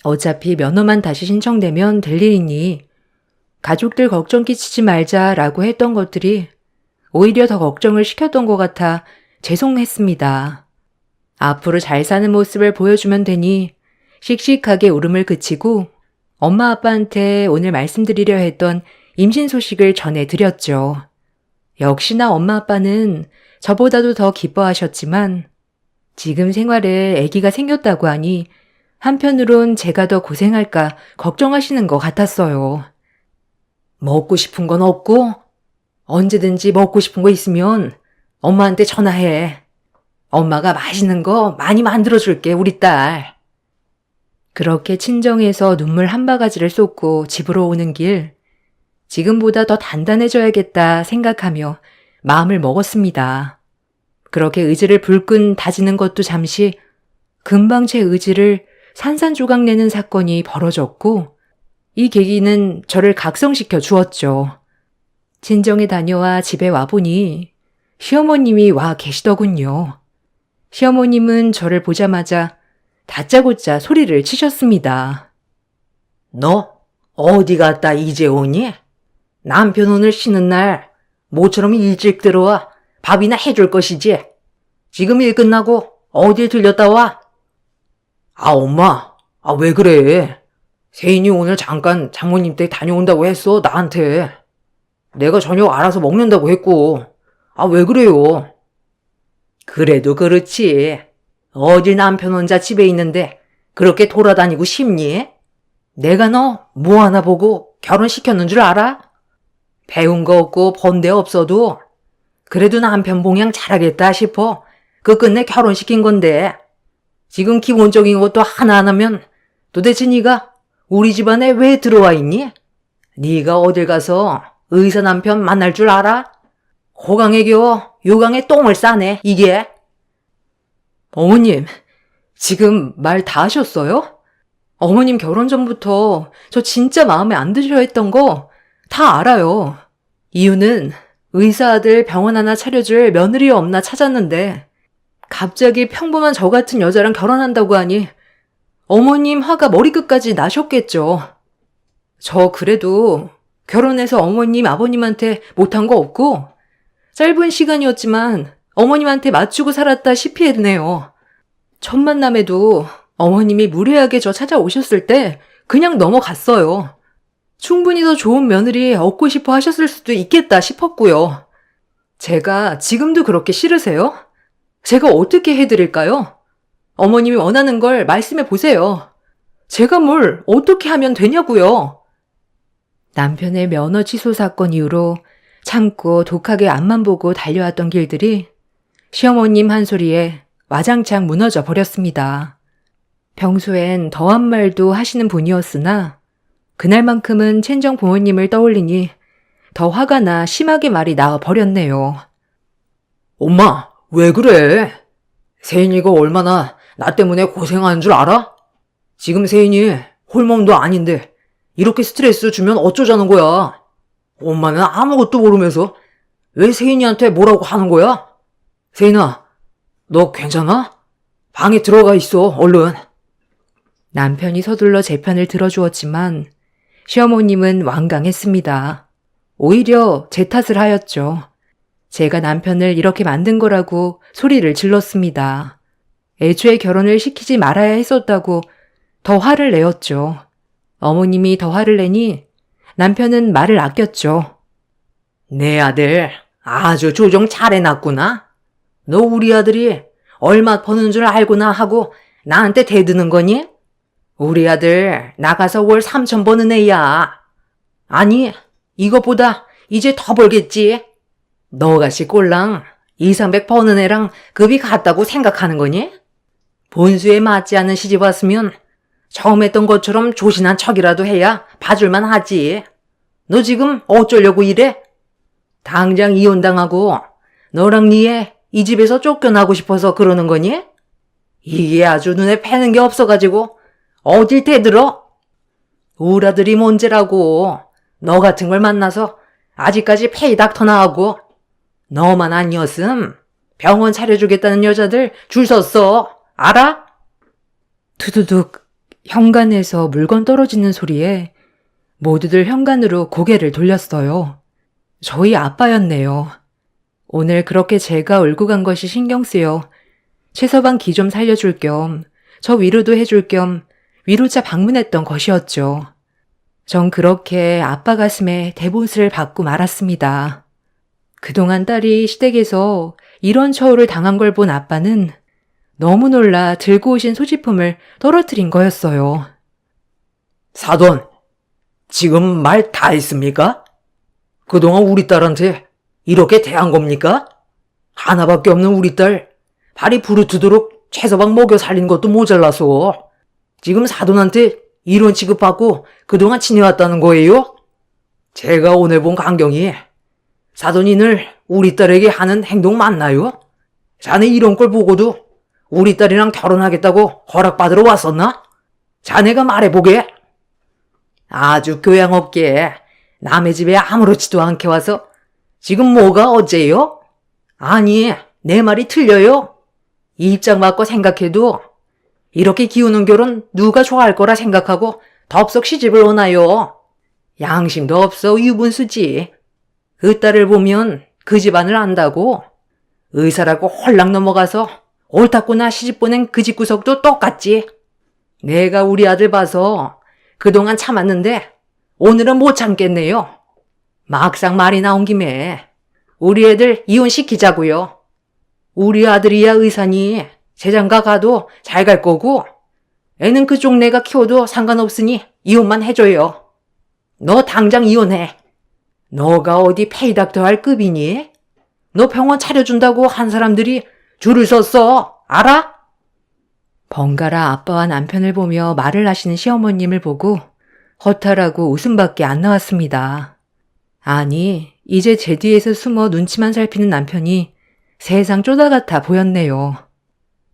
어차피 면허만 다시 신청되면 될 일이니 가족들 걱정 끼치지 말자라고 했던 것들이 오히려 더 걱정을 시켰던 것 같아 죄송했습니다. 앞으로 잘 사는 모습을 보여주면 되니 씩씩하게 울음을 그치고 엄마 아빠한테 오늘 말씀드리려 했던 임신 소식을 전해드렸죠. 역시나 엄마 아빠는 저보다도 더 기뻐하셨지만 지금 생활에 아기가 생겼다고 하니 한편으론 제가 더 고생할까 걱정하시는 것 같았어요. 먹고 싶은 건 없고 언제든지 먹고 싶은 거 있으면 엄마한테 전화해. 엄마가 맛있는 거 많이 만들어줄게, 우리 딸. 그렇게 친정에서 눈물 한 바가지를 쏟고 집으로 오는 길, 지금보다 더 단단해져야겠다 생각하며 마음을 먹었습니다. 그렇게 의지를 불끈 다지는 것도 잠시 금방 제 의지를 산산조각 내는 사건이 벌어졌고 이 계기는 저를 각성시켜 주었죠. 친정에 다녀와 집에 와보니 시어머님이 와 계시더군요. 시어머님은 저를 보자마자 다짜고짜 소리를 치셨습니다. 너 어디 갔다 이제 오니? 남편 오늘 쉬는 날 모처럼 일찍 들어와 밥이나 해줄 것이지. 지금 일 끝나고 어딜 들렸다 와? 아, 엄마. 아, 왜 그래? 세인이 오늘 잠깐 장모님 댁 다녀온다고 했어, 나한테. 내가 저녁 알아서 먹는다고 했고. 아, 왜 그래요? 그래도 그렇지. 어딜 남편 혼자 집에 있는데 그렇게 돌아다니고 싶니? 내가 너 뭐 하나 보고 결혼시켰는 줄 알아? 배운 거 없고 번 데 없어도 그래도 남편 봉양 잘하겠다 싶어 끝내 결혼시킨 건데 지금 기본적인 것도 하나 안 하면 도대체 네가 우리 집안에 왜 들어와 있니? 네가 어딜 가서 의사 남편 만날 줄 알아? 호강에 겨워 요강에 똥을 싸네 이게. 어머님, 지금 말 다 하셨어요? 어머님 결혼 전부터 저 진짜 마음에 안 드셔 했던 거 다 알아요. 이유는 의사 아들 병원 하나 차려줄 며느리 없나 찾았는데 갑자기 평범한 저 같은 여자랑 결혼한다고 하니 어머님 화가 머리끝까지 나셨겠죠. 저 그래도 결혼해서 어머님 아버님한테 못한 거 없고 짧은 시간이었지만 어머님한테 맞추고 살았다시피 했네요. 첫 만남에도 어머님이 무례하게 저 찾아오셨을 때 그냥 넘어갔어요. 충분히 더 좋은 며느리 얻고 싶어 하셨을 수도 있겠다 싶었고요. 제가 지금도 그렇게 싫으세요? 제가 어떻게 해드릴까요? 어머님이 원하는 걸 말씀해 보세요. 제가 뭘 어떻게 하면 되냐고요. 남편의 면허 취소 사건 이후로 참고 독하게 앞만 보고 달려왔던 길들이 시어머님 한 소리에 와장창 무너져 버렸습니다. 평소엔 더한 말도 하시는 분이었으나 그날만큼은 친정 부모님을 떠올리니 더 화가 나 심하게 말이 나와 버렸네요. 엄마, 왜 그래? 세인이가 얼마나 나 때문에 고생하는 줄 알아? 지금 세인이 홀몸도 아닌데 이렇게 스트레스 주면 어쩌자는 거야? 엄마는 아무것도 모르면서 왜 세인이한테 뭐라고 하는 거야? 세인아, 너 괜찮아? 방에 들어가 있어, 얼른. 남편이 서둘러 제 편을 들어주었지만 시어머님은 완강했습니다. 오히려 제 탓을 하였죠. 제가 남편을 이렇게 만든 거라고 소리를 질렀습니다. 애초에 결혼을 시키지 말아야 했었다고 더 화를 내었죠. 어머님이 더 화를 내니 남편은 말을 아꼈죠. 내 아들 아주 조정 잘해놨구나. 너 우리 아들이 얼마 버는 줄 알구나 하고 나한테 대드는 거니? 우리 아들 나가서 월 3천 버는 애야. 아니, 이것보다 이제 더 벌겠지. 너같이 꼴랑 2, 300 버는 애랑 급이 같다고 생각하는 거니? 본수에 맞지 않는 시집 왔으면 처음 했던 것처럼 조신한 척이라도 해야 봐줄만 하지. 너 지금 어쩌려고 이래? 당장 이혼당하고 너랑 니애 이 집에서 쫓겨나고 싶어서 그러는 거니? 이게 아주 눈에 패는 게 없어가지고 어딜 대들어? 우리 아들이 문제라고. 너 같은 걸 만나서 아직까지 페이닥터 나하고 너만 아니었음 병원 차려주겠다는 여자들 줄 섰어. 알아? 두두둑 현관에서 물건 떨어지는 소리에 모두들 현관으로 고개를 돌렸어요. 저희 아빠였네요. 오늘 그렇게 제가 울고 간 것이 신경 쓰여 최서방 기 좀 살려줄 겸 저 위로도 해줄 겸 위로자 방문했던 것이었죠. 전 그렇게 아빠 가슴에 대못을 받고 말았습니다. 그동안 딸이 시댁에서 이런 처우를 당한 걸 본 아빠는 너무 놀라 들고 오신 소지품을 떨어뜨린 거였어요. 사돈, 지금 말 다 했습니까? 그동안 우리 딸한테 이렇게 대한 겁니까? 하나밖에 없는 우리 딸 발이 부르트도록 최서방 먹여 살린 것도 모자라서 지금 사돈한테 이런 취급받고 그동안 지내왔다는 거예요? 제가 오늘 본 광경이 사돈이 늘 우리 딸에게 하는 행동 맞나요? 자네 이런 걸 보고도 우리 딸이랑 결혼하겠다고 허락받으러 왔었나? 자네가 말해보게. 아주 교양 없게 남의 집에 아무렇지도 않게 와서 지금 뭐가 어째요? 아니, 내 말이 틀려요? 이 입장 바꿔 생각해도 이렇게 기우는 결혼 누가 좋아할 거라 생각하고 덥석 시집을 오나요? 양심도 없어 유분수지. 그 딸을 보면 그 집안을 안다고. 의사라고 홀랑 넘어가서 옳다구나 시집 보낸 그 집구석도 똑같지. 내가 우리 아들 봐서 그동안 참았는데 오늘은 못 참겠네요. 막상 말이 나온 김에 우리 애들 이혼시키자고요. 우리 아들이야 의사니 재장가 가도 잘 갈 거고 애는 그쪽 내가 키워도 상관없으니 이혼만 해줘요. 너 당장 이혼해. 너가 어디 페이닥터 할 급이니? 너 병원 차려준다고 한 사람들이 줄을 섰어. 알아? 번갈아 아빠와 남편을 보며 말을 하시는 시어머님을 보고 허탈하고 웃음밖에 안 나왔습니다. 아니, 이제 제 뒤에서 숨어 눈치만 살피는 남편이 세상 쪼다 같아 보였네요.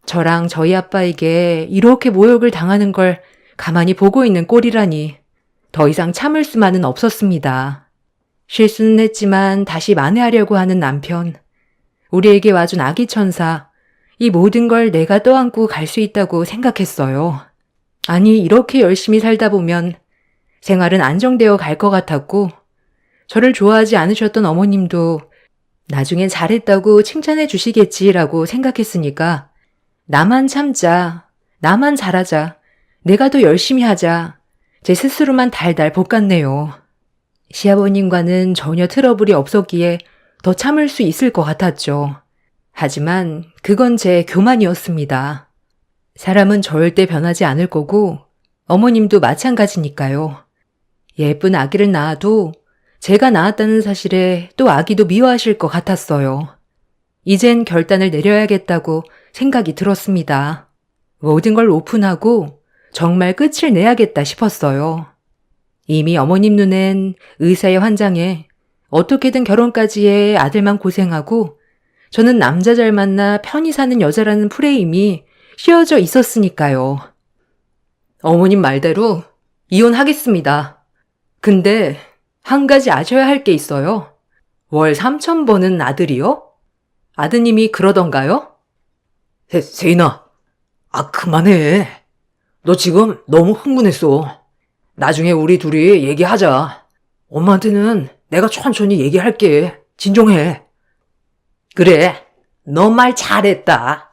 저랑 저희 아빠에게 이렇게 모욕을 당하는 걸 가만히 보고 있는 꼴이라니 더 이상 참을 수만은 없었습니다. 실수는 했지만 다시 만회하려고 하는 남편, 우리에게 와준 아기 천사, 이 모든 걸 내가 떠안고 갈 수 있다고 생각했어요. 아니, 이렇게 열심히 살다 보면 생활은 안정되어 갈 것 같았고, 저를 좋아하지 않으셨던 어머님도 나중엔 잘했다고 칭찬해 주시겠지라고 생각했으니까 나만 참자, 나만 잘하자, 내가 더 열심히 하자, 제 스스로만 달달 볶았네요. 시아버님과는 전혀 트러블이 없었기에 더 참을 수 있을 것 같았죠. 하지만 그건 제 교만이었습니다. 사람은 절대 변하지 않을 거고 어머님도 마찬가지니까요. 예쁜 아기를 낳아도 제가 낳았다는 사실에 또 아기도 미워하실 것 같았어요. 이젠 결단을 내려야겠다고 생각이 들었습니다. 모든 걸 오픈하고 정말 끝을 내야겠다 싶었어요. 이미 어머님 눈엔 의사의 환장에 어떻게든 결혼까지 해 아들만 고생하고 저는 남자 잘 만나 편히 사는 여자라는 프레임이 씌워져 있었으니까요. 어머님 말대로 이혼하겠습니다. 근데 한 가지 아셔야 할 게 있어요. 월 3천 버는 아들이요? 아드님이 그러던가요? 세인아, 그만해. 너 지금 너무 흥분했어. 나중에 우리 둘이 얘기하자. 엄마한테는 내가 천천히 얘기할게. 진정해. 그래, 너 말 잘했다.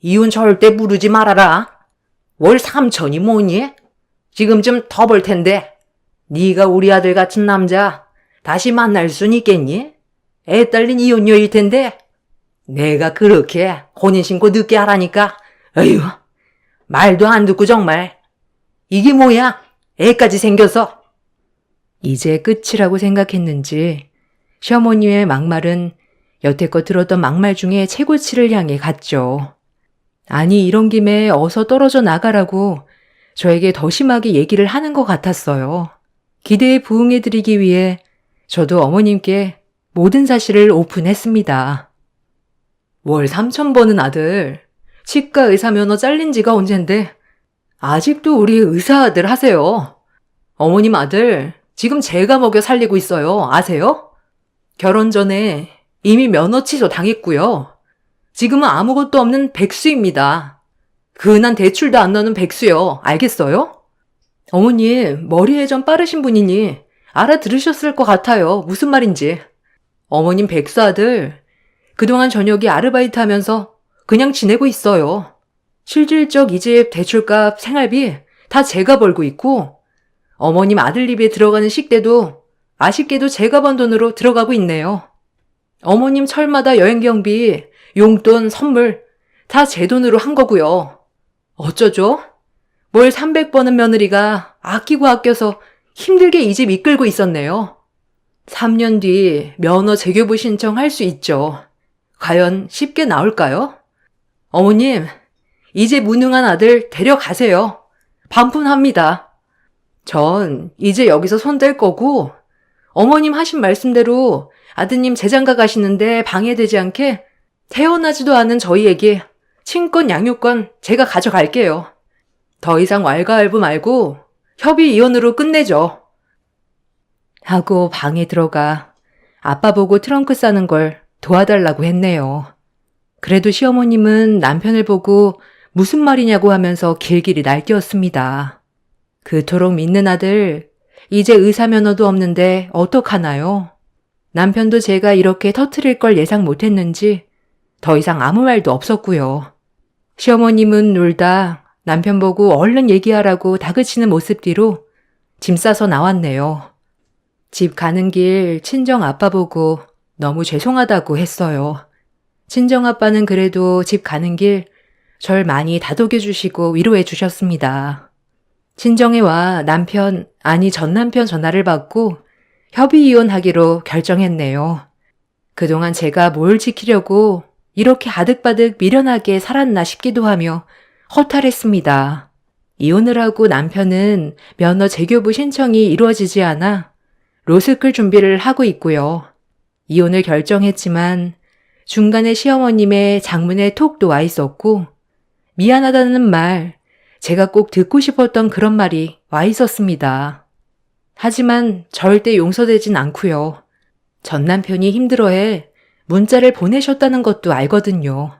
이혼 절대 부르지 말아라. 월 3천이 뭐니? 지금쯤 더 벌 텐데. 네가 우리 아들 같은 남자 다시 만날 순 있겠니? 애 딸린 이혼녀일 텐데. 내가 그렇게 혼인신고 늦게 하라니까. 에휴, 말도 안 듣고 정말. 이게 뭐야? 애까지 생겨서. 이제 끝이라고 생각했는지 시어머니의 막말은 여태껏 들었던 막말 중에 최고치를 향해 갔죠. 아니, 이런 김에 어서 떨어져 나가라고 저에게 더 심하게 얘기를 하는 것 같았어요. 기대에 부응해드리기 위해 저도 어머님께 모든 사실을 오픈했습니다. 월 3천 버는 아들, 치과 의사 면허 잘린 지가 언젠데 아직도 우리 의사 아들 하세요. 어머님 아들 지금 제가 먹여 살리고 있어요. 아세요? 결혼 전에 이미 면허 취소 당했고요. 지금은 아무것도 없는 백수입니다. 근한 대출도 안 나는 백수요. 알겠어요? 어머님 머리에 좀 빠르신 분이니 알아들으셨을 것 같아요. 무슨 말인지. 어머님 백수 아들 그동안 저녁에 아르바이트 하면서 그냥 지내고 있어요. 실질적 이 집 대출값, 생활비 다 제가 벌고 있고 어머님 아들 입에 들어가는 식대도 아쉽게도 제가 번 돈으로 들어가고 있네요. 어머님 철마다 여행 경비, 용돈, 선물 다 제 돈으로 한 거고요. 어쩌죠? 월 300버는 며느리가 아끼고 아껴서 힘들게 이 집 이끌고 있었네요. 3년 뒤 면허 재교부 신청할 수 있죠. 과연 쉽게 나올까요? 어머님, 이제 무능한 아들 데려가세요. 반품합니다. 전 이제 여기서 손댈 거고 어머님 하신 말씀대로 아드님 재장가 가시는데 방해되지 않게 태어나지도 않은 저희에게 친권 양육권 제가 가져갈게요. 더 이상 왈가왈부 말고 협의 이혼으로 끝내죠. 하고 방에 들어가 아빠 보고 트렁크 싸는 걸 도와달라고 했네요. 그래도 시어머님은 남편을 보고 무슨 말이냐고 하면서 길길이 날뛰었습니다. 그토록 믿는 아들, 이제 의사 면허도 없는데 어떡하나요? 남편도 제가 이렇게 터트릴 걸 예상 못했는지 더 이상 아무 말도 없었고요. 시어머님은 놀다 남편 보고 얼른 얘기하라고 다그치는 모습 뒤로 짐 싸서 나왔네요. 집 가는 길 친정 아빠 보고 너무 죄송하다고 했어요. 친정 아빠는 그래도 집 가는 길 절 많이 다독여 주시고 위로해 주셨습니다. 친정에 와 남편, 아니 전 남편 전화를 받고 협의 이혼하기로 결정했네요. 그동안 제가 뭘 지키려고 이렇게 아득바득 미련하게 살았나 싶기도 하며 허탈했습니다. 이혼을 하고 남편은 면허 재교부 신청이 이루어지지 않아 로스쿨 준비를 하고 있고요. 이혼을 결정했지만 중간에 시어머님의 장문에 톡 놓아 있었고 미안하다는 말, 제가 꼭 듣고 싶었던 그런 말이 와 있었습니다. 하지만 절대 용서되진 않고요. 전 남편이 힘들어해 문자를 보내셨다는 것도 알거든요.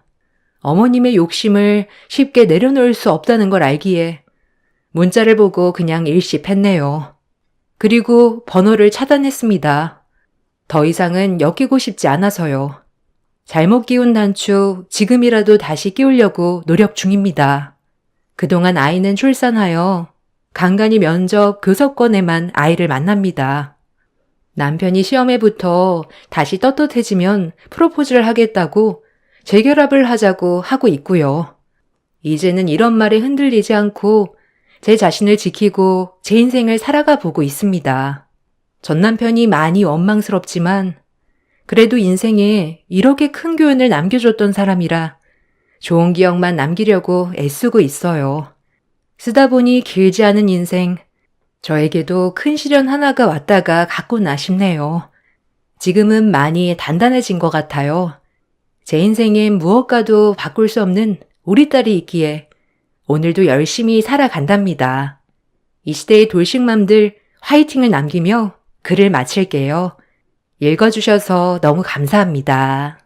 어머님의 욕심을 쉽게 내려놓을 수 없다는 걸 알기에 문자를 보고 그냥 일십했네요. 그리고 번호를 차단했습니다. 더 이상은 엮이고 싶지 않아서요. 잘못 끼운 단추 지금이라도 다시 끼우려고 노력 중입니다. 그동안 아이는 출산하여 간간히 면접 교섭권에만 아이를 만납니다. 남편이 시험에 붙어 다시 떳떳해지면 프로포즈를 하겠다고 재결합을 하자고 하고 있고요. 이제는 이런 말에 흔들리지 않고 제 자신을 지키고 제 인생을 살아가 보고 있습니다. 전 남편이 많이 원망스럽지만 그래도 인생에 이렇게 큰 교훈을 남겨줬던 사람이라 좋은 기억만 남기려고 애쓰고 있어요. 쓰다 보니 길지 않은 인생, 저에게도 큰 시련 하나가 왔다가 갔구나 싶네요. 지금은 많이 단단해진 것 같아요. 제 인생엔 무엇과도 바꿀 수 없는 우리 딸이 있기에 오늘도 열심히 살아간답니다. 이 시대의 돌싱맘들 화이팅을 남기며 글을 마칠게요. 읽어주셔서 너무 감사합니다.